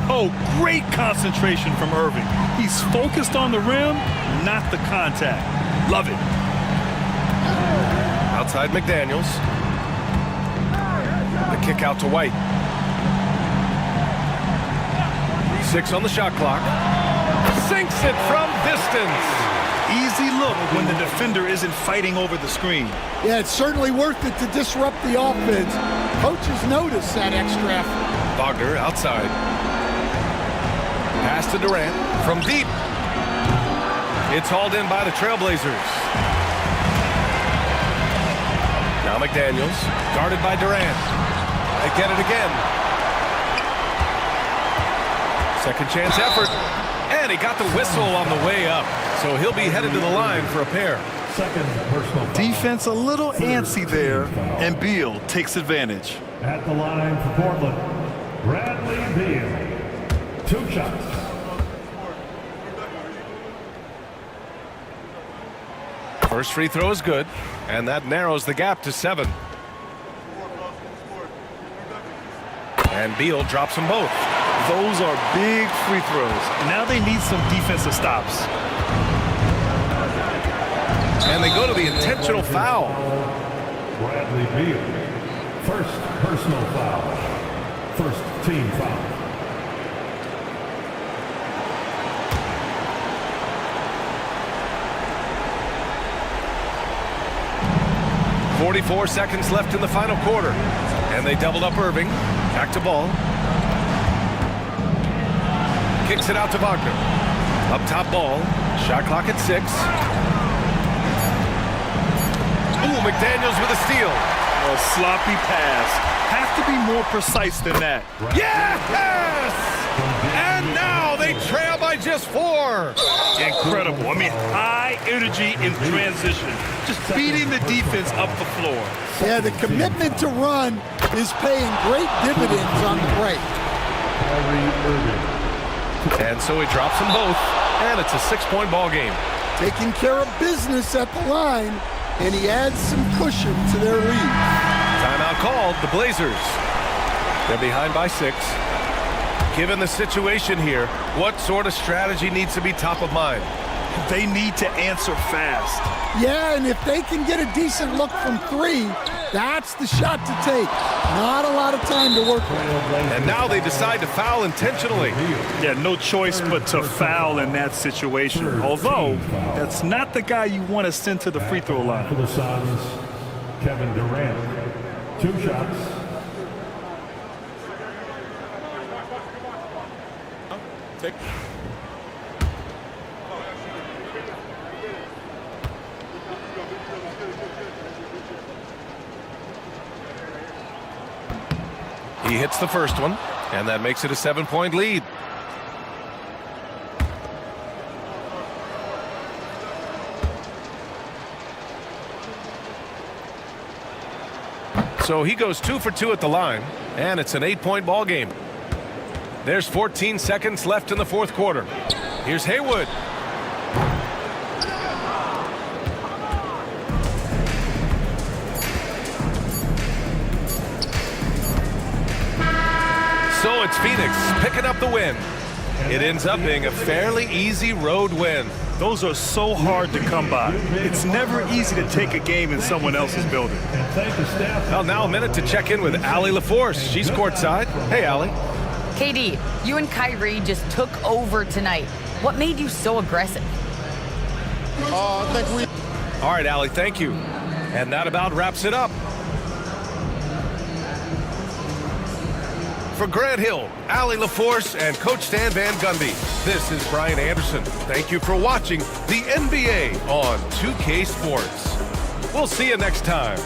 Oh, great concentration from Irving. He's focused on the rim, not the contact. Love it. Outside McDaniels. The kick out to White. 6 on the shot clock. Sinks it from distance. Easy look when the defender isn't fighting over the screen. Yeah, it's certainly worth it to disrupt the offense. Coaches notice that extra effort. Wagner outside. Pass to Durant from deep. It's hauled in by the Trailblazers. Now McDaniels, guarded by Durant. They get it again. Second chance effort. And he got the whistle on the way up. So he'll be headed to the line for a pair. Second personal foul. Defense a little antsy there, and Beal takes advantage. At the line for Portland, Bradley Beal. 2 shots. First free throw is good, and that narrows the gap to 7. And Beal drops them both. Those are big free throws. Now they need some defensive stops. And they go to the intentional foul. Bradley Beal. First personal foul. First team foul. .44 seconds left in the final quarter. And they doubled up Irving. Back to Ball. Kicks it out to Wagner. Up top Ball. Shot clock at 6. Ooh, McDaniels with a steal. A sloppy pass. Have to be more precise than that. Yes! And now they trail by just 4. Incredible. I mean, high energy in transition. Just beating the defense up the floor. Yeah, the commitment to run is paying great dividends on the break. And so he drops them both, and it's a 6-point ball game. Taking care of business at the line, and he adds some cushion to their lead. Timeout called, the Blazers. They're behind by 6. Given the situation here, what sort of strategy needs to be top of mind? They need to answer fast. Yeah, and if they can get a decent look from 3, that's the shot to take. Not a lot of time to work with. And now they decide to foul intentionally. Yeah, no choice but to foul in that situation. Although, that's not the guy you want to send to the free throw line. For the Suns, Kevin Durant. 2 shots. Take. He hits the first one, and that makes it a 7-point lead. So he goes 2 for 2 at the line, and it's an 8-point ball game. There's 14 seconds left in the fourth quarter. Here's Haywood. So it's Phoenix picking up the win. It ends up being a fairly easy road win. Those are so hard to come by. It's never easy to take a game in someone else's building. Well, now a minute to check in with Allie LaForce. She's courtside. Hey, Allie. KD, you and Kyrie just took over tonight. What made you so aggressive? I think we... All right, Allie, thank you. And that about wraps it up. For Grant Hill, Allie LaForce, and Coach Stan Van Gundy, this is Brian Anderson. Thank you for watching the NBA on 2K Sports. We'll see you next time.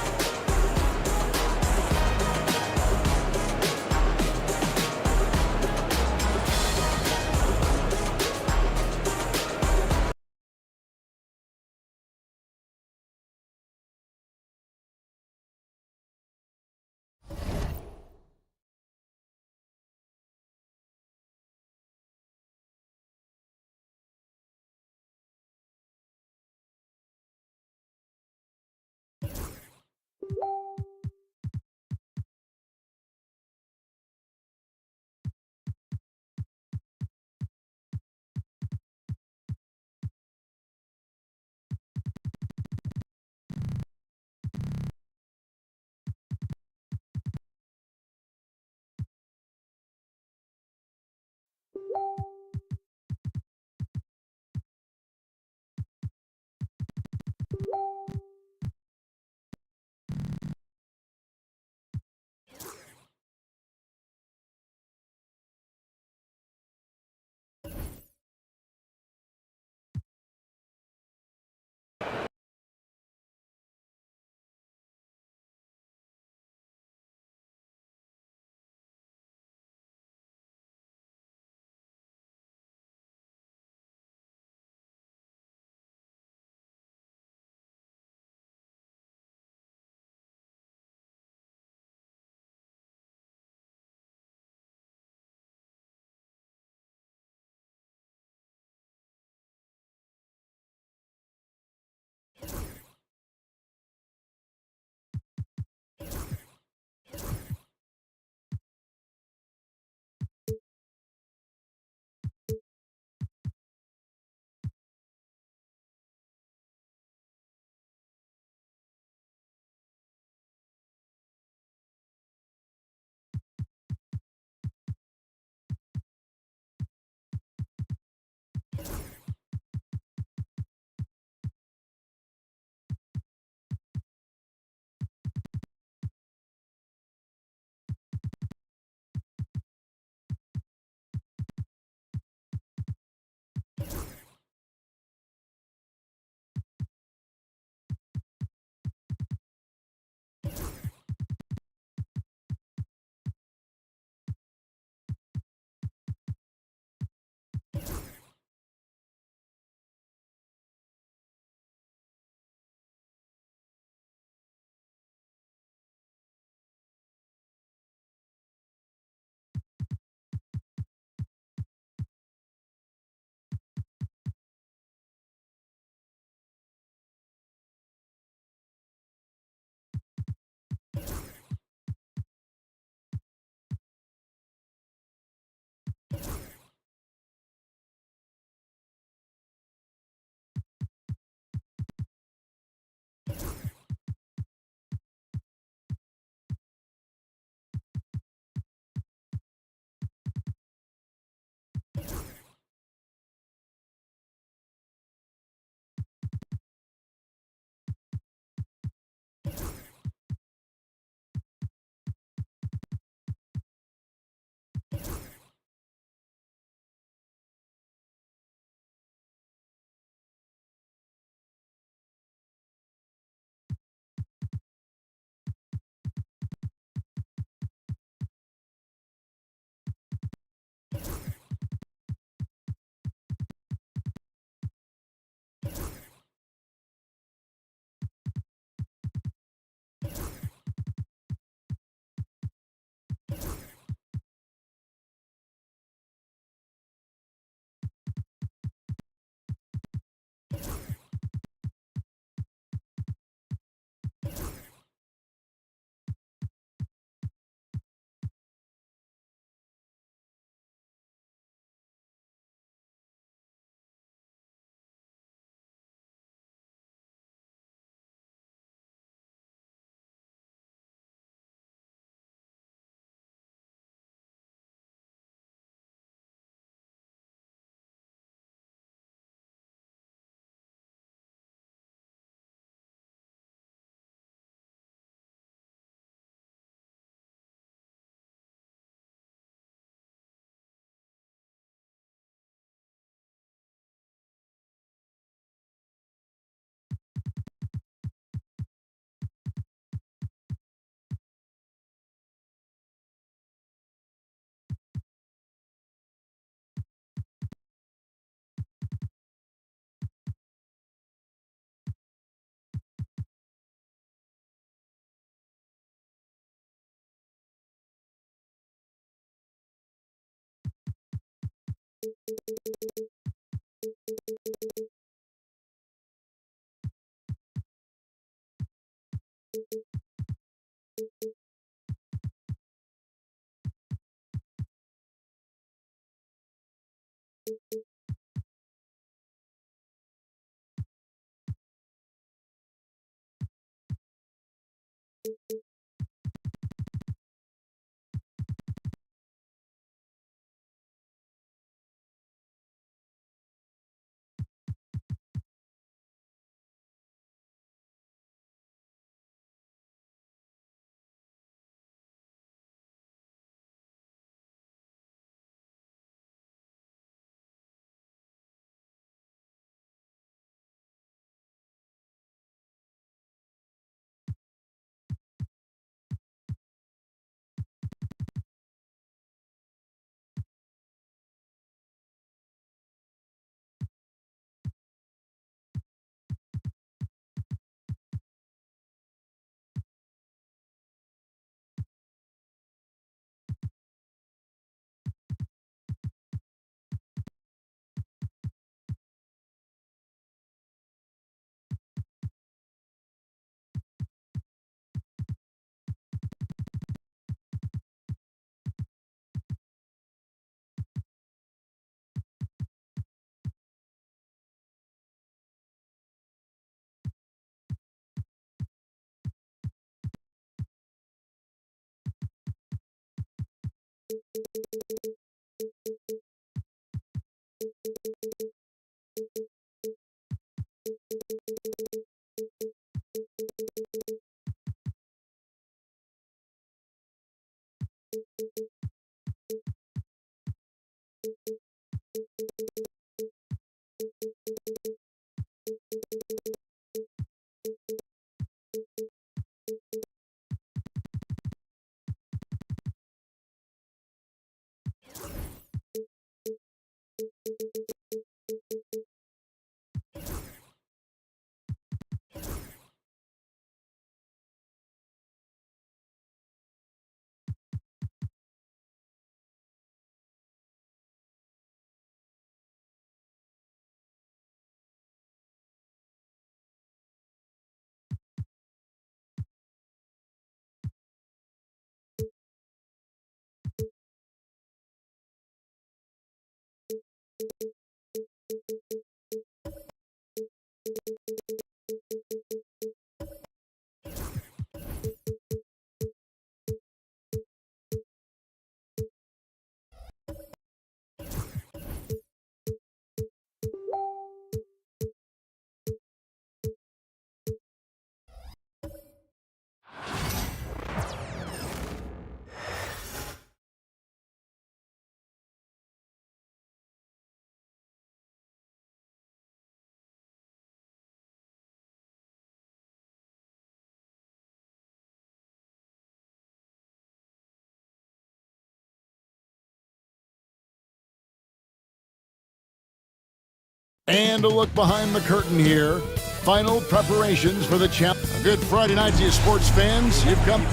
And a look behind the curtain here. Final preparations for the champ. A good Friday night to you sports fans. You've come...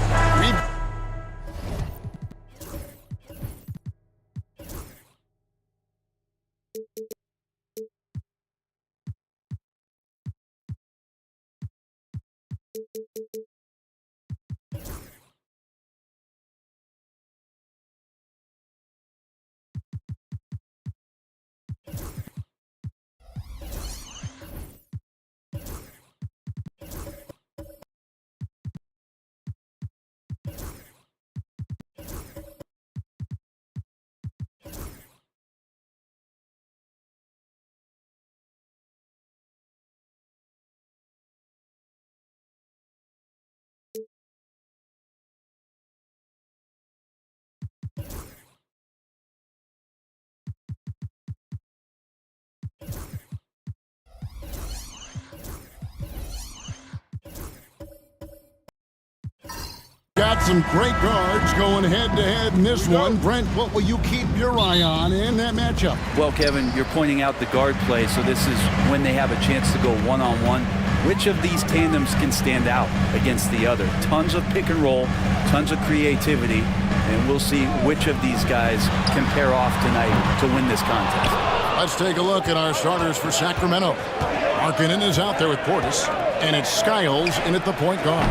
Got some great guards going head-to-head in this one. Brent, what will you keep your eye on in that matchup? Well, Kevin, you're pointing out the guard play, so this is when they have a chance to go one-on-one. Which of these tandems can stand out against the other? Tons of pick and roll, tons of creativity. And we'll see which of these guys can pair off tonight to win this contest. Let's take a look at our starters for Sacramento. Markkanen is out there with Portis, and it's Skiles in at the point guard.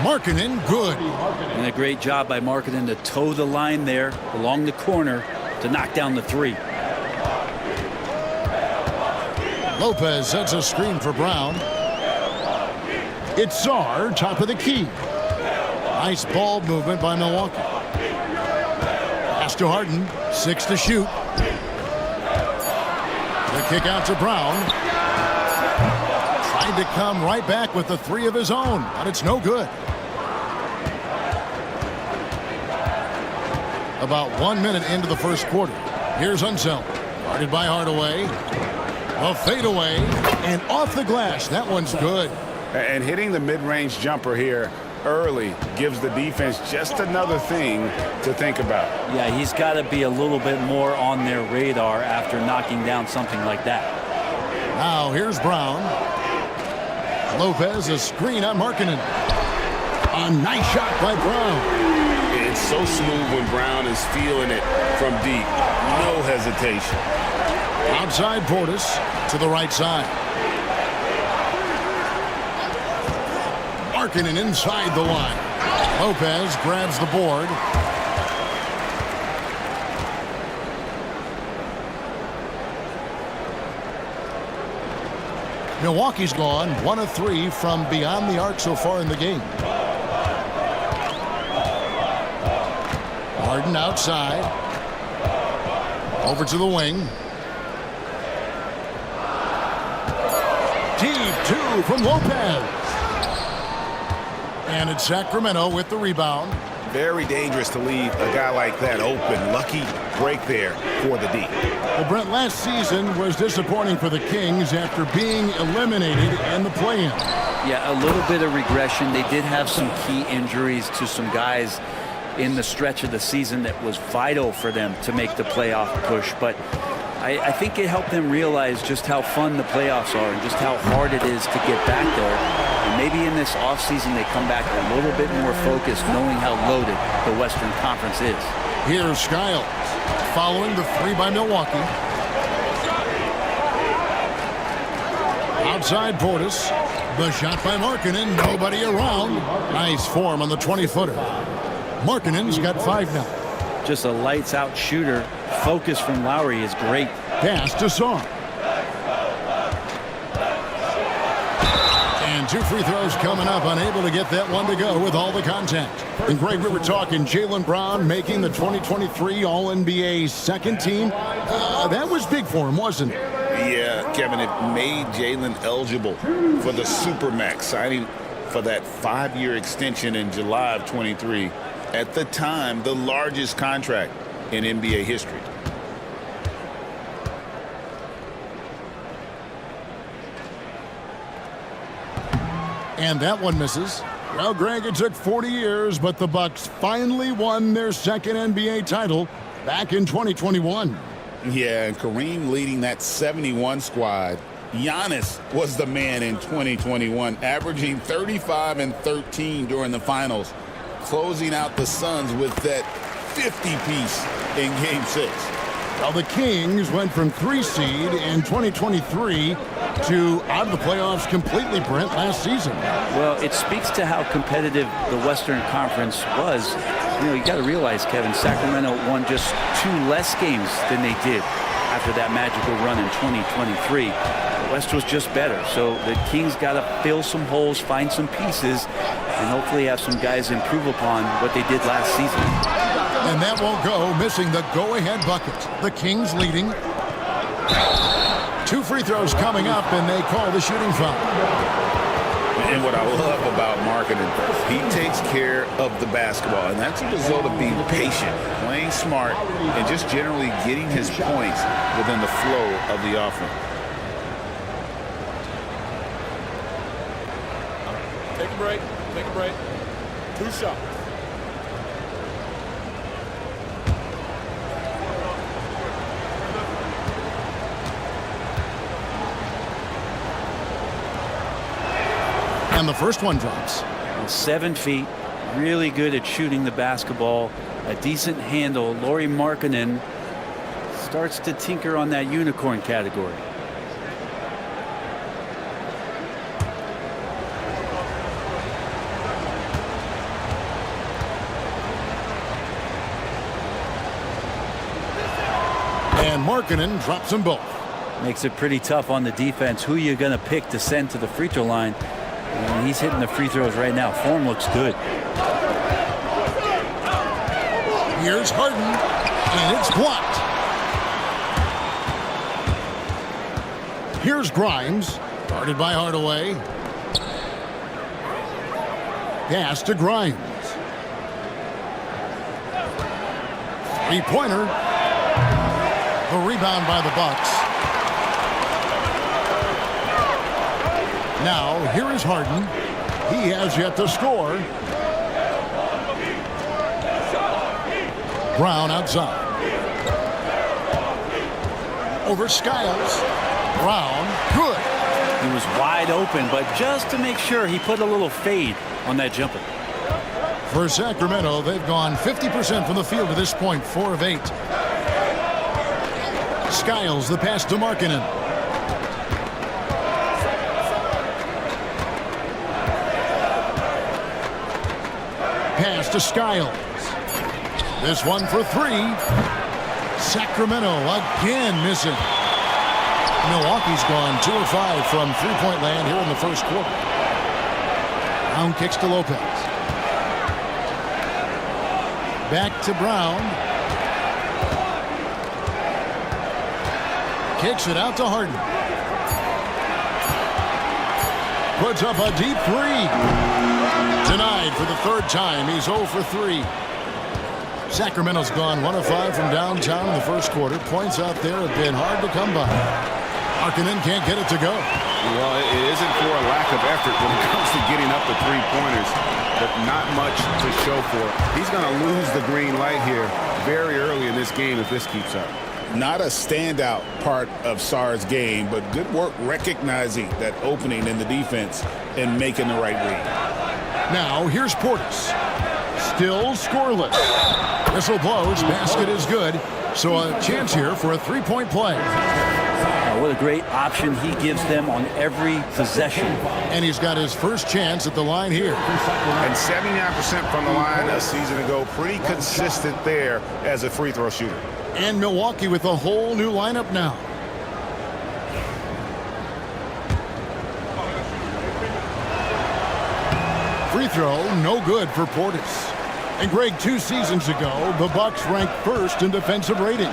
Markkanen, good. And a great job by Markkanen to toe the line there along the corner to knock down the three. Lopez sets a screen for Brown. It's Czar, top of the key. Nice ball movement by Milwaukee. Pass to Harden, 6 to shoot. The kick out to Brown. Tried to come right back with the three of his own, but it's no good. About 1 minute into the first quarter. Here's Unseld, guarded by Hardaway. A fadeaway, and off the glass. That one's good. And hitting the mid-range jumper here early gives the defense just another thing to think about. Yeah, he's got to be a little bit more on their radar after knocking down something like that. Now here's Brown. Lopez, a screen on Markkanen. A nice shot by Brown. It's so smooth when Brown is feeling it from deep. No hesitation. Outside Portis to the right side. Markkanen inside the line. Lopez grabs the board. Milwaukee's gone 1 of 3 from beyond the arc so far in the game. Harden outside. Over to the wing. Deep two from Lopez. And it's Sacramento with the rebound. Very dangerous to leave a guy like that open. Lucky break there for the D. Well, Brent, last season was disappointing for the Kings after being eliminated in the play-in. Yeah, a little bit of regression. They did have some key injuries to some guys in the stretch of the season that was vital for them to make the playoff push. But I think it helped them realize just how fun the playoffs are and just how hard it is to get back there. And maybe in this offseason they come back a little bit more focused, knowing how loaded the Western Conference is. Here's Skiles following the three by Milwaukee. Outside Portis. The shot by Markkanen. Nobody around. Nice form on the 20-footer. Markkanen's got 5 now. Just a lights-out shooter. Focus from Lowry is great. Pass to Song. And 2 free throws coming up. Unable to get that one to go with all the contact. And Greg, we were talking Jaylen Brown making the 2023 All-NBA second team. That was big for him, wasn't it? Yeah, Kevin, it made Jaylen eligible for the Supermax, signing for that 5-year extension in July of 23. At the time, the largest contract in NBA history. And that one misses. Well, Greg, it took 40 years, but the Bucks finally won their second NBA title back in 2021. Yeah, and Kareem leading that 71 squad. Giannis was the man in 2021, averaging 35 and 13 during the finals, closing out the Suns with that 50-piece in Game 6. Well, the Kings went from 3 seed in 2023 to out of the playoffs completely, Brent, last season. Well, it speaks to how competitive the Western Conference was. You know, you got to realize, Kevin, Sacramento won just 2 less games than they did after that magical run in 2023. The West was just better. So the Kings got to fill some holes, find some pieces, and hopefully have some guys improve upon what they did last season. And that won't go, missing the go-ahead bucket. The Kings leading. 2 free throws coming up, and they call the shooting foul. And what I love about Markkanen, he takes care of the basketball, and that's a result of being patient, playing smart, and just generally getting his points within the flow of the offense. Take a break. Take a break. 2 shots. And the first one drops. 7 feet, really good at shooting the basketball, a decent handle. Lauri Markkanen starts to tinker on that unicorn category. And Markkanen drops them both. Makes it pretty tough on the defense. Who you going to pick to send to the free throw line? And he's hitting the free throws right now. Form looks good. Here's Harden, and it's blocked. Here's Grimes, guarded by Hardaway. Pass to Grimes. Three-pointer. The rebound by the Bucks. Now, here is Harden. He has yet to score. Brown outside. Over Skiles. Brown, good. He was wide open, but just to make sure, he put a little fade on that jumper. For Sacramento, they've gone 50% from the field to this point, 4 of 8. Skiles, the pass to Markkanen. Pass to Skiles. This one for 3. Sacramento again missing. Milwaukee's gone 2 of 5 from three-point land here in the first quarter. Brown kicks to Lopez. Back to Brown. Kicks it out to Harden. Puts up a deep 3. Denied for the 3rd time. He's 0 for 3. Sacramento's gone 1 of 5 from downtown in the first quarter. Points out there have been hard to come by. Markkanen can't get it to go. Well, it isn't for a lack of effort when it comes to getting up the three-pointers, but not much to show for it. He's going to lose the green light here very early in this game if this keeps up. Not a standout part of Sarr's game, but good work recognizing that opening in the defense and making the right read. Now, here's Portis. Still scoreless. Whistle blows. Basket is good. So a chance here for a three-point play. What a great option he gives them on every possession. And he's got his first chance at the line here. And 79% from the line a season ago. Pretty consistent there as a free throw shooter. And Milwaukee with a whole new lineup now. Free throw, no good for Portis. And Greg, 2 seasons ago, the Bucks ranked 1st in defensive rating.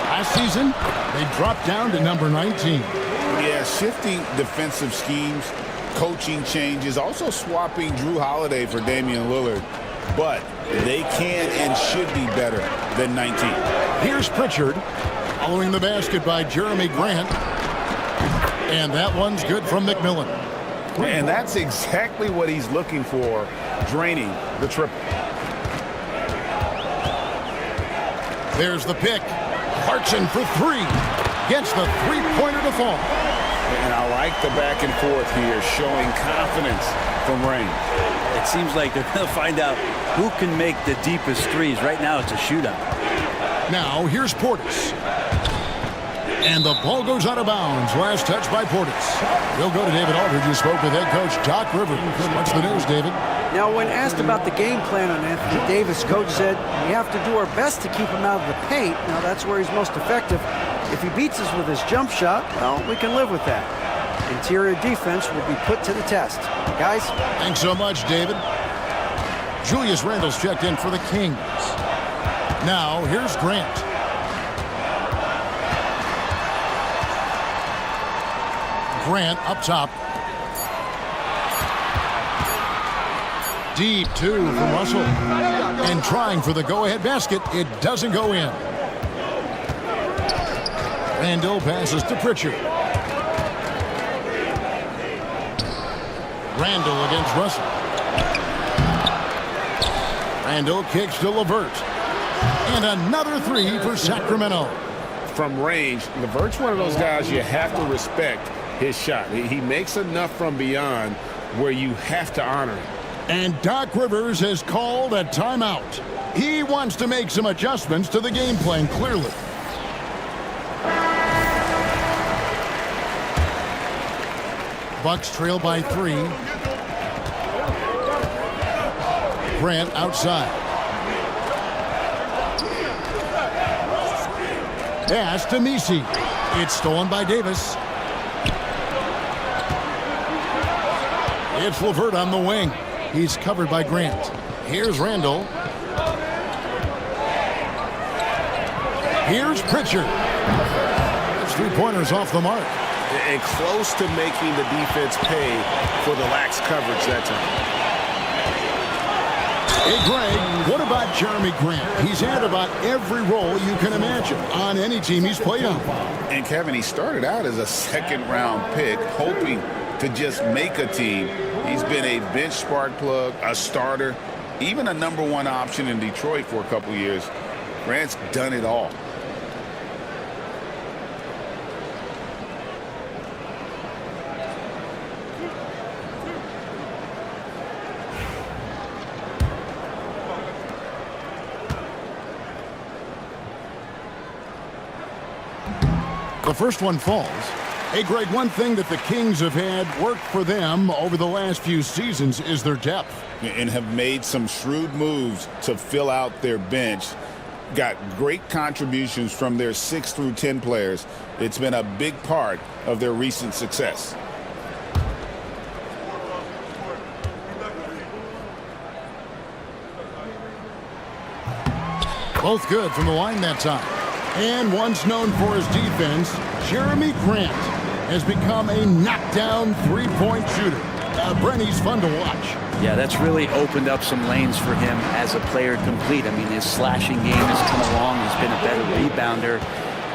Last season, they dropped down to number 19. Yeah, shifting defensive schemes, coaching changes, also swapping Drew Holiday for Damian Lillard. But they can and should be better than 19. Here's Pritchard, following the basket by Jeremy Grant. And that one's good from McMillan. And that's exactly what he's looking for, draining the triple. There's the pick. Clarkson for 3. Gets the three-pointer to fall. And I like the back and forth here, showing confidence from Rain. It seems like they're going to find out who can make the deepest threes. Right now, it's a shootout. Now, here's Portis. And the ball goes out of bounds. Last touch by Portis. We'll go to David Aldridge, who spoke with head coach Doc Rivers. What's the news, David? Now, when asked about the game plan on Anthony Davis, coach said, we have to do our best to keep him out of the paint. Now, that's where he's most effective. If he beats us with his jump shot, well, we can live with that. Interior defense will be put to the test. Guys? Thanks so much, David. Julius Randle's checked in for the Kings. Now, here's Grant. Grant up top. Deep 2 from Russell. And trying for the go-ahead basket. It doesn't go in. Randle passes to Pritchard. Randle against Russell. Randle kicks to LeVert. And another 3 for Sacramento. From range, LeVert's one of those guys you have to respect his shot. He makes enough from beyond where you have to honor him. And Doc Rivers has called a timeout. He wants to make some adjustments to the game plan, clearly. Bucks trail by 3. Grant outside. Pass to Messi. It's stolen by Davis. It's LeVert on the wing. He's covered by Grant. Here's Randall. Here's Pritchard. It's 3-pointers off the mark. And close to making the defense pay for the lax coverage that time. Hey, Greg, what about Jeremy Grant? He's had about every role you can imagine on any team he's played on. And Kevin, he started out as a second-round pick, hoping to just make a team. He's been a bench spark plug, a starter, even a #1 option in Detroit for a couple years. Grant's done it all. The first one falls. Hey, Greg, one thing that the Kings have had work for them over the last few seasons is their depth. And have made some shrewd moves to fill out their bench. Got great contributions from their 6 through 10 players. It's been a big part of their recent success. Both good from the line that time. And once known for his defense, Jeremy Grant has become a knockdown three-point shooter. Brent, he's fun to watch. Yeah, that's really opened up some lanes for him as a player complete. I mean, his slashing game has come along. He's been a better rebounder.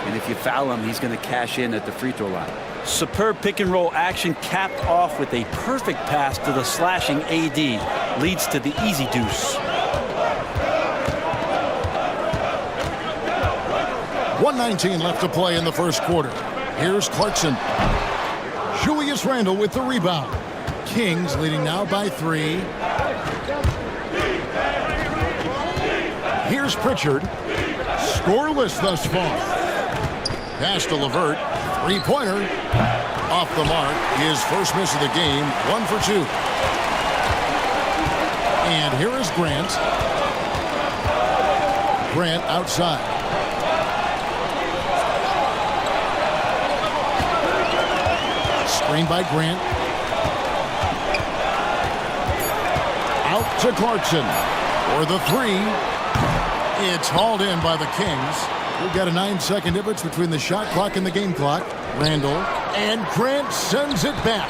And if you foul him, he's going to cash in at the free throw line. Superb pick-and-roll action capped off with a perfect pass to the slashing AD. Leads to the easy deuce. 1:19 left to play in the first quarter. Here's Clarkson. Julius Randle with the rebound. Kings leading now by 3. Here's Pritchard. Scoreless thus far. Pass to LeVert. 3-pointer. Off the mark. His first miss of the game. 1 for 2. And here is Grant. Grant outside. Screen by Grant. Out to Clarkson for the 3. It's hauled in by the Kings. We've got a 9-second difference between the shot clock and the game clock. Randall and Grant sends it back.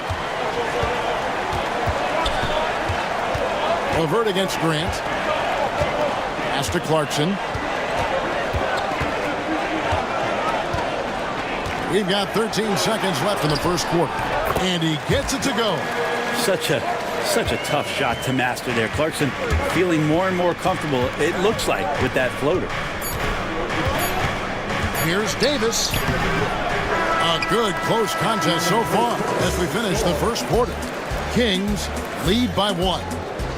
LeVert against Grant. Pass to Clarkson. We've got 13 seconds left in the first quarter. And he gets it to go. Such a tough shot to master there. Clarkson feeling more and more comfortable, it looks like, with that floater. Here's Davis. A good close contest so far as we finish the first quarter. Kings lead by 1.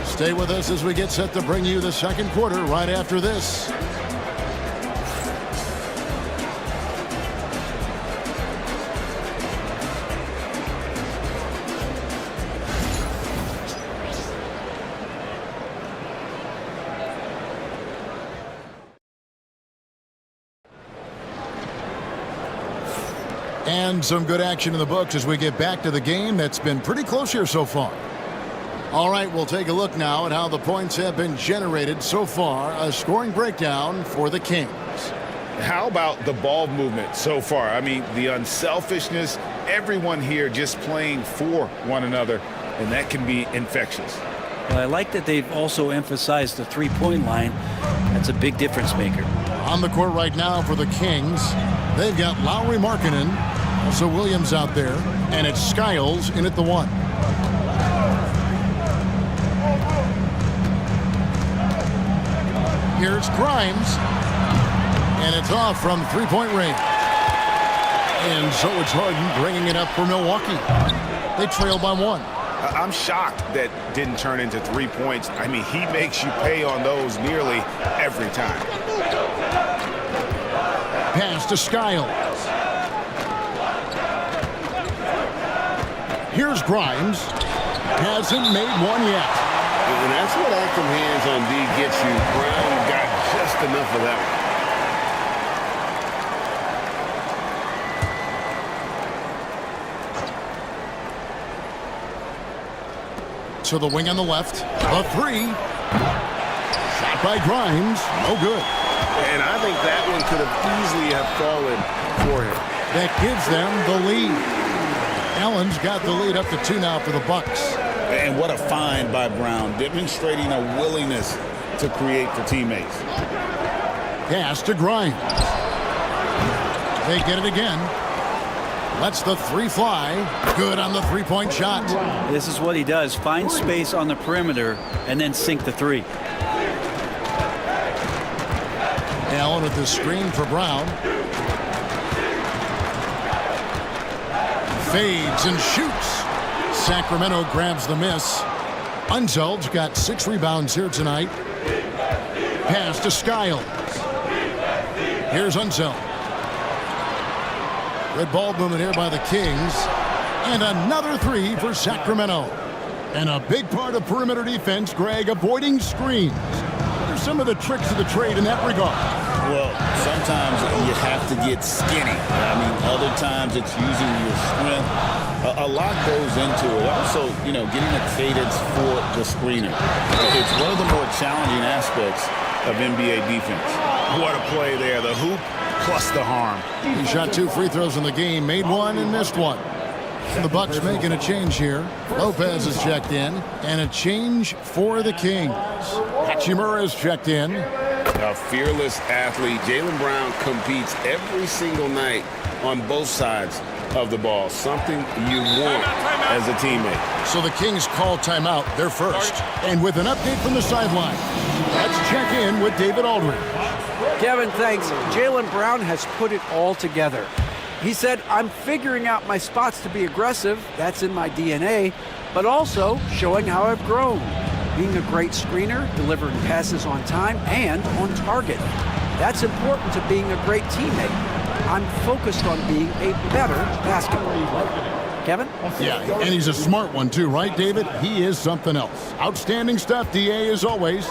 Stay with us as we get set to bring you the second quarter right after this. And some good action in the books as we get back to the game that's been pretty close here so far. All right, we'll take a look now at how the points have been generated so far. A scoring breakdown for the Kings. How about the ball movement so far? I mean, the unselfishness, everyone here just playing for one another, and that can be infectious. Well, I like that they've also emphasized the three-point line. That's a big difference maker. On the court right now for the Kings, they've got Lauri Markkanen, also Williams out there, and it's Skiles in at the 1. Here's Grimes, and it's off from three-point range. And so it's Harden bringing it up for Milwaukee. They trail by 1. I'm shocked that didn't turn into 3 points. I mean, he makes you pay on those nearly every time. Pass to Skiles. Here's Grimes. Hasn't made one yet. And that's what active hands on D gets you. Brown got just enough of that one. To the wing on the left. A three. Shot by Grimes. No good. And I think that one could have easily have fallen for him. That gives them the lead. Allen's got the lead up to 2 now for the Bucks. And what a find by Brown, demonstrating a willingness to create for teammates. Pass to Grimes. They get it again. Lets the three fly. Good on the three-point shot. This is what he does. Find space on the perimeter and then sink the three. Allen with the screen for Brown. Fades and shoots. Sacramento grabs the miss. Unzeld's got 6 rebounds here tonight. Pass to Skiles. Here's Unzeld. Good ball movement here by the Kings. And another three for Sacramento. And a big part of perimeter defense, Greg, avoiding screens. What are some of the tricks of the trade in that regard? Well, sometimes you have to get skinny. I mean, other times it's using your strength. A lot goes into it. Also, you know, getting a cadence for the screener. It's one of the more challenging aspects of NBA defense. What a play there. The hoop plus the harm. He shot 2 free throws in the game, made one and missed one. The Bucks making a change here. Lopez is checked in, and a change for the Kings. Hachimura is checked in. A fearless athlete. Jaylen Brown competes every single night on both sides of the ball. Something you want as a teammate. So the Kings call timeout, their first. And with an update from the sideline, let's check in with David Aldridge. Kevin, thanks. Jaylen Brown has put it all together. He said, I'm figuring out my spots to be aggressive. That's in my DNA. But also showing how I've grown. Being a great screener, delivering passes on time and on target. That's important to being a great teammate. I'm focused on being a better basketball player. Kevin? Yeah, and he's a smart one too, right, David? He is something else. Outstanding stuff, DA, as always.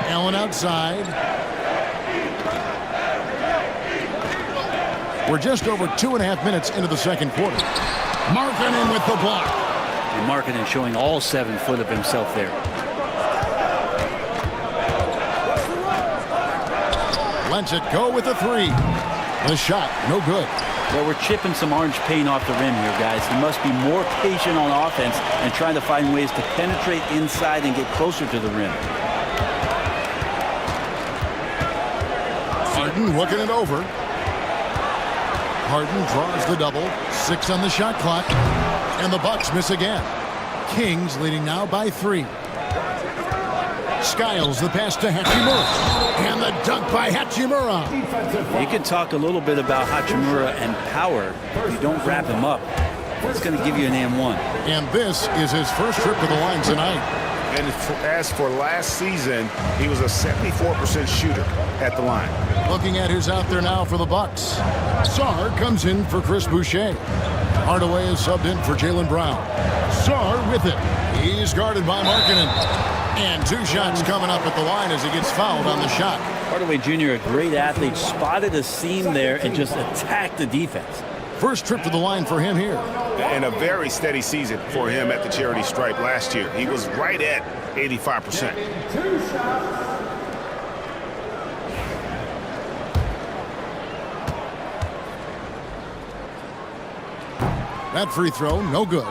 Allen outside. We're just over 2.5 minutes into the second quarter. Markkanen with the block. And Markkanen showing all 7 foot of himself there. Lets it go with the three. The shot, no good. Well, we're chipping some orange paint off the rim here, guys. He must be more patient on offense and trying to find ways to penetrate inside and get closer to the rim. Harden looking it over. Harden draws the double. 6 on the shot clock. And the Bucks miss again. Kings leading now by 3. Skiles the pass to Hachimura. And the dunk by Hachimura. You can talk a little bit about Hachimura and power. If you don't wrap him up, it's going to give you an and-1. And this is his first trip to the line tonight. And as for last season, he was a 74% shooter at the line. Looking at who's out there now for the Bucks. Sarr comes in for Chris Boucher. Hardaway is subbed in for Jaylen Brown. Sarr with it. He's guarded by Markkanen. And 2 shots coming up at the line as he gets fouled on the shot. Hardaway Jr., a great athlete, spotted a seam there and just attacked the defense. First trip to the line for him here. And a very steady season for him at the charity stripe last year. He was right at 85%. That free throw, no good.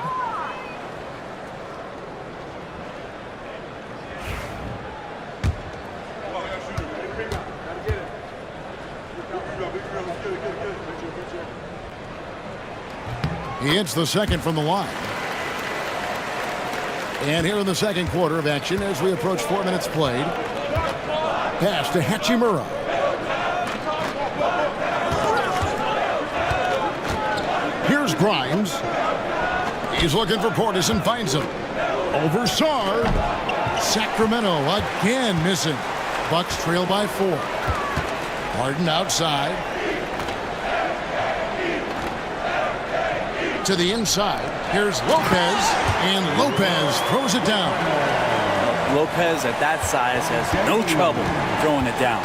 He hits the second from the line. And here in the second quarter of action as we approach 4 minutes played. Pass to Hachimura. Here's Grimes. He's looking for Portis and finds him. Over Sarr. Sacramento again missing. Bucks trail by 4. Harden outside. To the inside. Here's Lopez. And Lopez throws it down. Lopez at that size has no trouble throwing it down.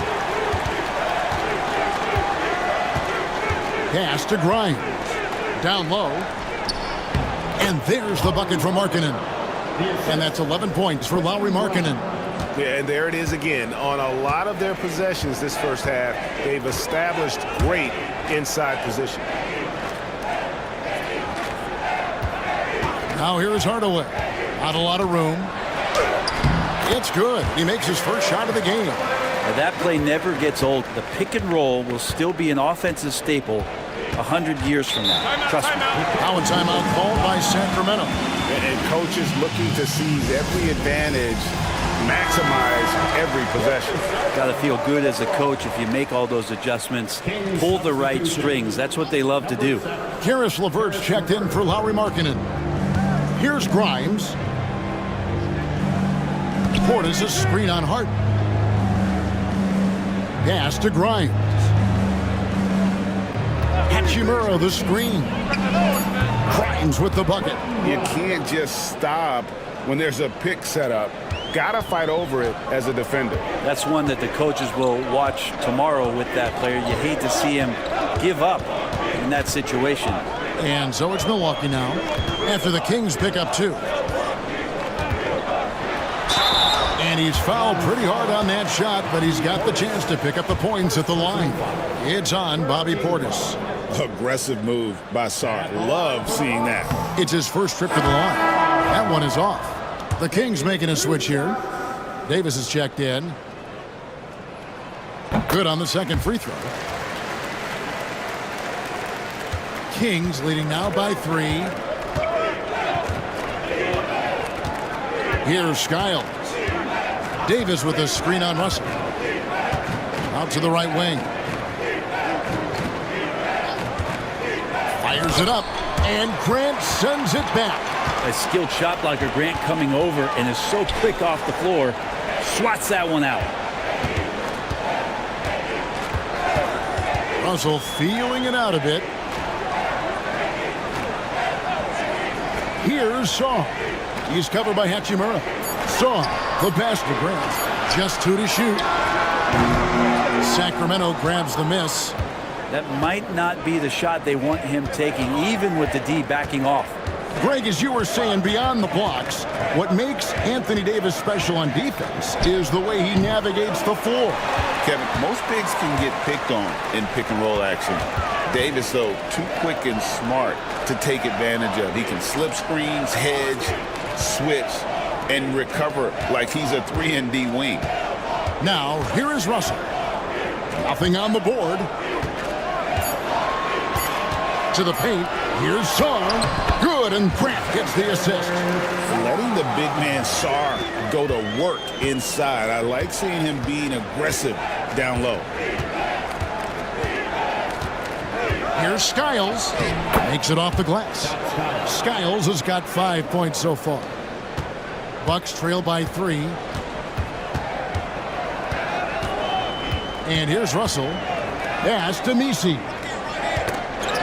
Pass to Grimes. Down low. And there's the bucket from Markkanen. And that's 11 points for Lauri Markkanen. Yeah, and there it is again. On a lot of their possessions this first half, they've established great inside position. Now here is Hardaway. Not a lot of room. It's good. He makes his first shot of the game. Now that play never gets old. The pick and roll will still be an offensive staple 100 years from now. Trust me. Now a timeout called by Sacramento. And coaches looking to seize every advantage, maximize every possession. Got to feel good as a coach if you make all those adjustments, pull the right strings. That's what they love to do. Karis LeVert's checked in for Lauri Markkanen. Here's Grimes. Portis a screen on Harden. Pass to Grimes. Hachimura the screen. Grimes with the bucket. You can't just stop when there's a pick set up. Gotta fight over it as a defender. That's one that the coaches will watch tomorrow with that player. You hate to see him give up in that situation. And so it's Milwaukee now after the Kings pick up 2. And he's fouled pretty hard on that shot, but he's got the chance to pick up the points at the line. It's on Bobby Portis. Aggressive move by Sarr. Love seeing that. It's his first trip to the line. That one is off. The Kings making a switch here. Davis is checked in. Good on the second free throw. Kings leading now by 3. Here's Skiles. Davis with a screen on Russell. Out to the right wing. Fires it up, and Grant sends it back. A skilled shot blocker, Grant coming over and is so quick off the floor. Swats that one out. Russell feeling it out a bit. Here's Sarr. He's covered by Hachimura. Sarr, the pass to Grant. Just 2 to shoot. Sacramento grabs the miss. That might not be the shot they want him taking, even with the D backing off. Greg, as you were saying, beyond the blocks, what makes Anthony Davis special on defense is the way he navigates the floor. Kevin, most bigs can get picked on in pick and roll action. Davis, though, too quick and smart to take advantage of. He can slip screens, hedge, switch, and recover like he's a 3-and-D wing. Now, here is Russell. Nothing on the board. To the paint. Here's Sarr. Good, and Grant gets the assist. Letting the big man Sarr go to work inside. I like seeing him being aggressive down low. Here's Skiles. Makes it off the glass. Skiles has got 5 points so far. Bucks trail by 3. And here's Russell. Pass to Messi.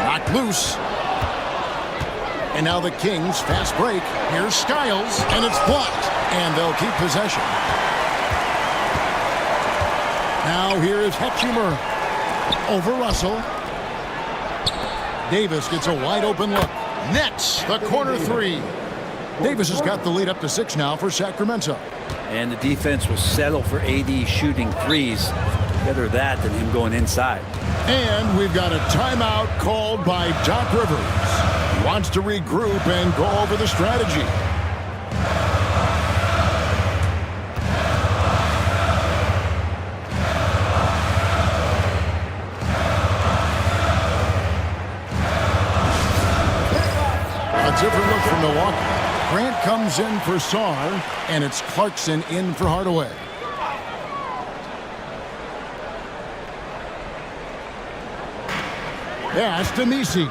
Knocked loose. And now the Kings fast break. Here's Skiles, and it's blocked. And they'll keep possession. Now here is Hachimura. Over Russell. Davis gets a wide open look. Nets the corner 3. Davis has got the lead up to 6 now for Sacramento. And the defense will settle for AD shooting threes. Better that than him going inside. And we've got a timeout called by Doc Rivers. He wants to regroup and go over the strategy. A different look from Milwaukee. Grant comes in for Sarr, and it's Clarkson in for Hardaway. Pass to Messi.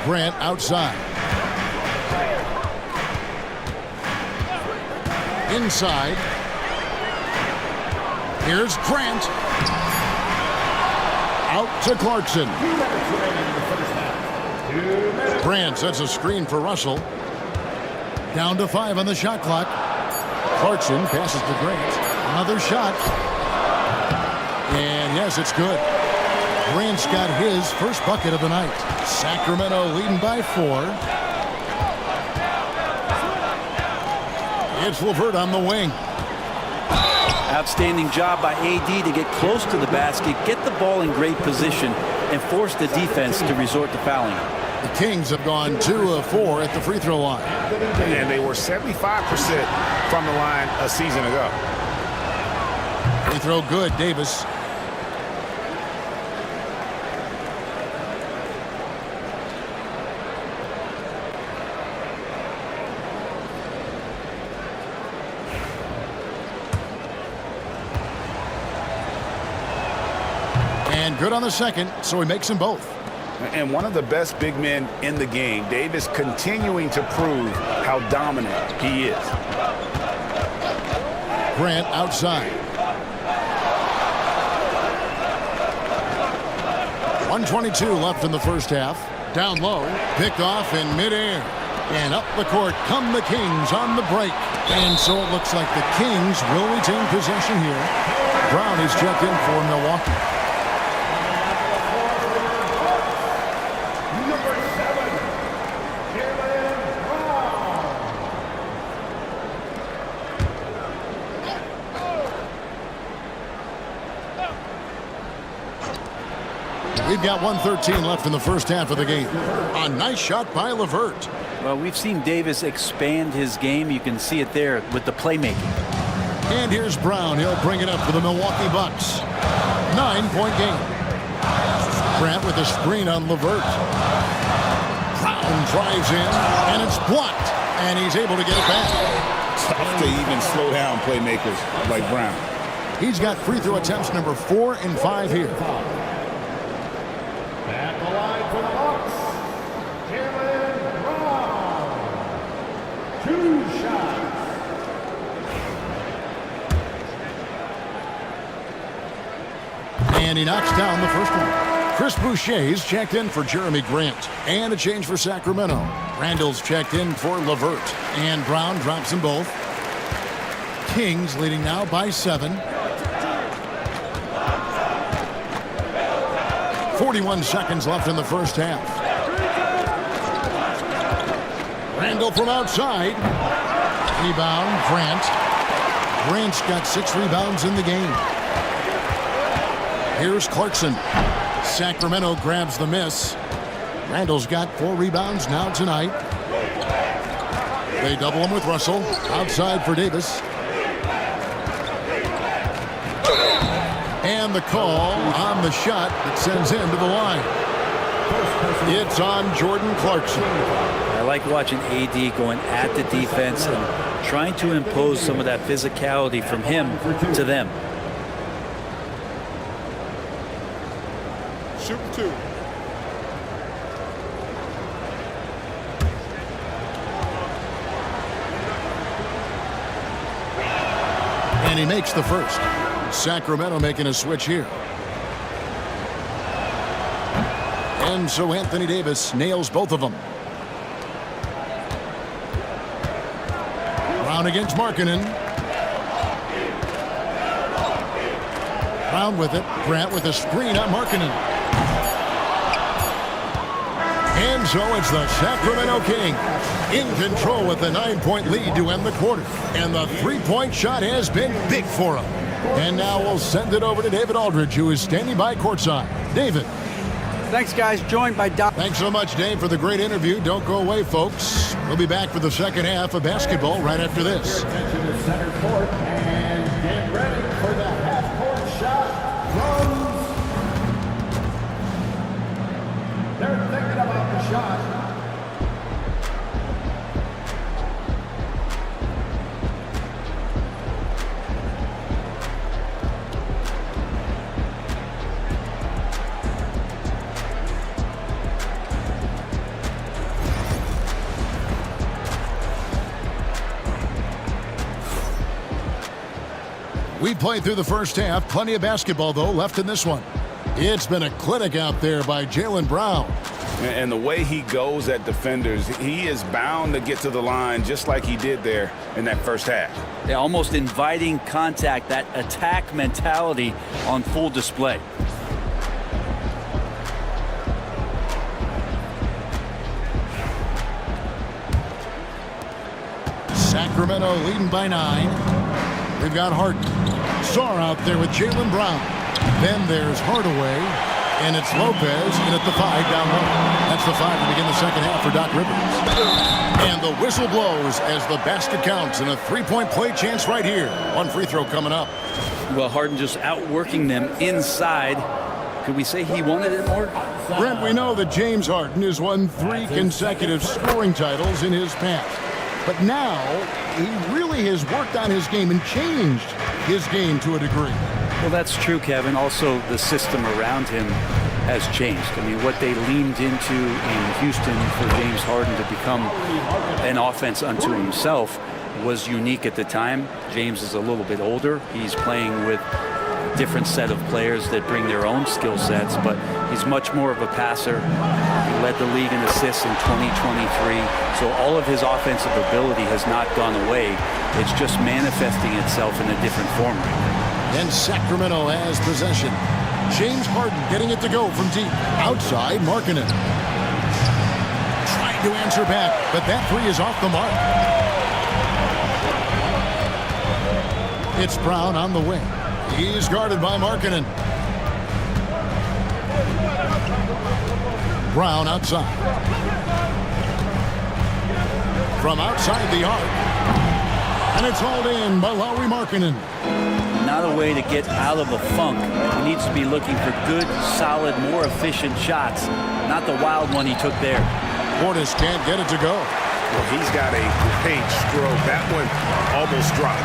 Grant outside. Inside. Here's Grant. Out to Clarkson. Grant sets a screen for Russell. Down to 5 on the shot clock. Clarkson passes to Grant. Another shot. And yes, it's good. Grant's got his first bucket of the night. Sacramento leading by 4. It's LeVert on the wing. Outstanding job by AD to get close to the basket, get the ball in great position, and force the defense to resort to fouling. The Kings have gone 2 of 4 at the free throw line. And they were 75% from the line a season ago. Free throw good, Davis. And good on the second, so he makes them both. And one of the best big men in the game, Davis, continuing to prove how dominant he is. Grant outside. 1:22 left in the first half. Down low, picked off in midair. And up the court come the Kings on the break. And so it looks like the Kings will retain possession here. Brown is checked in for Milwaukee. We've got 1:13 left in the first half of the game. A nice shot by LeVert. Well, we've seen Davis expand his game. You can see it there with the playmaking. And here's Brown. He'll bring it up for the Milwaukee Bucks. 9-point game. Grant with a screen on LeVert. Brown drives in, and it's blocked. And he's able to get it back. Tough to even slow down playmakers like Brown. He's got free throw attempts number 4 and 5 here. At the line for the Bucks, Jaylen Brown. 2 shots. And he knocks down the first one. Chris Boucher's checked in for Jeremy Grant. And a change for Sacramento. Randall's checked in for LeVert. And Brown drops them both. Kings leading now by 7. 41 seconds left in the first half. Randall from outside. Rebound, Grant. Grant's got 6 rebounds in the game. Here's Clarkson. Sacramento grabs the miss. Randall's got 4 rebounds now tonight. They double him with Russell. Outside for Davis. And the call on the shot that sends him to the line. It's on Jordan Clarkson. I like watching AD going at the defense and trying to impose some of that physicality from him to them. Shooting 2. And he makes the first. Sacramento making a switch here. And so Anthony Davis nails both of them. Brown against Markkanen. Brown with it. Grant with a screen on Markkanen. And so it's the Sacramento Kings in control with the 9-point lead to end the quarter. And the 3-point shot has been big for him. And now we'll send it over to David Aldridge, who is standing by courtside. David. Thanks, guys. Joined by Doc. Thanks so much, Dave, for the great interview. Don't go away, folks. We'll be back for the second half of basketball right after this. Attention to center court and get ready for the half-court shot from. They're thinking about the shot. We played through the first half. Plenty of basketball, though, left in this one. It's been a clinic out there by Jaylen Brown. And the way he goes at defenders, he is bound to get to the line just like he did there in that first half. They're almost inviting contact, that attack mentality on full display. Sacramento leading by 9. We've got Harden. Sarr out there with Jaylen Brown. Then there's Hardaway. And it's Lopez in at the 5 down low. That's the 5 to begin the second half for Doc Rivers. And the whistle blows as the basket counts and a three-point play chance right here. One free throw coming up. Well, Harden just outworking them inside. Could we say he wanted it more? Brent, we know that James Harden has won 3 consecutive scoring titles in his past. But now he really has worked on his game and changed his game to a degree. Well, that's true, Kevin. Also, the system around him has changed. I mean, what they leaned into in Houston for James Harden to become an offense unto himself was unique at the time. James is a little bit older. He's playing with a different set of players that bring their own skill sets, but he's much more of a passer. He led the league in assists in 2023. So all of his offensive ability has not gone away. It's just manifesting itself in a different form right now. And Sacramento has possession. James Harden getting it to go from deep. Outside, Markkanen. Trying to answer back, but that 3 is off the mark. It's Brown on the wing. He's guarded by Markkanen. Brown outside. From outside the arc. And it's hauled in by Lauri Markkanen. Not a way to get out of a funk. He needs to be looking for good, solid, more efficient shots, not the wild one he took there. Portis can't get it to go. Well, he's got a great stroke. That one almost dropped.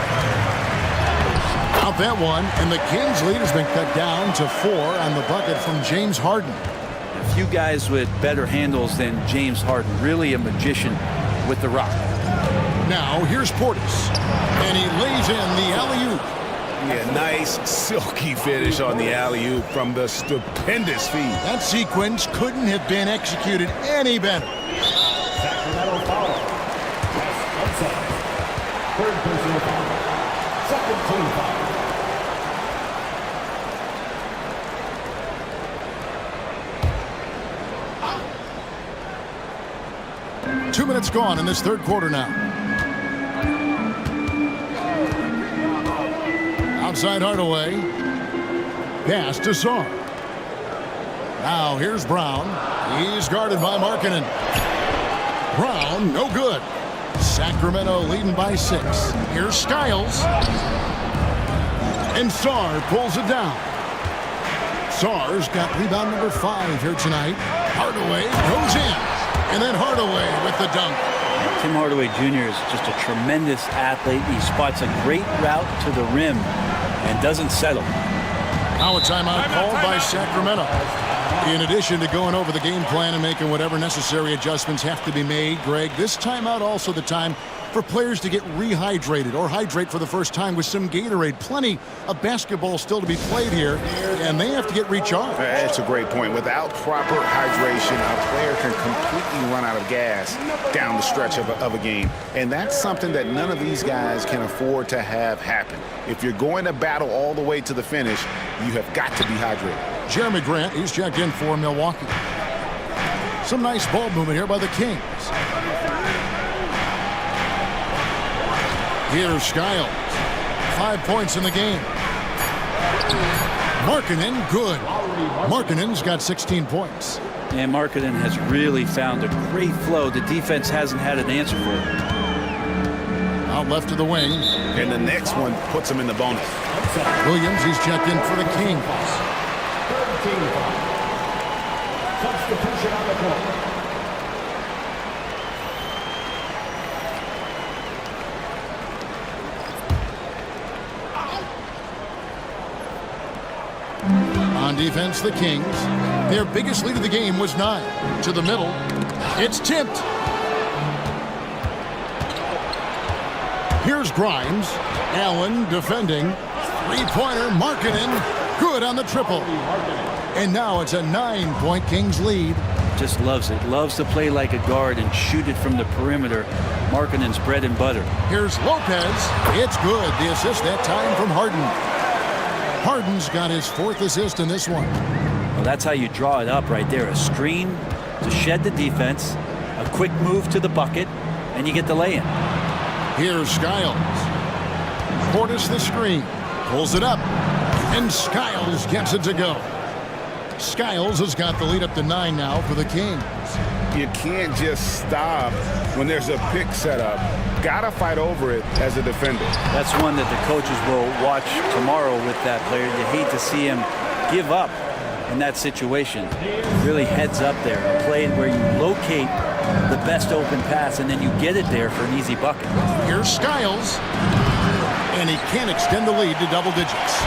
Out that one, and the Kings lead has been cut down to 4 on the bucket from James Harden. A few guys with better handles than James Harden. Really a magician with the rock. Now here's Portis, and he lays in the alley-oop. Yeah, nice silky finish on the alley-oop from the stupendous feed. That sequence couldn't have been executed any better. Sacramento foul. Outside. Third personal foul. Second team foul. 2 minutes gone in this third quarter now. Outside Hardaway. Pass to Sarr. Now here's Brown. He's guarded by Markkanen. Brown, no good. Sacramento leading by 6. Here's Skiles. And Sarr pulls it down. Sarr's got rebound number 5 here tonight. Hardaway goes in. And then Hardaway with the dunk. Tim Hardaway Jr. is just a tremendous athlete. He spots a great route to the rim and doesn't settle. Now a timeout called by Sacramento. In addition to going over the game plan and making whatever necessary adjustments have to be made, Greg, this timeout also the time for players to get rehydrated or hydrate for the first time with some Gatorade. Plenty of basketball still to be played here, and they have to get recharged. That's a great point. Without proper hydration, a player can completely run out of gas down the stretch of a game. And that's something that none of these guys can afford to have happen. If you're going to battle all the way to the finish, you have got to be hydrated. Jeremy Grant, he's checked in for Milwaukee. Some nice ball movement here by the Kings. Here's Skiles. 5 points in the game. Markkanen, good. Markkanen's got 16 points. And Markkanen has really found a great flow. The defense hasn't had an answer for it. Out left to the wing. And the next one puts him in the bonus. Williams, he's checked in for the Kings. Substitution on the court. On defense, the Kings. Their biggest lead of the game was 9. To the middle. It's tipped. Here's Grimes. Allen defending. Three-pointer, Markkanen, good on the triple. And now it's a 9-point Kings lead. Just loves it. Loves to play like a guard and shoot it from the perimeter. Markkanen's bread and butter. Here's Lopez. It's good. The assist that time from Harden. Harden's got his 4th assist in this one. Well, that's how you draw it up right there. A screen to shed the defense, a quick move to the bucket, and you get the lay-in. Here's Skiles. Portis the screen. Pulls it up. And Skiles gets it to go. Skiles has got the lead up to 9 now for the Kings. You can't just stop when there's a pick set up. Gotta fight over it as a defender. That's one that the coaches will watch tomorrow with that player. You hate to see him give up in that situation. Really heads up there. A play where you locate the best open pass and then you get it there for an easy bucket. Here's Skiles. And he can't extend the lead to double digits.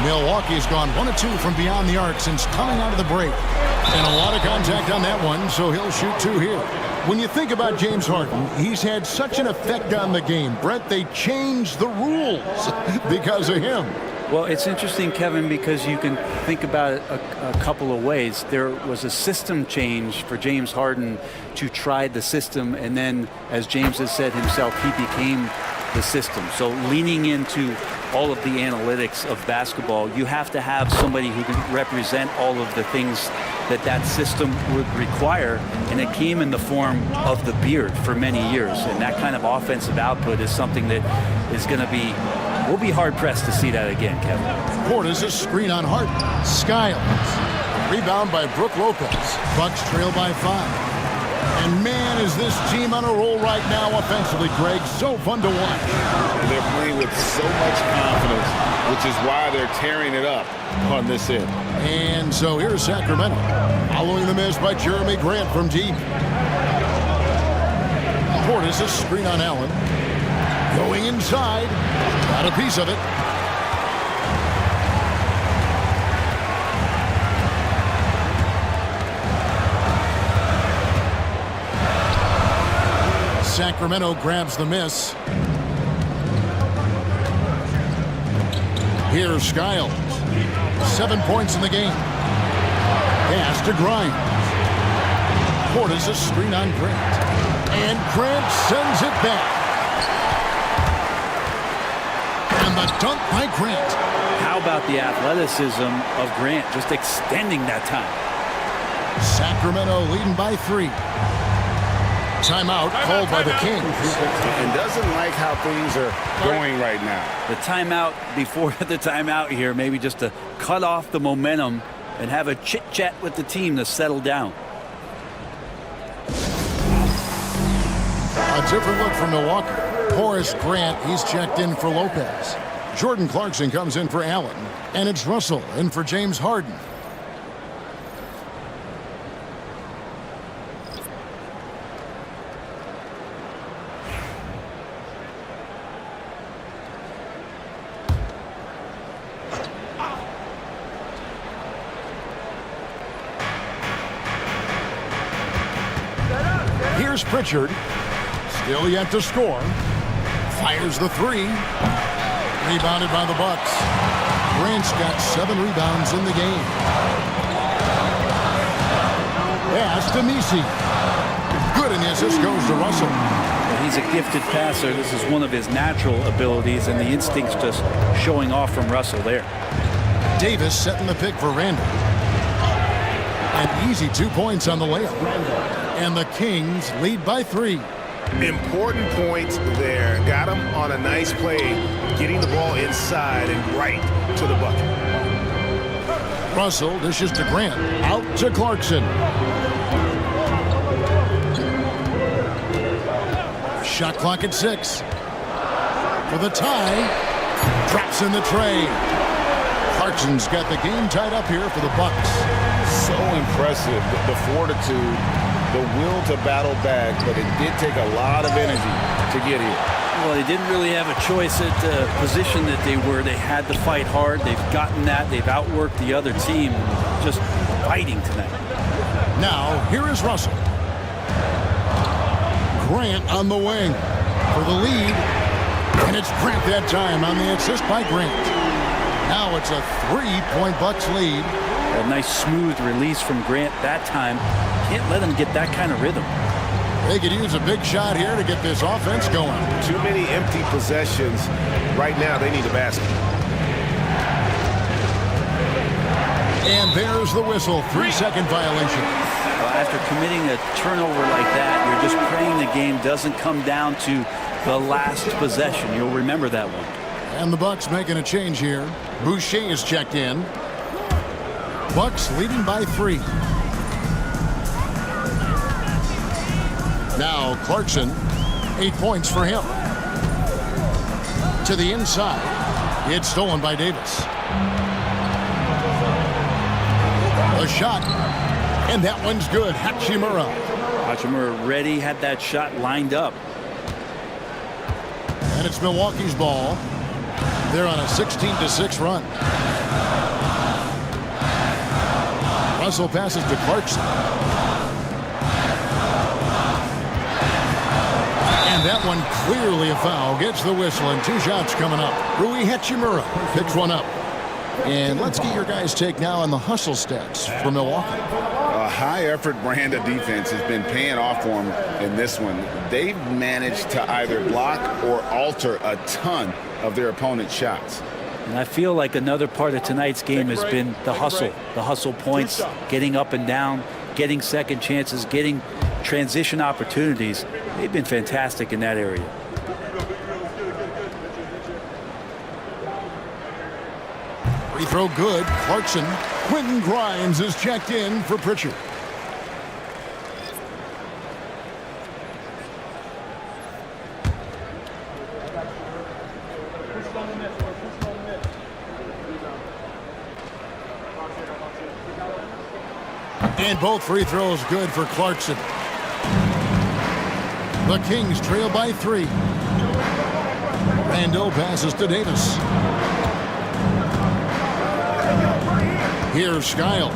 Milwaukee has gone 1 of 2 from beyond the arc since coming out of the break. And a lot of contact on that one, so he'll shoot 2 here. When you think about James Harden, he's had such an effect on the game. Brett, they changed the rules because of him. Well, it's interesting, Kevin, because you can think about it a couple of ways. There was a system change for James Harden to try the system, and then, as James has said himself, he became the system. So leaning into all of the analytics of basketball, you have to have somebody who can represent all of the things that system would require, and it came in the form of the beard for many years. And that kind of offensive output is something that is going to be, we'll be hard-pressed to see that again, Kevin. Portis a screen on Harden. Skiles. Rebound by Brook Lopez. Bucks trail by 5. And man, is this team on a roll right now offensively, Greg. So fun to watch. They're playing with so much confidence, which is why they're tearing it up on this end. And so here's Sacramento. Following the miss by Jeremy Grant from deep. Portis a screen on Allen. Going inside. Got a piece of it. Sacramento grabs the miss. Here's Skiles. 7 points in the game. Pass to Grimes. Portis a screen on Grant. And Grant sends it back. And the dunk by Grant. How about the athleticism of Grant, just extending that time? Sacramento leading by 3. Timeout called by the Kings. And doesn't like how things are going right now. The timeout before the timeout here, maybe just to cut off the momentum and have a chit-chat with the team to settle down. A different look from Milwaukee. Horace Grant, he's checked in for Lopez. Jordan Clarkson comes in for Allen. And it's Russell in for James Harden. Here's Pritchard. Still yet to score. Fires the 3. Rebounded by the Bucks. Grant's got 7 rebounds in the game. Pass to Messi. Good, and the assist goes to Russell. Well, he's a gifted passer. This is one of his natural abilities, and the instincts just showing off from Russell there. Davis setting the pick for Randall. An easy 2 points on the layup. And the Kings lead by 3. Important points there. Got him on a nice play, getting the ball inside and right to the bucket. Russell dishes to Grant. Out to Clarkson. Shot clock at 6. For the tie. Drops in the tray. Clarkson's got the game tied up here for the Bucks. So impressive, the fortitude, the will to battle back, but it did take a lot of energy to get here. Well, they didn't really have a choice at the position that they were. They had to fight hard. They've gotten that. They've outworked the other team. Just fighting tonight. Now, here is Russell. Grant on the wing for the lead. And it's Grant that time on the assist by Grant. Now it's a 3-point Bucks lead. A nice smooth release from Grant that time. Can't let him get that kind of rhythm. They could use a big shot here to get this offense going. Too many empty possessions. Right now, they need a basket. And there's the whistle. 3-second violation. Well, after committing a turnover like that, you're just praying the game doesn't come down to the last possession. You'll remember that one. And the Bucks making a change here. Boucher is checked in. Bucks leading by 3. Now Clarkson, 8 points for him. To the inside. It's stolen by Davis. A shot. And that one's good. Hachimura. Hachimura ready, had that shot lined up. And it's Milwaukee's ball. They're on a 16-6 run. Russell passes to Clarkson. And that one clearly a foul. Gets the whistle and 2 shots coming up. Rui Hachimura picks one up. And let's get your guys' take now on the hustle stats for Milwaukee. A high-effort brand of defense has been paying off for them in this one. They've managed to either block or alter a ton of their opponent's shots. And I feel like another part of tonight's game has been the hustle points, getting up and down, getting second chances, getting transition opportunities. They've been fantastic in that area. Free throw good. Clarkson. Quentin Grimes is checked in for Pritchard. And both free throws good for Clarkson. The Kings trail by 3. Randall passes to Davis. Here's Skiles.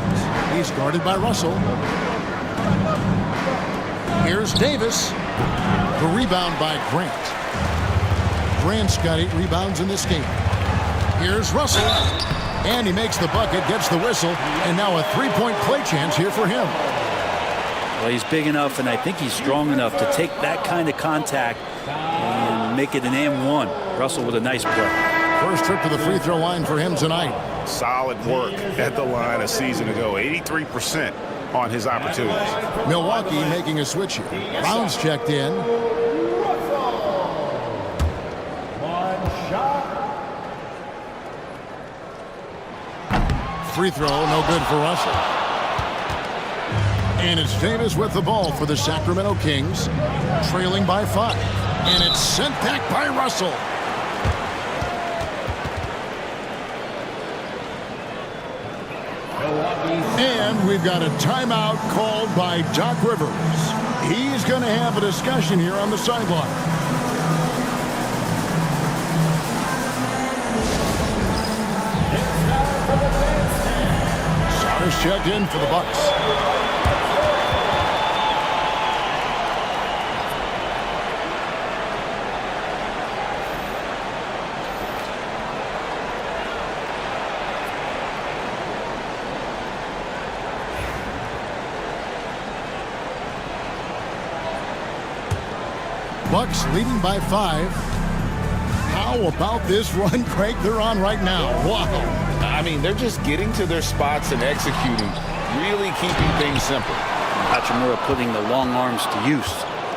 He's guarded by Russell. Here's Davis. The rebound by Grant. Grant's got 8 rebounds in this game. Here's Russell. And he makes the bucket, gets the whistle, and now a 3-point play chance here for him. Well, he's big enough, and I think he's strong enough to take that kind of contact and make it an M1. Russell with a nice play. First trip to the free throw line for him tonight. Solid work at the line a season ago. 83% on his opportunities. Milwaukee making a switch here. Brown's checked in. Free throw, no good for Russell. And it's Davis with the ball for the Sacramento Kings, trailing by 5. And it's sent back by Russell. And we've got a timeout called by Doc Rivers. He's going to have a discussion here on the sideline. Sauter's checked in for the Bucks. Bucks leading by 5. How about this run, Craig, they're on right now? Wow. I mean, they're just getting to their spots and executing, really keeping things simple. Hachimura putting the long arms to use.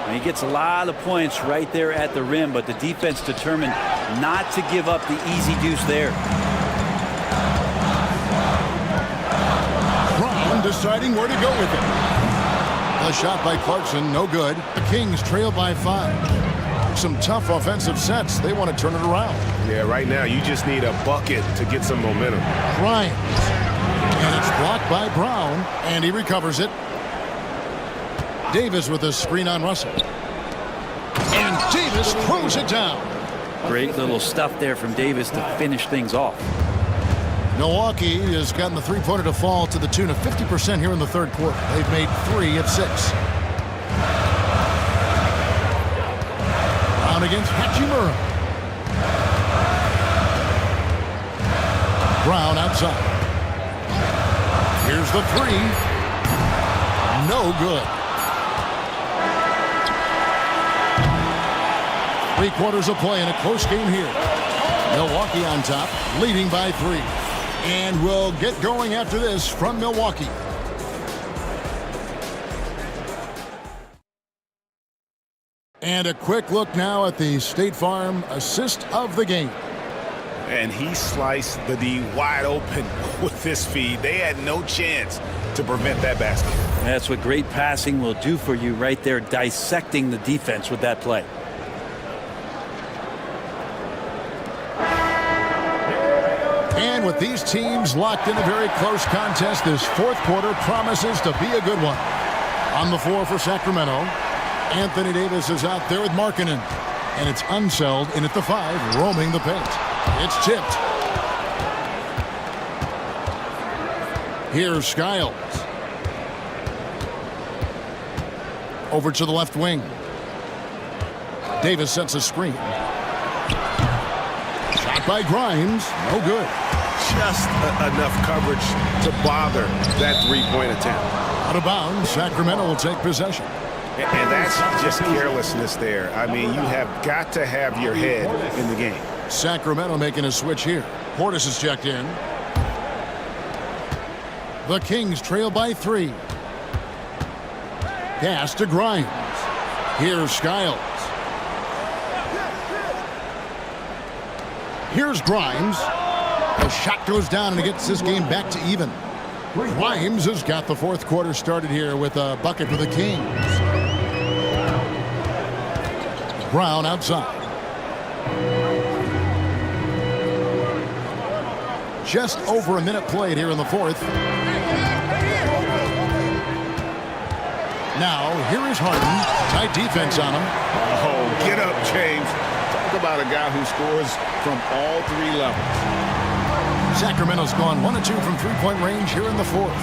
And he gets a lot of points right there at the rim, but the defense determined not to give up the easy deuce there. Brown deciding where to go with it. A shot by Clarkson, no good. The Kings trail by 5. Some tough offensive sets. They want to turn it around. Yeah, right now you just need a bucket to get some momentum. Grimes. And it's blocked by Brown, and he recovers it. Davis with a screen on Russell. And Davis throws it down. Great little stuff there from Davis to finish things off. Milwaukee has gotten the three-pointer to fall to the tune of 50% here in the third quarter. They've made 3 of 6. Brown against Hachimura. Brown outside. Here's the three. No good. 3/4 of play in a close game here. Milwaukee on top, leading by 3. And we'll get going after this from Milwaukee. And a quick look now at the State Farm assist of the game. And he sliced the D wide open with this feed. They had no chance to prevent that basket. That's what great passing will do for you right there, dissecting the defense with that play. And with these teams locked in a very close contest, this 4th quarter promises to be a good one. On the floor for Sacramento, Anthony Davis is out there with Markkanen. And it's Unseld in at the 5, roaming the paint. It's tipped. Here's Skiles. Over to the left wing. Davis sets a screen. Shot by Grimes. No good. Just enough coverage to bother that three-point attempt. Out of bounds, Sacramento will take possession. And that's just carelessness there. I mean, you have got to have your head in the game. Sacramento making a switch here. Portis is checked in. The Kings trail by 3. Pass to Grimes. Here's Skiles. Here's Grimes. The shot goes down and it gets this game back to even. Grimes has got the 4th quarter started here with a bucket for the Kings. Brown outside. Just over a minute played here in the 4th. Now, here is Harden. Tight defense on him. Oh, get up, James. Talk about a guy who scores from all 3 levels. Sacramento's gone 1 of 2 from three-point range here in the 4th.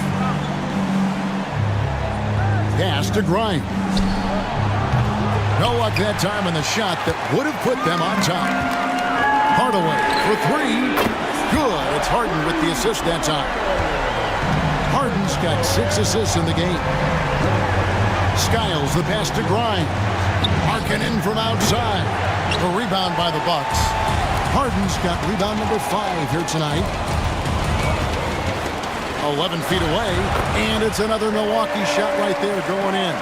Pass to Grimes. No luck that time on the shot that would have put them on top. Hardaway for 3. Good. It's Harden with the assist that time. Harden's got 6 assists in the game. Skiles the pass to Grimes. Markkanen from outside. The rebound by the Bucks. Harden's got rebound number 5 here tonight. 11 feet away, and it's another Milwaukee shot right there going in.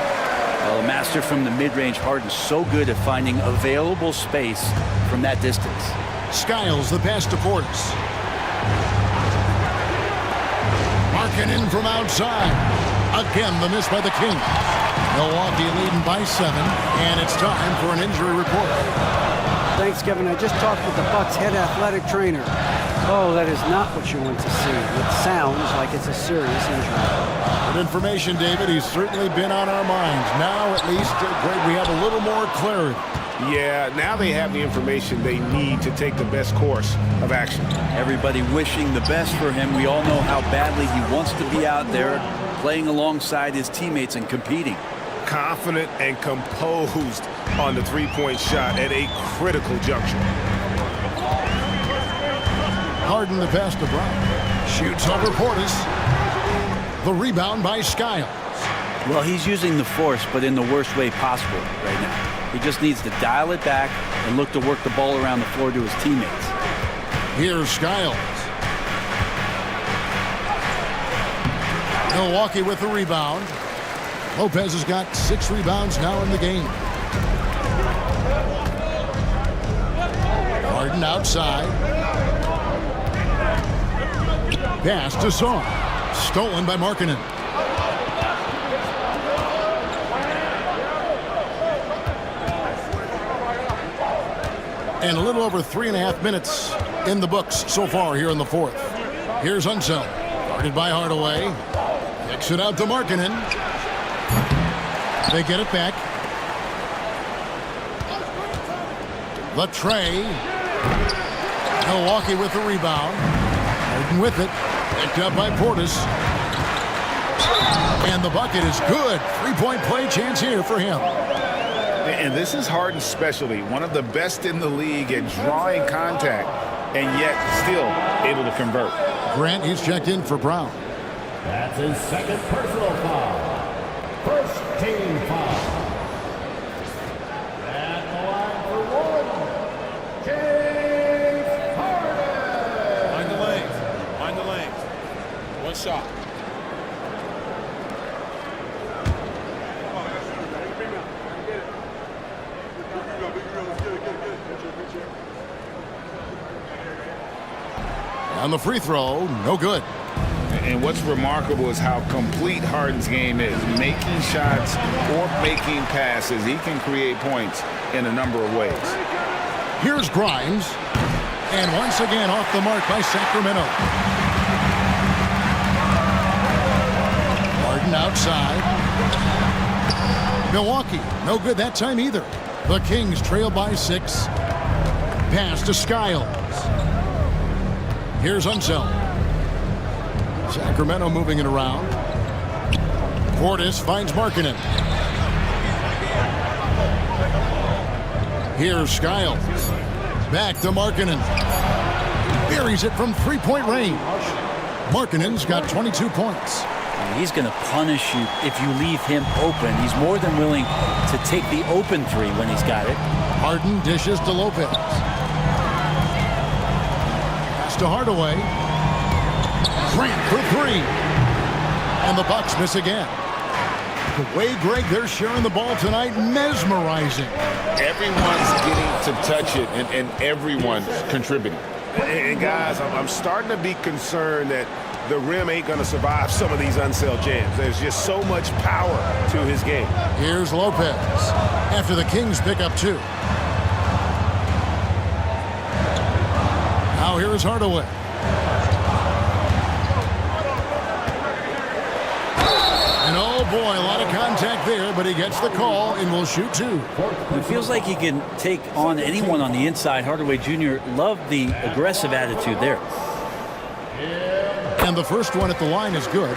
Well, a master from the mid-range. Harden's so good at finding available space from that distance. Skiles the pass to Portis. Markkanen from outside. Again, the miss by the Kings. Milwaukee leading by 7, and it's time for an injury report. Thanks, Kevin. I just talked with the Bucks head athletic trainer. Oh, that is not what you want to see. It sounds like it's a serious injury. Good information, David. He's certainly been on our minds. Now, at least, Greg, we have a little more clarity. Yeah, now they have the information they need to take the best course of action. Everybody wishing the best for him. We all know how badly he wants to be out there playing alongside his teammates and competing. Confident and composed on the three-point shot at a critical juncture. Harden the pass to Brown. Shoots over Portis. The rebound by Skiles. Well, he's using the force, but in the worst way possible right now. He just needs to dial it back and look to work the ball around the floor to his teammates. Here's Skiles. Milwaukee with the rebound. Lopez has got 6 rebounds now in the game. Harden outside. Pass to Song. Stolen by Markkanen. And a little over 3.5 minutes in the books so far here in the 4th. Here's Unseld. Guarded by Hardaway. Kicks it out to Markkanen. They get it back. The tray. Milwaukee with the rebound. Harden with it. Picked up by Portis. And the bucket is good. 3-point play chance here for him. And this is Harden's specialty. One of the best in the league at drawing contact and yet still able to convert. Grant, he's checked in for Brown. That's his second personal foul. First team foul. At the line for one, James Harden. Mind the lanes. Mind the lanes. One shot. On the free throw, no good. And what's remarkable is how complete Harden's game is. Making shots or making passes, he can create points in a number of ways. Here's Grimes. And once again off the mark by Sacramento. Harden outside. Milwaukee, no good that time either. The Kings trail by 6. Pass to Skiles. Here's Unseld. Sacramento moving it around. Portis finds Markkanen. Here's Skiles. Back to Markkanen. Buries it from three-point range. Markkanen's got 22 points. He's going to punish you if you leave him open. He's more than willing to take the open three when he's got it. Harden dishes to Lopez. Pass to Hardaway. Grant for 3. And the Bucks miss again. The way, Greg, they're sharing the ball tonight, mesmerizing. Everyone's getting to touch it, and everyone's contributing. And guys, I'm starting to be concerned that the rim ain't going to survive some of these Unseld jams. There's just so much power to his game. Here's Lopez after the Kings pick up 2. Now here's Hardaway. And oh boy, a lot of contact there, but he gets the call and will shoot 2. It feels like he can take on anyone on the inside. Hardaway Jr. loved the aggressive attitude there. And the first one at the line is good.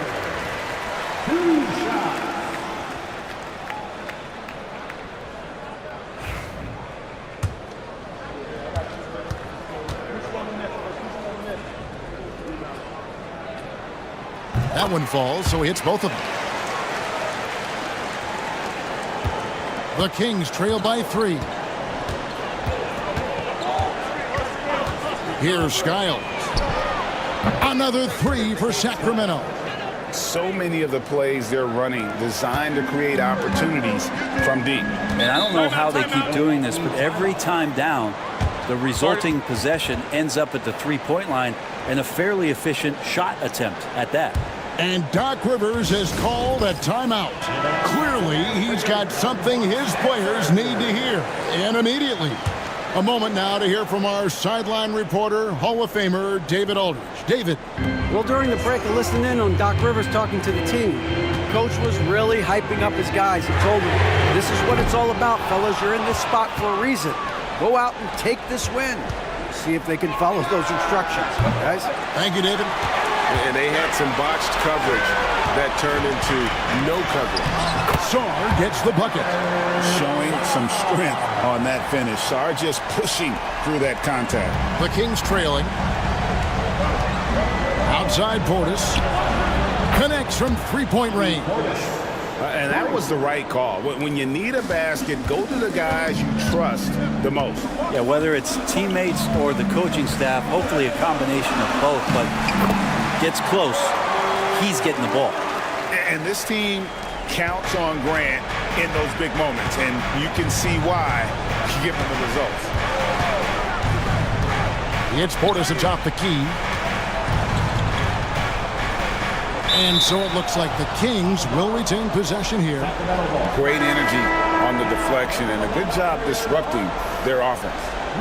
That one falls, so he hits both of them. The Kings trail by 3. Here's Skiles. Another 3 for Sacramento. So many of the plays they're running designed to create opportunities from deep. And I don't know how they keep doing this, but every time down, the resulting possession ends up at the three-point line and a fairly efficient shot attempt at that. And Doc Rivers has called a timeout. Clearly, he's got something his players need to hear, and immediately. A moment now to hear from our sideline reporter, Hall of Famer David Aldridge. David. Well, during the break, I listened in on Doc Rivers talking to the team. Coach was really hyping up his guys. He told them, this is what it's all about, fellas. You're in this spot for a reason. Go out and take this win. See if they can follow those instructions, guys. Thank you, David. And they had some botched coverage that turned into no coverage. Sarr gets the bucket. Showing some strength on that finish. Sarr just pushing through that contact. The Kings trailing. Outside Portis. Connects from three-point range. And that was the right call. When you need a basket, go to the guys you trust the most. Yeah, whether it's teammates or the coaching staff, hopefully a combination of both, but gets close, he's getting the ball. And this team counts on Grant in those big moments, and you can see why you give them the results. He hits Portis atop the key. And so it looks like the Kings will retain possession here. Great energy on the deflection and a good job disrupting their offense.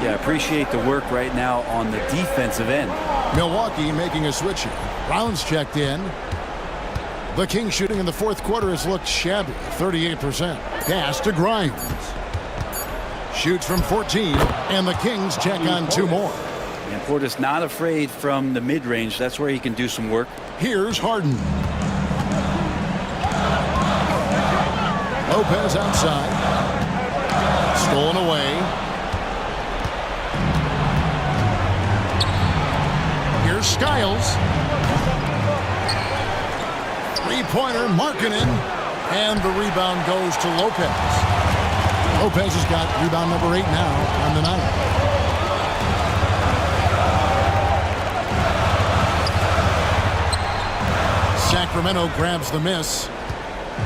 Yeah, appreciate the work right now on the defensive end. Milwaukee making a switch here. Brown's checked in. The Kings shooting in the fourth quarter has looked shabby, 38%. Pass to Grimes. Shoots from 14, and the Kings check on 2 more. And Portis not afraid from the mid-range. That's where he can do some work. Here's Harden. Lopez outside. Stolen away. Here's Skiles. Three-pointer, Markkanen. And the rebound goes to Lopez. Lopez has got rebound number 8 now on the night. Sacramento grabs the miss.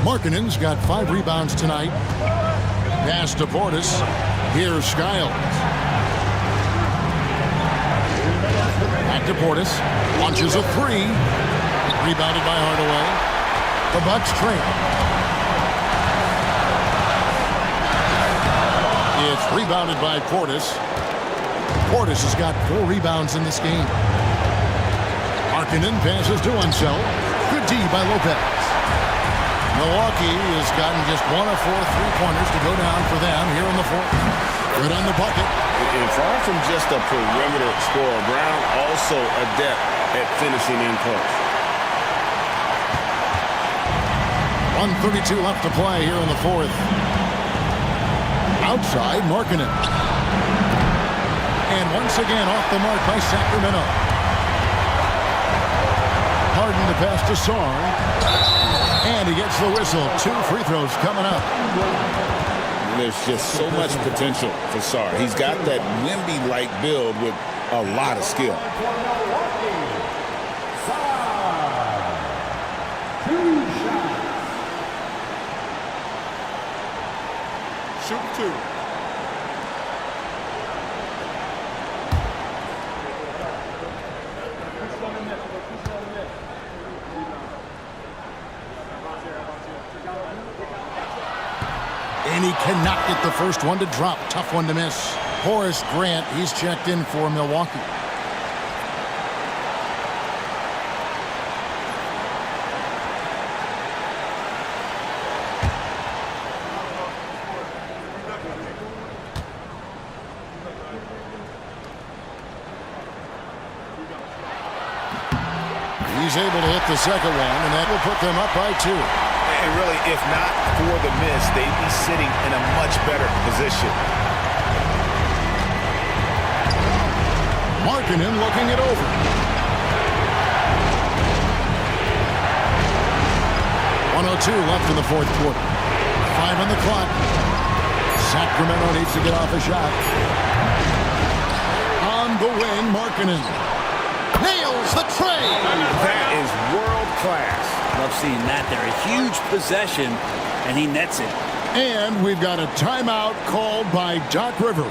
Markkanen's got 5 rebounds tonight. Pass to Portis. Here's Skiles. Back to Portis. Launches a 3. Rebounded by Hardaway. The Bucks trail. It's rebounded by Portis. Portis has got 4 rebounds in this game. Markkanen passes to Unseld. Good D by Lopez. Milwaukee has gotten just 1 of 4 3-pointers to go down for them here in the fourth. Good on the bucket. And far from just a perimeter scorer, Brown also adept at finishing in close. 1:32 left to play here in the fourth. Outside, Markkanen. And once again off the mark by Sacramento. Harden to pass to Sarr. And he gets the whistle. 2 free throws coming up. There's just so much potential for Sarr. He's got that Wemby-like build with a lot of skill. Shoot 2. And he cannot get the first one to drop. Tough one to miss. Horace Grant, he's checked in for Milwaukee. He's able to hit the second one, and that will put them up by 2. And really, if not for the miss, they'd be sitting in a much better position. Markkanen looking it over. .102 left in the fourth quarter. 5 on the clock. Sacramento needs to get off a shot. On the wing, Markkanen nails the tray. That is world class. Love seeing that there. A huge possession, and he nets it. And we've got a timeout called by Doc Rivers.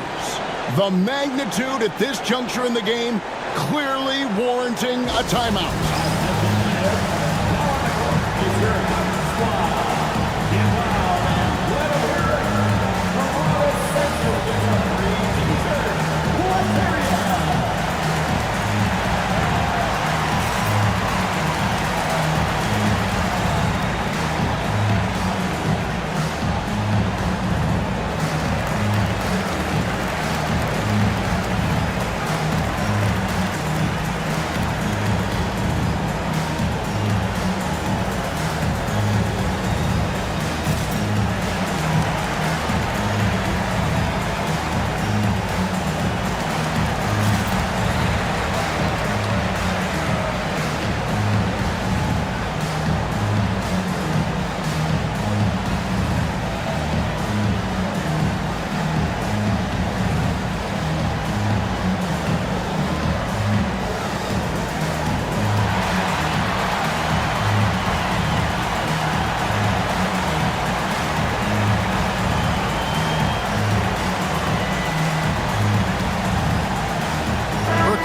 The magnitude at this juncture in the game clearly warranting a timeout.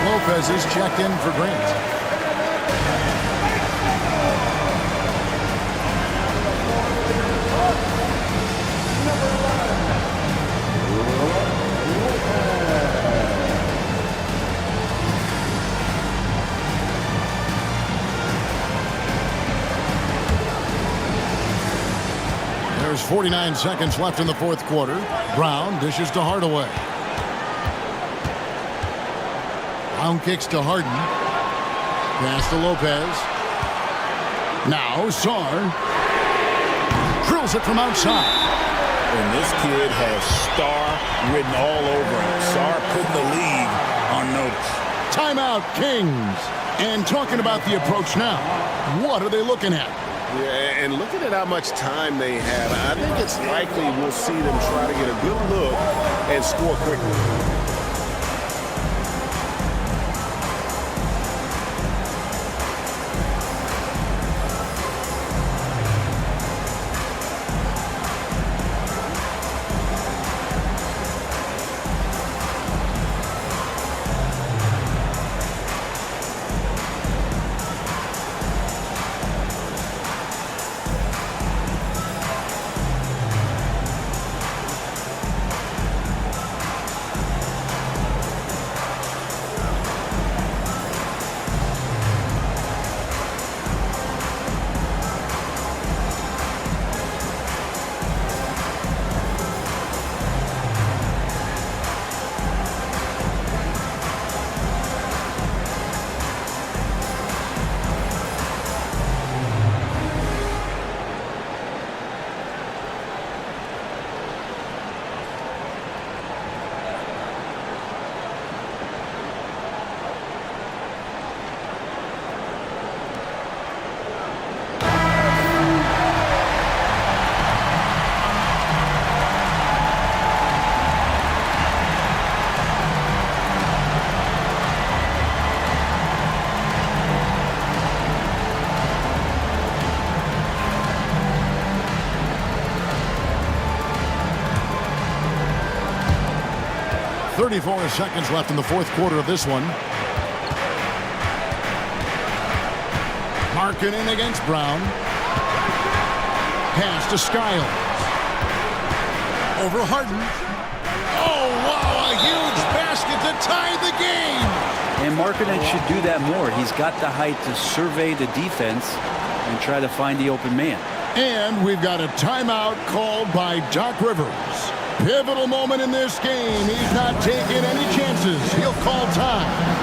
Lopez is checked in for Grant. There's 49 seconds left in the fourth quarter. Brown dishes to Hardaway. Brown kicks to Harden. Pass to Lopez. Now Sarr drills it from outside. And this kid has star written all over him. Sarr putting the league on notice. Timeout, Kings. And talking about the approach now, what are they looking at? Yeah, and looking at how much time they have, I think it's likely we'll see them try to get a good look and score quickly. .34 seconds left in the fourth quarter of this one. Markkanen against Brown. Pass to Skiles. Over Harden. Oh, wow, a huge basket to tie the game. And Markkanen should do that more. He's got the height to survey the defense and try to find the open man. And we've got a timeout called by Doc Rivers. Pivotal moment in this game. He's not taking any chances. He'll call time.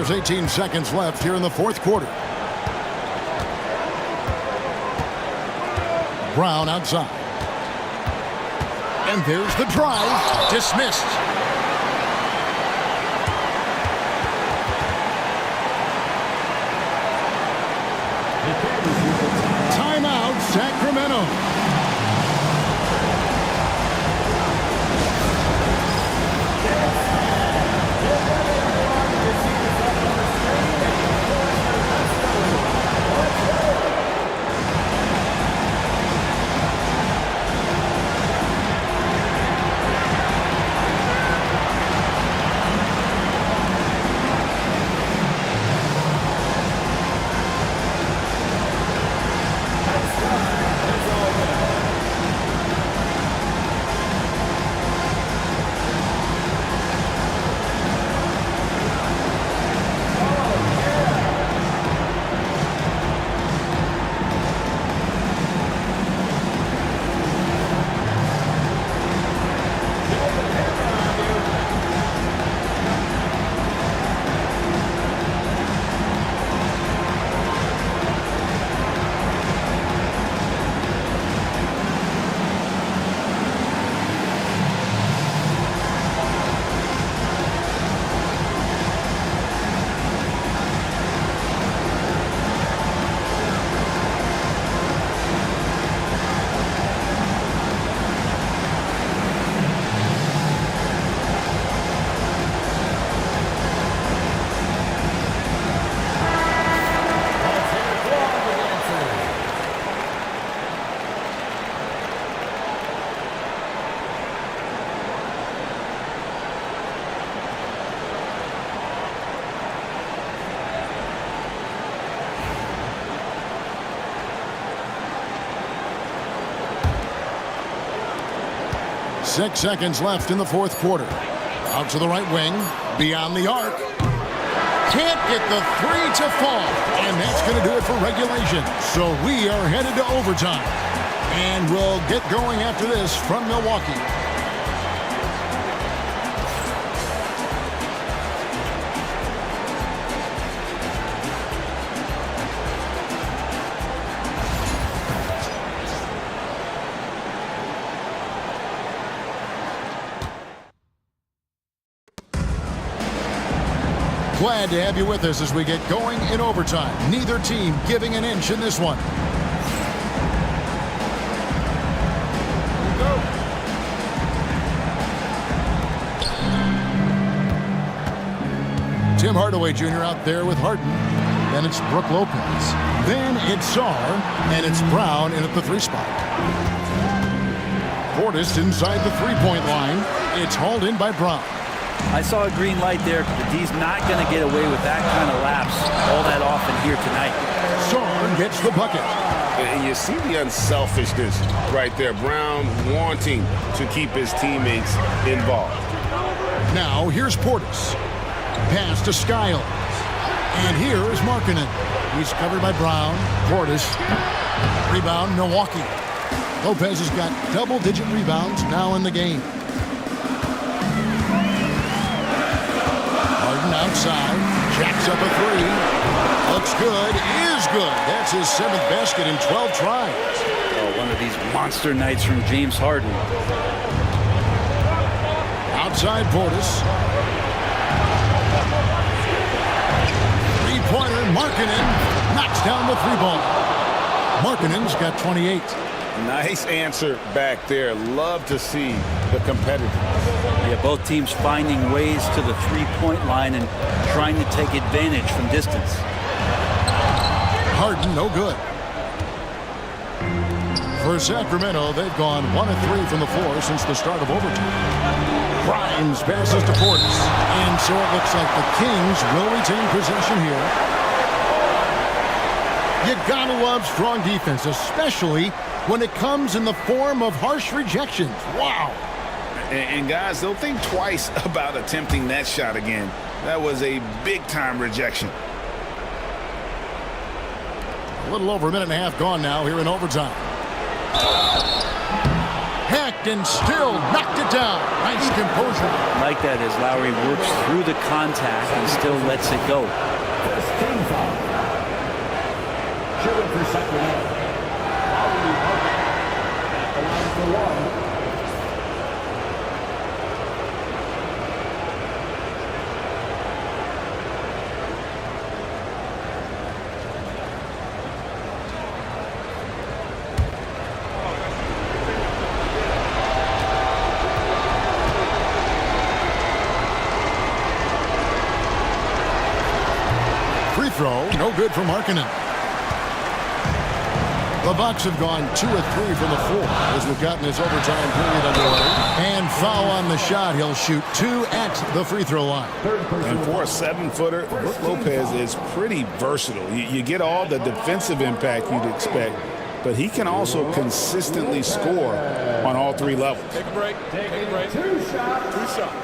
There's 18 seconds left here in the fourth quarter. Brown outside. And there's the drive. Dismissed. Timeout, Sacramento. 6 seconds left in the fourth quarter. Out to the right wing, beyond the arc. Can't get the three to fall, and that's going to do it for regulation. So we are headed to overtime, and we'll get going after this from Milwaukee. Glad to have you with us as we get going in overtime. Neither team giving an inch in this one. Tim Hardaway Jr. out there with Harden. Then it's Brook Lopez. Then it's Sarr, and it's Brown in at the 3 spot. Portis inside the 3-point line. It's hauled in by Brown. I saw a green light there. The D's not going to get away with that kind of lapse all that often here tonight. Sarr gets the bucket. And you see the unselfishness right there. Brown wanting to keep his teammates involved. Now here's Portis. Pass to Skiles. And here is Markkanen. He's covered by Brown. Portis. Rebound, Milwaukee. Lopez has got double-digit rebounds now in the game. Outside, jacks up a 3. Looks good, is good. That's his 7th basket in 12 tries. Oh, one of these monster nights from James Harden. Outside Portis. 3-pointer, Markkanen knocks down the 3-ball. Markkanen's got 28. Nice answer back there. Love to see the competitiveness. Yeah, both teams finding ways to the 3-point line and trying to take advantage from distance. Harden, no good. For Sacramento, they've gone 1 of 3 from the floor since the start of overtime. Grimes passes to Portis. And so it looks like the Kings will retain possession here. You gotta love strong defense, especially when it comes in the form of harsh rejections. Wow. And guys, they'll think twice about attempting that shot again. That was a big-time rejection. A little over a minute and a half gone now here in overtime. Hacked and still knocked it down. Nice composure. Like that as Lowry works through the contact and still lets it go. Team foul. Shooting for Sacramento. At the line for 1. Free throw, no good for Markkanen. The Bucks have gone 2 of 3 from the floor as we've gotten this overtime period underway. And foul on the shot. He'll shoot 2 at the free throw line. And for a 7-footer, Brook Lopez is pretty versatile. You get all the defensive impact you'd expect, but he can also consistently score on all 3 levels. Take a break. Take a break. 2 shots. 2 shots.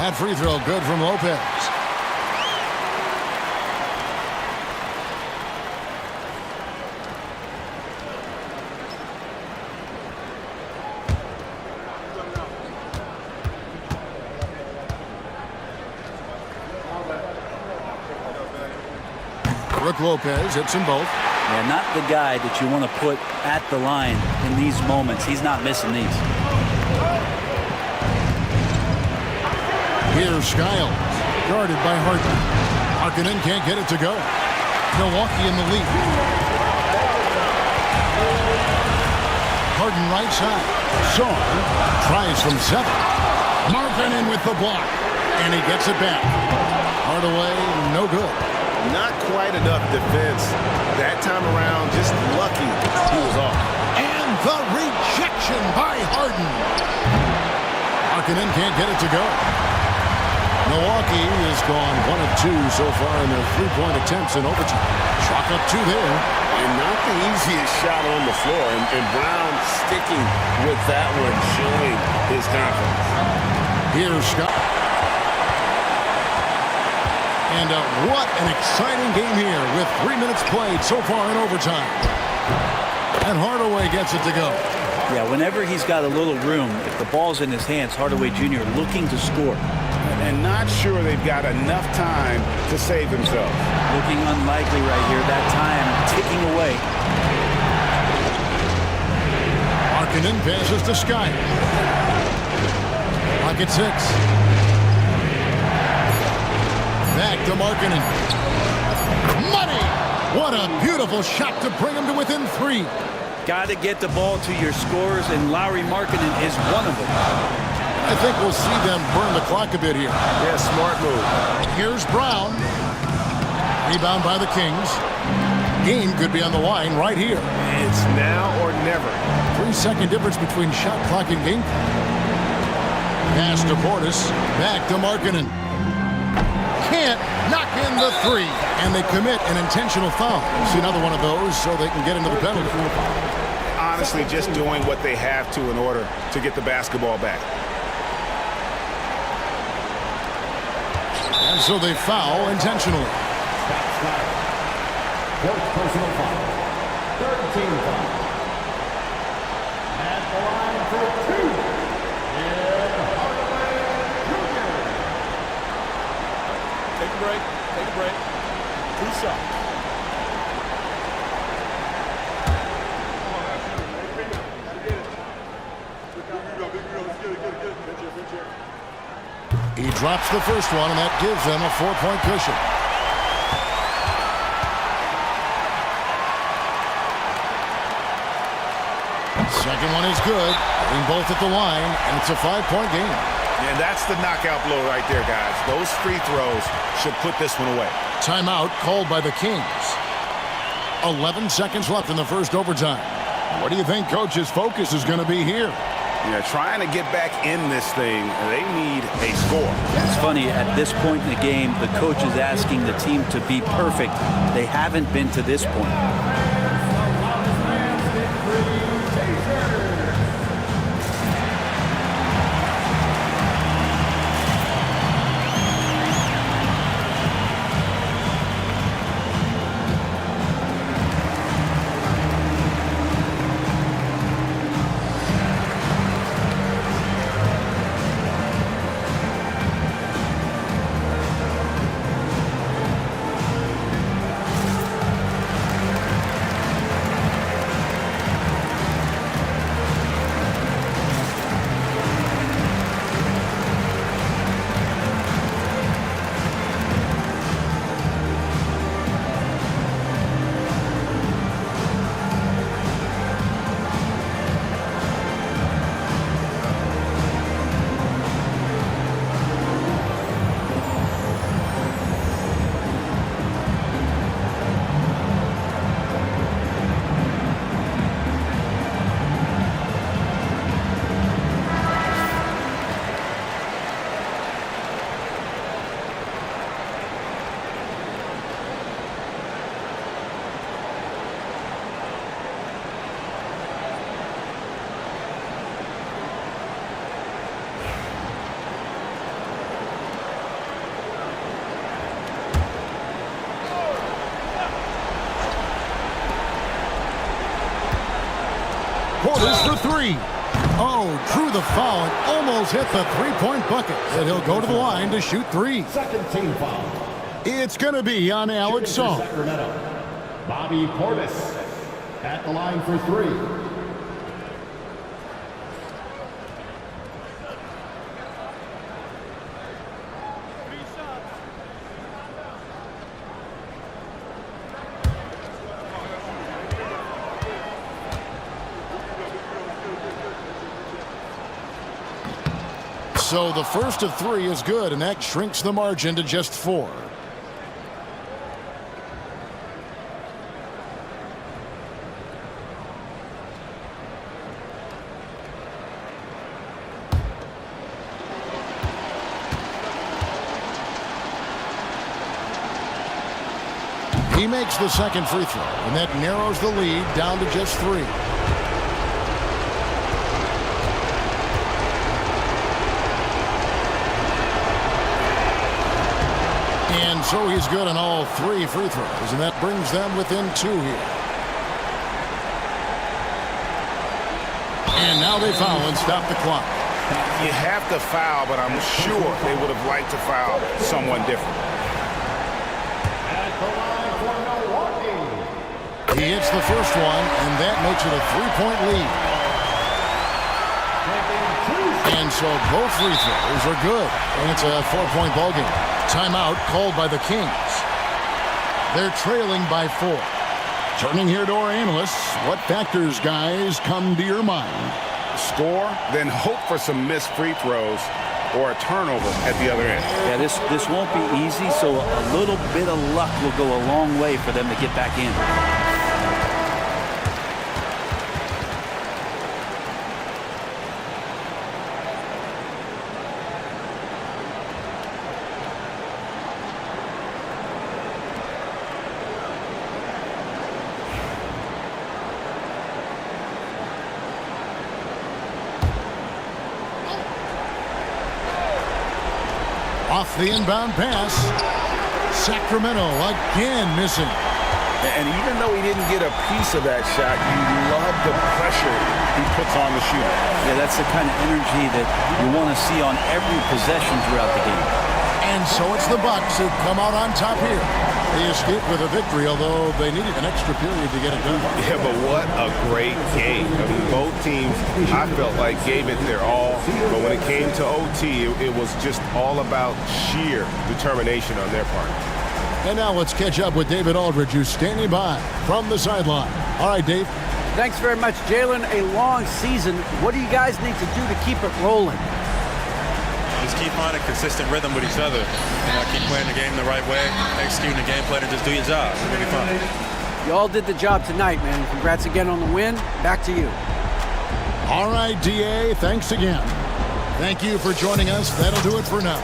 That free throw good from Lopez. Brook Lopez hits them both. Yeah, not the guy that you want to put at the line in these moments. He's not missing these. Here's Skiles, guarded by Harden. Markkanen can't get it to go. Milwaukee in the lead. Harden right side. Sarr tries from 7. Markkanen with the block, and he gets it back. Hardaway, no good. Not quite enough defense that time around. Just lucky he was off. And the rejection by Harden. Markkanen can't get it to go. Milwaukee has gone 1 of 2 so far in their three-point attempts in overtime. Chalk up 2 there. And not the easiest shot on the floor. And Brown sticking with that one, showing his confidence. Here's Scott. And what an exciting game here with 3 minutes played so far in overtime. And Hardaway gets it to go. Yeah, whenever he's got a little room, if the ball's in his hands, Hardaway Jr. looking to score. And not sure they've got enough time to save themselves. Looking unlikely right here. That time ticking away. Markkanen passes to Sky. Clock at 6. Back to Markkanen. Money! What a beautiful shot to bring him to within 3. Got to get the ball to your scorers, and Lauri Markkanen is one of them. I think we'll see them burn the clock a bit here. Yeah, smart move. Here's Brown. Rebound by the Kings. Game could be on the line right here. It's now or never. 3-second difference between shot clock and game. Pass to Portis. Back to Markkanen. Can't knock in the 3. And they commit an intentional foul. See another one of those so they can get into the penalty. Honestly, just doing what they have to in order to get the basketball back. And so they foul intentionally. Fourth personal foul. Third team foul. At the line for 2. Take a break. Take a break. 2 shots. He drops the first one, and that gives them a 4-point cushion. Second one is good. Hitting both at the line, and it's a 5-point game. And that's the knockout blow right there, guys. Those free throws should put this one away. Timeout called by the Kings. 11 seconds left in the first overtime. What do you think Coach's focus is going to be here? Yeah, trying to get back in this thing, they need a score. It's funny, at this point in the game, the coach is asking the team to be perfect. They haven't been to this point. Portis for 3. Oh, drew the foul and almost hit the 3-point bucket. And he'll go to the line to shoot 3. Second team foul. It's going to be on Alex Song. Sacramento. Bobby Portis at the line for 3. So the first of 3 is good, and that shrinks the margin to just 4. He makes the second free throw, and that narrows the lead down to just 3. And so he's good on all 3 free throws, and that brings them within 2 here. And now they foul and stop the clock. You have to foul, but I'm sure they would have liked to foul someone different. He hits the first one, and that makes it a 3-point lead. And so both free throws are good, and it's a 4-point ballgame. Timeout called by the Kings. They're trailing by 4. Turning here to our analysts, what factors, guys, come to your mind? Score, then hope for some missed free throws or a turnover at the other end. Yeah, this won't be easy, so a little bit of luck will go a long way for them to get back in. Off the inbound pass. Sacramento again missing. And even though he didn't get a piece of that shot, you love the pressure he puts on the shooter. Yeah, that's the kind of energy that you want to see on every possession throughout the game. And so it's the Bucks who come out on top here. They escape with a victory, although they needed an extra period to get it done. Yeah, but what a great game. I mean, both teams, I felt like, gave it their all. But when it came to OT, it was just all about sheer determination on their part. And now let's catch up with David Aldridge, who's standing by from the sideline. All right, Dave. Thanks very much, Jalen. A long season. What do you guys need to do to keep it rolling? Just keep finding consistent rhythm with each other. Keep playing the game the right way, executing the game plan, and just do your job. It'll be fun. You all did the job tonight, man. Congrats again on the win. Back to you. All right, DA, thanks again. Thank you for joining us. That'll do it for now.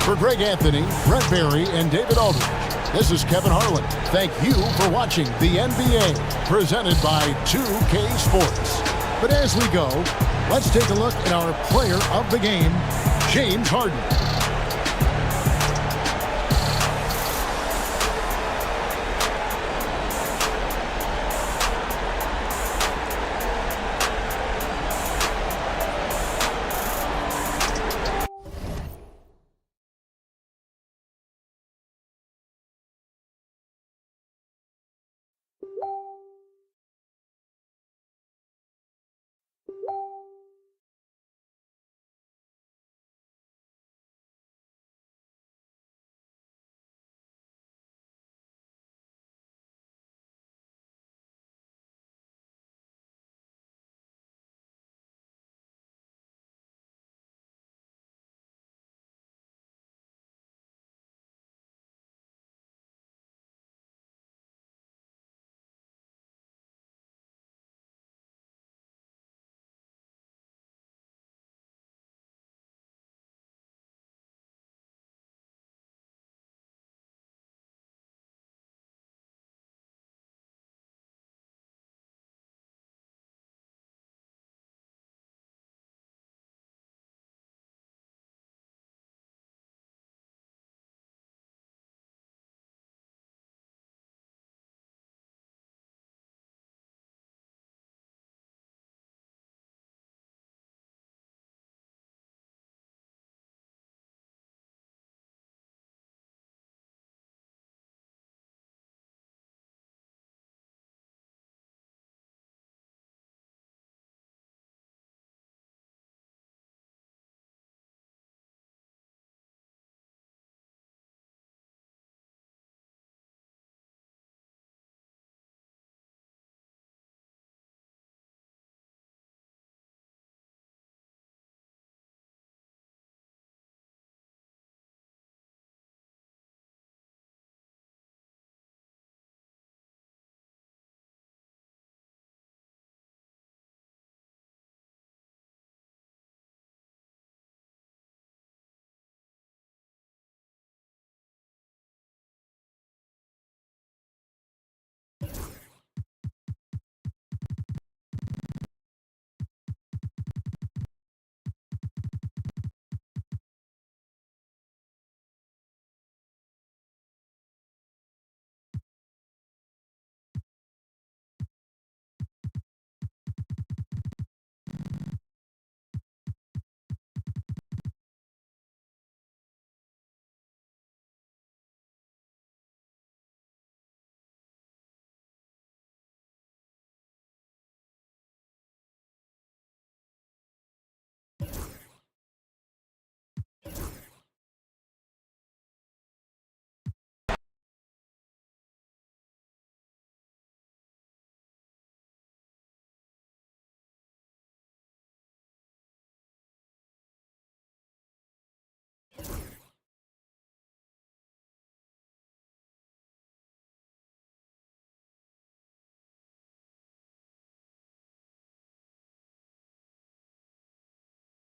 For Greg Anthony, Brett Barry, and David Aldridge, this is Kevin Harlan. Thank you for watching the NBA, presented by 2K Sports. But as we go, let's take a look at our player of the game, James Harden.